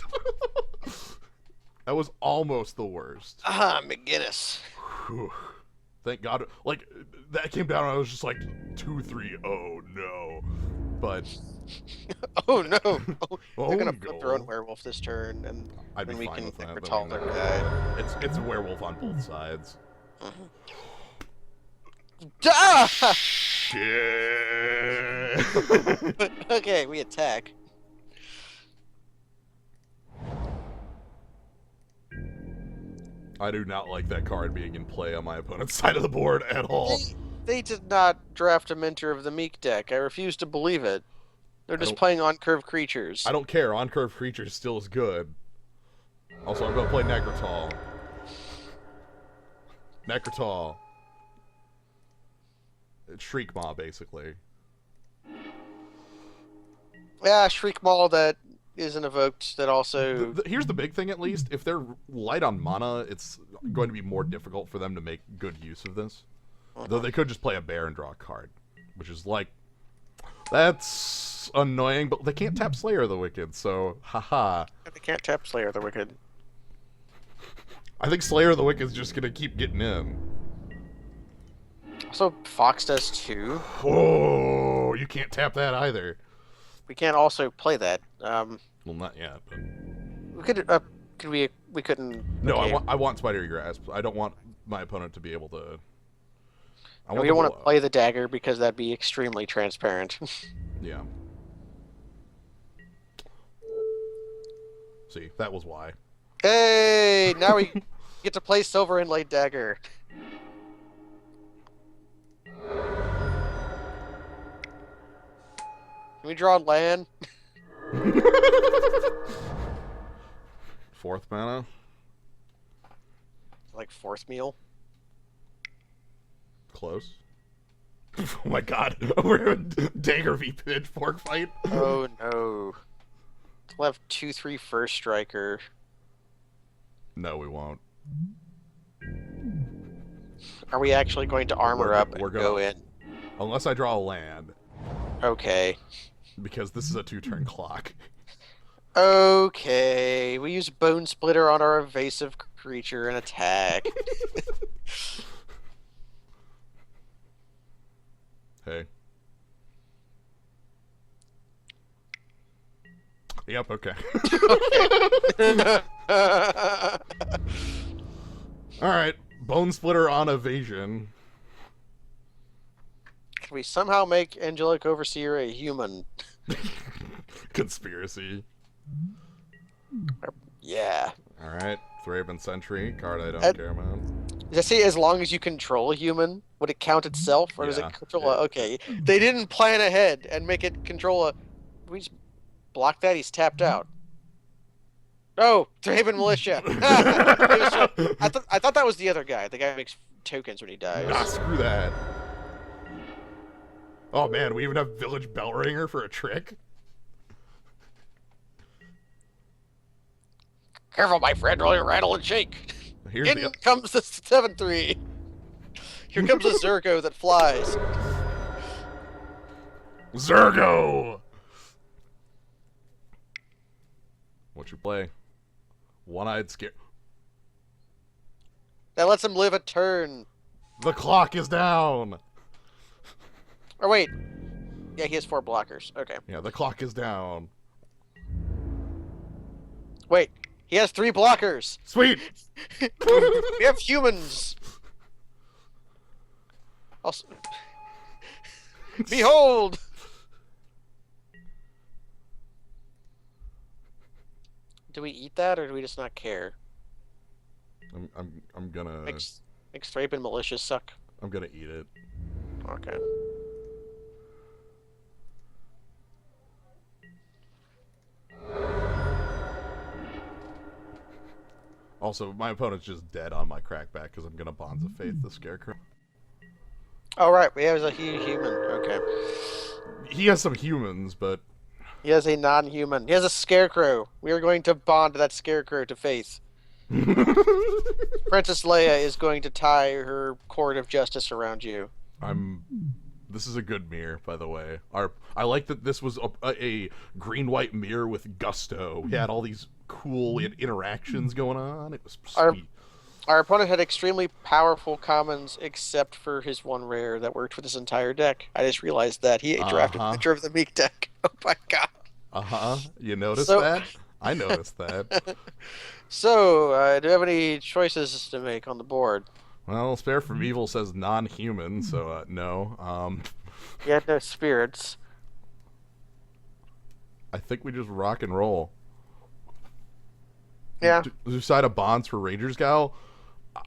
Speaker 1: That was almost the worst.
Speaker 2: Ah, McGinnis.
Speaker 1: Whew. Thank God. Like, that came down and I was just like, 2-3, oh no. But.
Speaker 2: Oh no! Oh,
Speaker 1: Oh,
Speaker 2: they're gonna
Speaker 1: no.
Speaker 2: flip their own werewolf this turn, and
Speaker 1: I'd be
Speaker 2: then we
Speaker 1: fine
Speaker 2: can
Speaker 1: with that.
Speaker 2: recall
Speaker 1: But,
Speaker 2: their guy.
Speaker 1: it's a werewolf on both sides.
Speaker 2: Ah!
Speaker 1: Shit.
Speaker 2: Okay, we attack.
Speaker 1: I do not like that card being in play on my opponent's side of the board at all.
Speaker 2: They did not draft a Mentor of the Meek deck. I refuse to believe it. They're just
Speaker 1: don't-
Speaker 2: playing on curve creatures.
Speaker 1: I don't care. On curve creatures still is good. Also, I'm going to play Necrotol. Necrotol. It's Shriek Maw, basically.
Speaker 2: Yeah, Shriek Maul that isn't evoked. That also.
Speaker 1: Here's the big thing, at least. If they're light on mana, it's going to be more difficult for them to make good use of this. Though they could just play a bear and draw a card. Which is like... That's annoying, but they can't tap Slayer of the Wicked, so haha.
Speaker 2: They can't tap Slayer of the Wicked.
Speaker 1: I think Slayer of the Wicked is just going to keep getting in.
Speaker 2: Also, Fox does too.
Speaker 1: Oh, you can't tap that either.
Speaker 2: We can't also play that.
Speaker 1: Well, not yet. But...
Speaker 2: We could. Could we? We couldn't.
Speaker 1: No,
Speaker 2: okay.
Speaker 1: I want Spidery Grasp. I don't want my opponent to be able to.
Speaker 2: We don't want to play the dagger because that'd be extremely transparent.
Speaker 1: Yeah. See, that was why.
Speaker 2: Hey, now we get to play Silver Inlaid Dagger. Can we draw land?
Speaker 1: Fourth mana.
Speaker 2: Like fourth meal?
Speaker 1: Close. Oh my god. We're in Dagger v Pitchfork fight.
Speaker 2: Oh no. We'll have 2/3 first striker.
Speaker 1: No, we won't.
Speaker 2: Are we actually going to armor up and go in?
Speaker 1: Unless I draw a land.
Speaker 2: Okay.
Speaker 1: Because this is a 2-turn clock.
Speaker 2: Okay. We use Bone Splitter on our evasive creature and attack.
Speaker 1: Hey. Yep, okay. Alright, Bone Splitter on evasion.
Speaker 2: Can we somehow make Angelic Overseer a human?
Speaker 1: Conspiracy.
Speaker 2: Yeah.
Speaker 1: Alright, Thraben Sentry, card I don't care about.
Speaker 2: Does that say as long as you control a human, would it count itself, or does it
Speaker 1: Yeah.
Speaker 2: control a? Okay, they didn't plan ahead and make it control a. We just block that. He's tapped out. Oh, Draven Militia. It was so. I thought that was the other guy. The guy who makes tokens when he
Speaker 1: Nah,
Speaker 2: dies.
Speaker 1: screw that. Oh man, we even have Village Bellringer for a trick?
Speaker 2: Careful, my friend, or you'll rattle and shake.
Speaker 1: Here's
Speaker 2: In
Speaker 1: the...
Speaker 2: comes the 7-3. Here comes a Zergo that flies.
Speaker 1: Zergo! What you play? One-eyed scare...
Speaker 2: That lets him live a turn.
Speaker 1: The clock is down!
Speaker 2: Or wait. Yeah, he has 4 blockers. Okay.
Speaker 1: Yeah, the clock is down.
Speaker 2: Wait. He has 3 blockers.
Speaker 1: Sweet!
Speaker 2: We have humans. Also... Behold! Do we eat that, or do we just not care?
Speaker 1: I'm gonna...
Speaker 2: Makes Thraben Militia suck.
Speaker 1: I'm gonna eat it.
Speaker 2: Okay.
Speaker 1: Also, my opponent's just dead on my crackback because I'm gonna Bonds of Faith the Scarecrow.
Speaker 2: Oh, right. We have a human. Okay.
Speaker 1: He has some humans, but...
Speaker 2: He has a non-human. He has a scarecrow. We are going to bond that scarecrow to faith. Princess Leia is going to tie her cord of justice around you.
Speaker 1: This is a good mirror, by the way. I like that this was a green-white mirror with gusto. We had all these cool interactions going on. It was sweet.
Speaker 2: Our opponent had extremely powerful commons, except for his one rare that worked with his entire deck. I just realized that he drafted a picture of the Meek deck. Oh my god!
Speaker 1: You noticed that? I noticed that.
Speaker 2: So, do you have any choices to make on the board?
Speaker 1: Well, Spare from Evil says non-human, so no.
Speaker 2: You had no spirits.
Speaker 1: I think we just rock and roll.
Speaker 2: Yeah.
Speaker 1: Decide a Bonds for Ranger's Gal.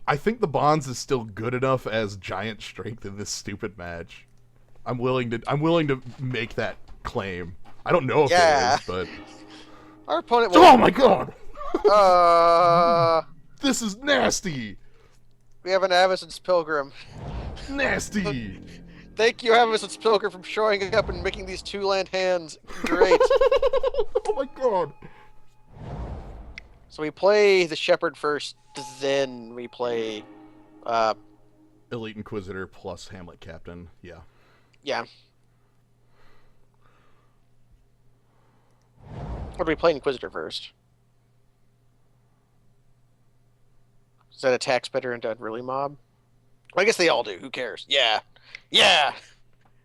Speaker 1: I think the Bonds is still good enough as giant strength in this stupid match. I'm willing to make that claim. I don't know if it is, but
Speaker 2: our opponent.
Speaker 1: Oh my god!
Speaker 2: This
Speaker 1: is nasty.
Speaker 2: We have an Avacyn's Pilgrim.
Speaker 1: Nasty.
Speaker 2: Thank you, Avacyn's Pilgrim, for showing up and making these 2-land hands great.
Speaker 1: Oh my god.
Speaker 2: So we play the Shepherd first, then we play
Speaker 1: Elite Inquisitor plus Hamlet Captain. Yeah.
Speaker 2: Yeah. Or do we play Inquisitor first? Does that attacks better into Unruly Mob? Well, I guess they all do. Who cares? Yeah. Yeah!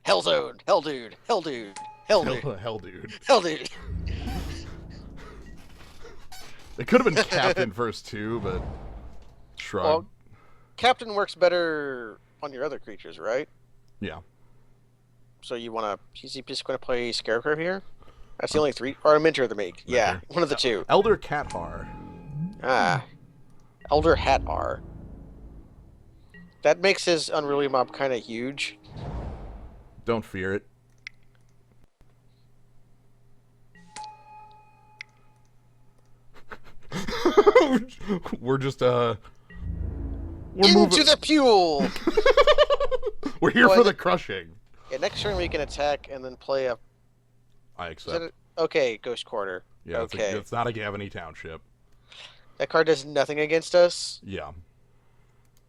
Speaker 2: Hell Zone! Hell Dude! Hell Dude! Hell Dude!
Speaker 1: Hell Dude.
Speaker 2: Hell Dude!
Speaker 1: It could have been Captain first too, but shrug.
Speaker 2: Well, Captain works better on your other creatures, right?
Speaker 1: Yeah.
Speaker 2: So you want to... Is he just going to play Scarecrow here? That's the only 3... Or a Minter of the Meek. Yeah, one of the 2.
Speaker 1: Elder Cathar.
Speaker 2: Elder Hatar. That makes his Unruly Mob kind of huge.
Speaker 1: Don't fear it. We're just we're
Speaker 2: Into
Speaker 1: moving...
Speaker 2: the Pule!
Speaker 1: We're here for the crushing.
Speaker 2: Yeah, next turn we can attack and then play a...
Speaker 1: I accept.
Speaker 2: Okay, Ghost Quarter.
Speaker 1: Yeah,
Speaker 2: okay.
Speaker 1: It's not a Gavany Township.
Speaker 2: That card does nothing against us?
Speaker 1: Yeah.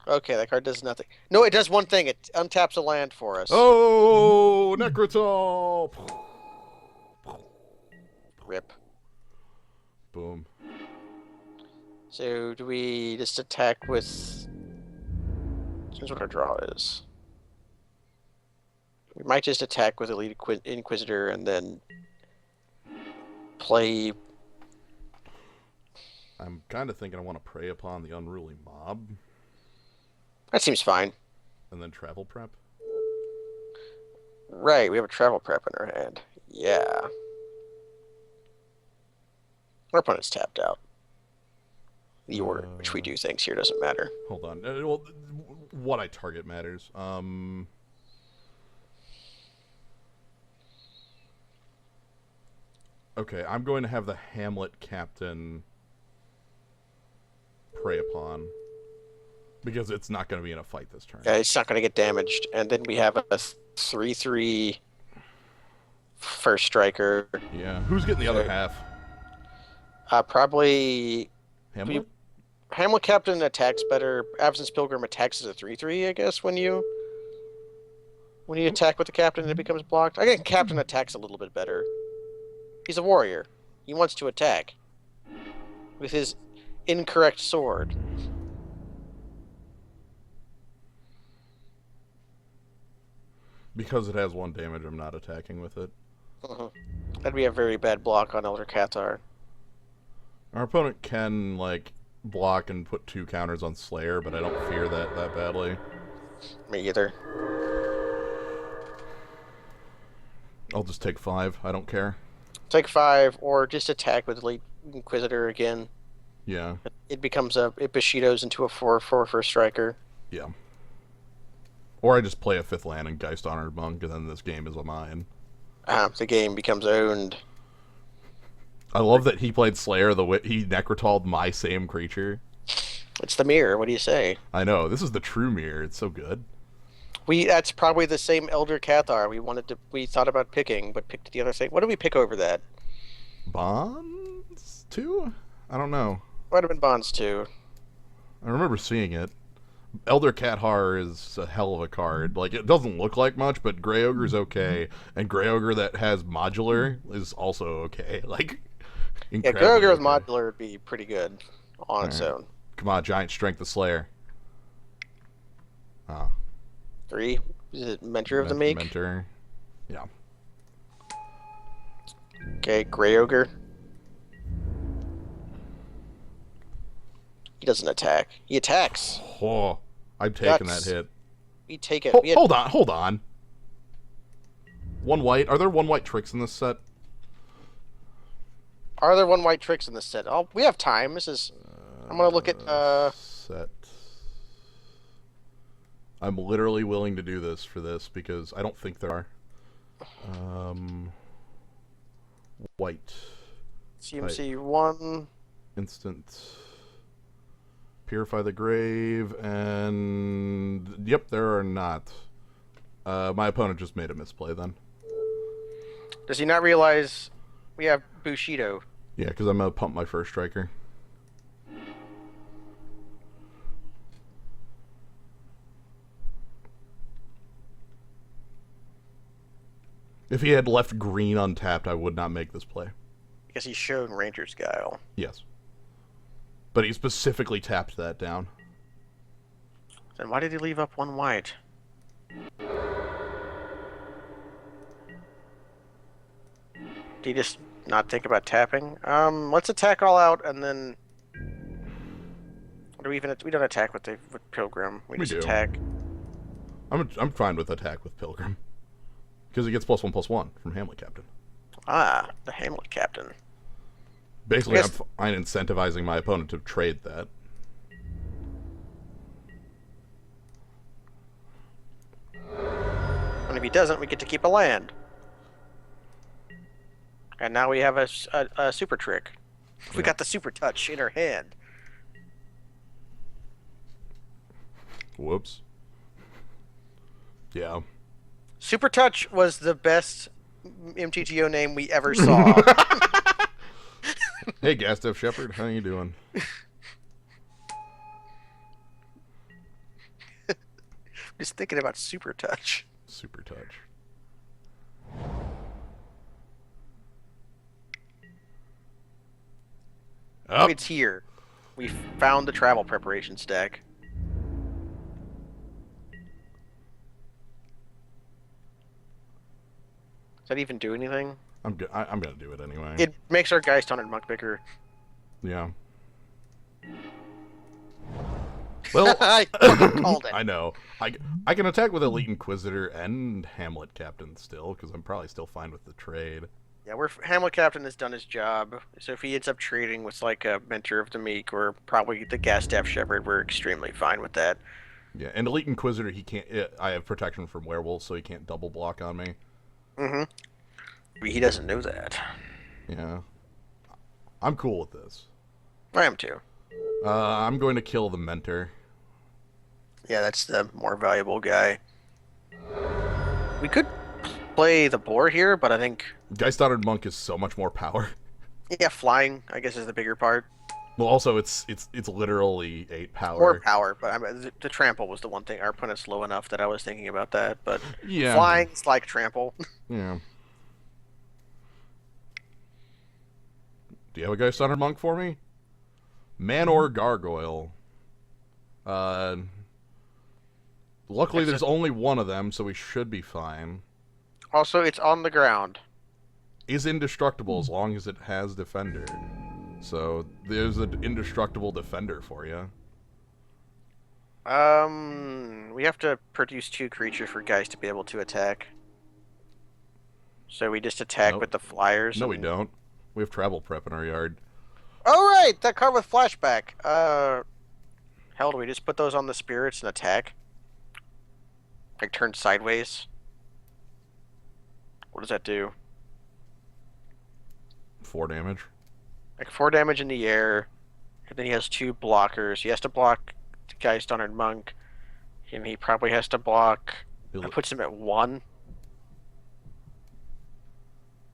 Speaker 2: Okay, that card does nothing. No, it does one thing. It untaps a land for us.
Speaker 1: Oh, Necrotol!
Speaker 2: Rip.
Speaker 1: Boom.
Speaker 2: So, do we just attack with... Here's what our draw is. We might just attack with Elite Inquisitor and then play...
Speaker 1: I'm kind of thinking I want to prey upon the Unruly Mob.
Speaker 2: That seems fine.
Speaker 1: And then Travel Prep.
Speaker 2: Right, we have a Travel Prep in our hand. Yeah. Our opponent's tapped out. The order in which we do things here doesn't matter.
Speaker 1: Hold on. Well, what I target matters. Okay, I'm going to have the Hamlet captain prey upon because it's not going to be in a fight this turn.
Speaker 2: Yeah, it's not going to get damaged. And then we have a 3/3 first striker.
Speaker 1: Yeah. Who's getting the other half?
Speaker 2: Probably
Speaker 1: Hamlet?
Speaker 2: Hamlet Captain attacks better. Absence Pilgrim attacks as a 3/3, I guess, when you attack with the captain and it becomes blocked. I think Captain attacks a little bit better. He's a warrior. He wants to attack with his incorrect sword.
Speaker 1: Because it has 1 damage, I'm not attacking with it.
Speaker 2: That'd be a very bad block on Elder Cathar.
Speaker 1: Our opponent can, like, block and put 2 counters on Slayer, but I don't fear that badly.
Speaker 2: Me either.
Speaker 1: I'll just take 5. I don't care.
Speaker 2: Take 5, or just attack with Elite Inquisitor again.
Speaker 1: Yeah.
Speaker 2: It becomes it Bushido's into a 4/4 first striker.
Speaker 1: Yeah. Or I just play a 5th land and Geist Honored Monk, and then this game is mine.
Speaker 2: The game becomes owned.
Speaker 1: I love that he played Slayer, he Necrotalled my same creature.
Speaker 2: It's the mirror, what do you say?
Speaker 1: I know, this is the true mirror, it's so good.
Speaker 2: That's probably the same Elder Cathar we thought about picking, but picked the other thing. What did we pick over that?
Speaker 1: Bonds 2? I don't know.
Speaker 2: Might have been Bonds 2.
Speaker 1: I remember seeing it. Elder Cathar is a hell of a card. Like, it doesn't look like much, but Grey Ogre's okay. And Grey Ogre that has modular is also okay. Like,
Speaker 2: yeah, Grey Ogre with
Speaker 1: okay.
Speaker 2: modular would be pretty good on its own.
Speaker 1: Come on, Giant Strength the Slayer. Oh.
Speaker 2: 3? Is it Mentor of the Meek?
Speaker 1: Mentor. Yeah.
Speaker 2: Okay, Grey Ogre. He doesn't attack. He attacks.
Speaker 1: Oh, I'm taking that hit.
Speaker 2: We take it.
Speaker 1: Hold on. 1 white. Are there 1 white tricks in this set?
Speaker 2: Are there 1 white tricks in this set? Oh, we have time. This is. I'm gonna look at
Speaker 1: set. I'm literally willing to do this for this because I don't think there are. White.
Speaker 2: CMC 1.
Speaker 1: Instant. Purify the Grave, and yep, there are not. My opponent just made a misplay then.
Speaker 2: Does he not realize we have Bushido?
Speaker 1: Yeah, because I'm gonna pump my first striker. If he had left green untapped, I would not make this play.
Speaker 2: Because he's shown Ranger's Guile.
Speaker 1: Yes. But he specifically tapped that down.
Speaker 2: Then why did he leave up 1 white? Did he just not think about tapping? Let's attack all out and then. What do we even? We don't attack with Pilgrim. We just
Speaker 1: do.
Speaker 2: attack.
Speaker 1: I'm fine with attack with Pilgrim. Because he gets +1/+1 from Hamlet Captain.
Speaker 2: Ah, the Hamlet Captain.
Speaker 1: Basically, I'm fine incentivizing my opponent to trade that.
Speaker 2: And if he doesn't, we get to keep a land. And now we have a super trick. We got the super touch in our hand.
Speaker 1: Whoops. Yeah.
Speaker 2: Super touch was the best MTGO name we ever saw.
Speaker 1: Hey, Gastev Shepherd, how you doing?
Speaker 2: Just thinking about super touch.
Speaker 1: Super touch.
Speaker 2: Oh. It's here. We found the travel preparation stack. Does that even do anything?
Speaker 1: I'm gonna do it anyway.
Speaker 2: It makes our Geist Honored Monk bigger.
Speaker 1: Yeah. Well,
Speaker 2: I fucking called it.
Speaker 1: I know. I can attack with Elite Inquisitor and Hamlet Captain still, because I'm probably still fine with the trade.
Speaker 2: Yeah, we're Hamlet Captain has done his job. So if he ends up trading with like a Mentor of the Meek or probably the Gastaff Shepherd, we're extremely fine with that.
Speaker 1: Yeah, and Elite Inquisitor, he can't. I have protection from werewolves, so he can't double block on me.
Speaker 2: Mm-hmm. But he doesn't know that.
Speaker 1: Yeah, I'm cool with this.
Speaker 2: I am too.
Speaker 1: I'm going to kill the Mentor.
Speaker 2: Yeah, that's the more valuable guy. We could play the boar here, but I think
Speaker 1: Geist Honored Monk is so much more power.
Speaker 2: yeah, flying I guess is the bigger part.
Speaker 1: Well, also it's literally 8
Speaker 2: More
Speaker 1: power.
Speaker 2: power, but I mean the trample was the one thing. Our opponent's low enough that I was thinking about that, but
Speaker 1: Yeah,
Speaker 2: flying's like trample.
Speaker 1: yeah. Do you have a Geist Honored Monk for me? Manor Gargoyle. Uh, luckily
Speaker 2: It's
Speaker 1: there's only one of them, so we should be fine.
Speaker 2: also it's on the ground.
Speaker 1: Is indestructible as long as it has Defender. So there's an indestructible Defender for you.
Speaker 2: We have to produce 2 creatures for guys to be able to attack. So we just attack
Speaker 1: Nope.
Speaker 2: with the flyers.
Speaker 1: No, we don't. We have Travel Prep in our yard.
Speaker 2: Oh right, that card with flashback. Hell, do we just put those on the spirits and attack? Like turn sideways. What does that do?
Speaker 1: 4 damage.
Speaker 2: Like 4 damage in the air, and then he has 2 blockers. He has to block the Geist Honored Monk, and he probably has to block. That puts him at 1.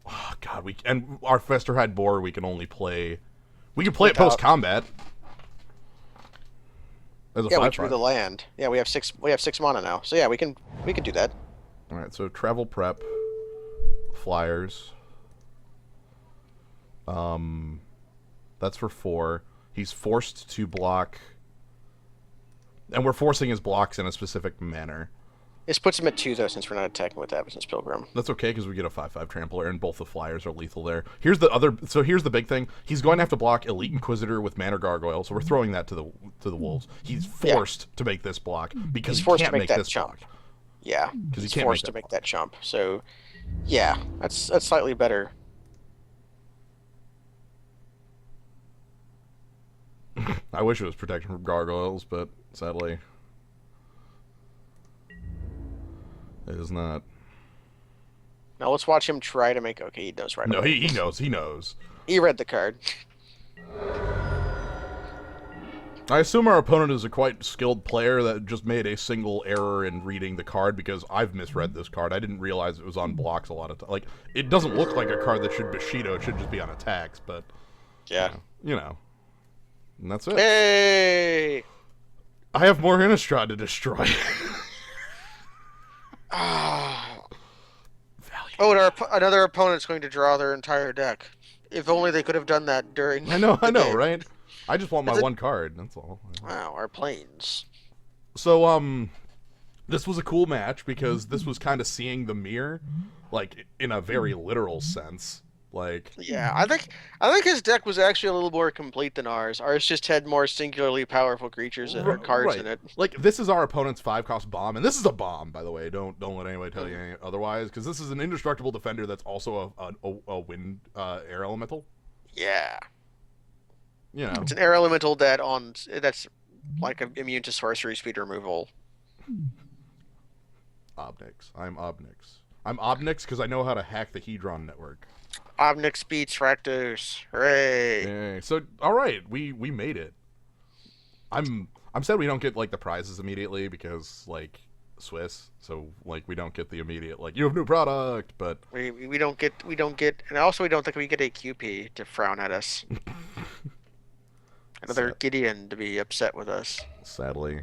Speaker 1: Oh God, and our Festerhide Boar we can only play. We can play it
Speaker 2: Without-
Speaker 1: post combat. As a
Speaker 2: Yeah, we
Speaker 1: 5/5.
Speaker 2: drew the land. Yeah, we have 6. We have 6 mana now. So yeah, we can do that.
Speaker 1: All right, so Travel Prep, Flyers. That's for 4. He's forced to block, and we're forcing his blocks in a specific manner.
Speaker 2: This puts him at 2 though, since we're not attacking with Absence Pilgrim.
Speaker 1: That's okay because we get a 5/5 trampler, and both the flyers are lethal there. Here's the other. So here's the big thing. He's going to have to block Elite Inquisitor with Manor Gargoyle, so we're throwing that to the wolves. He's forced to make this block because
Speaker 2: He's
Speaker 1: he
Speaker 2: forced
Speaker 1: can't
Speaker 2: to make that
Speaker 1: this
Speaker 2: jump.
Speaker 1: block.
Speaker 2: Yeah,
Speaker 1: Because he
Speaker 2: he's
Speaker 1: can't
Speaker 2: forced
Speaker 1: make
Speaker 2: to
Speaker 1: that
Speaker 2: make that jump. So, yeah, that's slightly better.
Speaker 1: I wish it was protection from gargoyles, but sadly, it is not.
Speaker 2: Now let's watch him try to make. Okay, he knows right
Speaker 1: No,
Speaker 2: away.
Speaker 1: he knows. He knows.
Speaker 2: He read the card.
Speaker 1: I assume our opponent is a quite skilled player that just made a single error in reading the card because I've misread this card. I didn't realize it was on blocks a lot of times. Like, it doesn't look like a card that should Bushido. It should just be on attacks, but,
Speaker 2: Yeah.
Speaker 1: you know. And that's it.
Speaker 2: Hey.
Speaker 1: I have more Innistrad to destroy.
Speaker 2: Ah.
Speaker 1: Value.
Speaker 2: Oh, and another opponent's going to draw their entire deck. If only they could have done that during.
Speaker 1: I know,
Speaker 2: the game.
Speaker 1: right? I just want my
Speaker 2: Is it-
Speaker 1: one card, that's all.
Speaker 2: Wow, our planes.
Speaker 1: So, this was a cool match because this was kind of seeing the mirror, like, in a very literal sense. Like,
Speaker 2: Yeah, I think his deck was actually a little more complete than ours. Ours just had more singularly powerful creatures and cards
Speaker 1: right.
Speaker 2: in it.
Speaker 1: Like, this is our opponent's 5-cost bomb, and this is a bomb, by the way. Don't let anybody tell you any otherwise, because this is an indestructible defender that's also a wind air elemental.
Speaker 2: Yeah,
Speaker 1: You know,
Speaker 2: it's an air elemental that's like immune to sorcery speed removal.
Speaker 1: Obnix. I'm Obnix. I'm Obnix because I know how to hack the Hedron network.
Speaker 2: Omnix beats Rakdos. Hooray!
Speaker 1: Yay. So, all right, we made it. I'm sad we don't get like the prizes immediately because like Swiss, so like we don't get the immediate like you have new product, but
Speaker 2: We don't get, and also we don't think we get a QP to frown at us. Another
Speaker 1: Sad.
Speaker 2: Gideon to be upset with us.
Speaker 1: Sadly,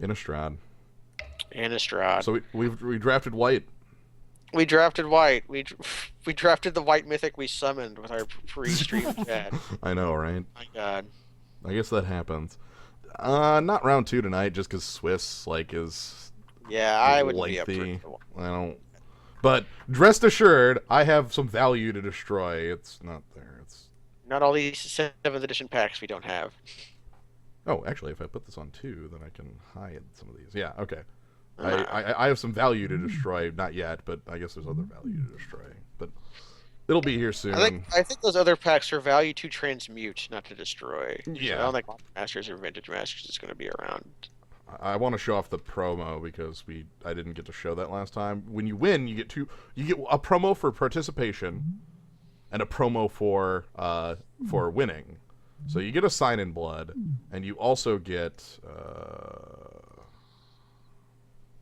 Speaker 1: Innistrad.
Speaker 2: Innistrad.
Speaker 1: So we drafted white.
Speaker 2: We drafted white. We drafted the white mythic we summoned with our pre-stream chat.
Speaker 1: I know, right?
Speaker 2: My God.
Speaker 1: I guess that happens. Not round 2 tonight, just because Swiss like is
Speaker 2: Yeah, I wouldn't be up
Speaker 1: lengthy.
Speaker 2: for.
Speaker 1: I don't. But rest assured, I have some value to destroy. It's not there. It's
Speaker 2: Not all these 7th edition packs we don't have.
Speaker 1: actually, if I put this on 2, then I can hide some of these. Yeah, okay. I have some value to destroy, not yet, but I guess there's other value to destroy. But it'll be here soon.
Speaker 2: I think those other packs are value to transmute, not to destroy. So I
Speaker 1: Yeah,
Speaker 2: don't think Masters or Vintage Masters is going to be around.
Speaker 1: I want to show off the promo because I didn't get to show that last time. When you win, you get a promo for participation and a promo for winning. So you get a sign in blood, and you also get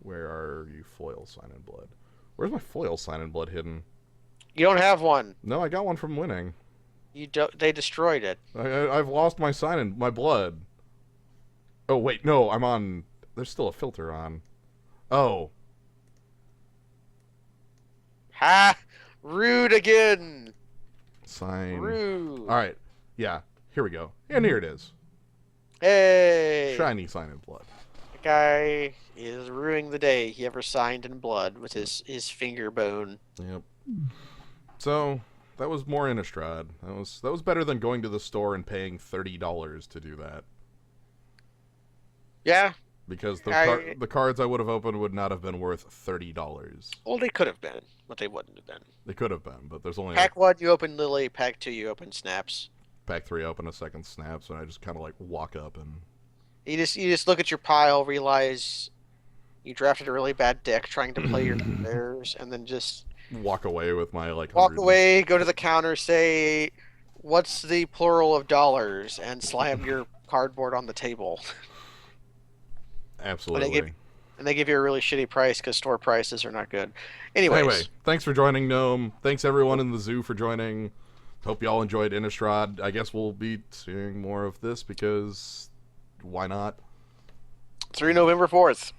Speaker 1: where are you foil sign in blood? Where's my foil sign in blood hidden?
Speaker 2: You don't have one.
Speaker 1: No, I got one from winning.
Speaker 2: You don't. They destroyed it.
Speaker 1: I've lost my sign in my blood. Oh wait, no, I'm on. There's still a filter on. Oh,
Speaker 2: Ha! Rude again.
Speaker 1: sign.
Speaker 2: Rude.
Speaker 1: All right, yeah, here we go, and here it is.
Speaker 2: Hey.
Speaker 1: Shiny sign in blood.
Speaker 2: The guy is ruining the day he ever signed in blood with his finger bone.
Speaker 1: Yep. So that was more Innistrad. That was better than going to the store and paying $30 to do that.
Speaker 2: Yeah.
Speaker 1: Because the cards I would have opened would not have been worth $30.
Speaker 2: Well, they could have been, but they wouldn't have been.
Speaker 1: They could have been, but there's only
Speaker 2: Pack 1, you open Lily. Pack 2, you open Snaps.
Speaker 1: pack 3 open a second snaps, and I just kind of like walk up and
Speaker 2: You just look at your pile, realize you drafted a really bad deck trying to play your players, and then just
Speaker 1: walk away with my like
Speaker 2: walk
Speaker 1: 100
Speaker 2: away, go to the counter, say, "What's the plural of dollars?" and slam your cardboard on the table.
Speaker 1: Absolutely.
Speaker 2: And they give you a really shitty price because store prices are not good. Anyways,
Speaker 1: Anyway, thanks for joining, Gnome. Thanks everyone in the zoo for joining. Hope y'all enjoyed Innistrad. I guess we'll be seeing more of this because why not?
Speaker 2: through November 4th.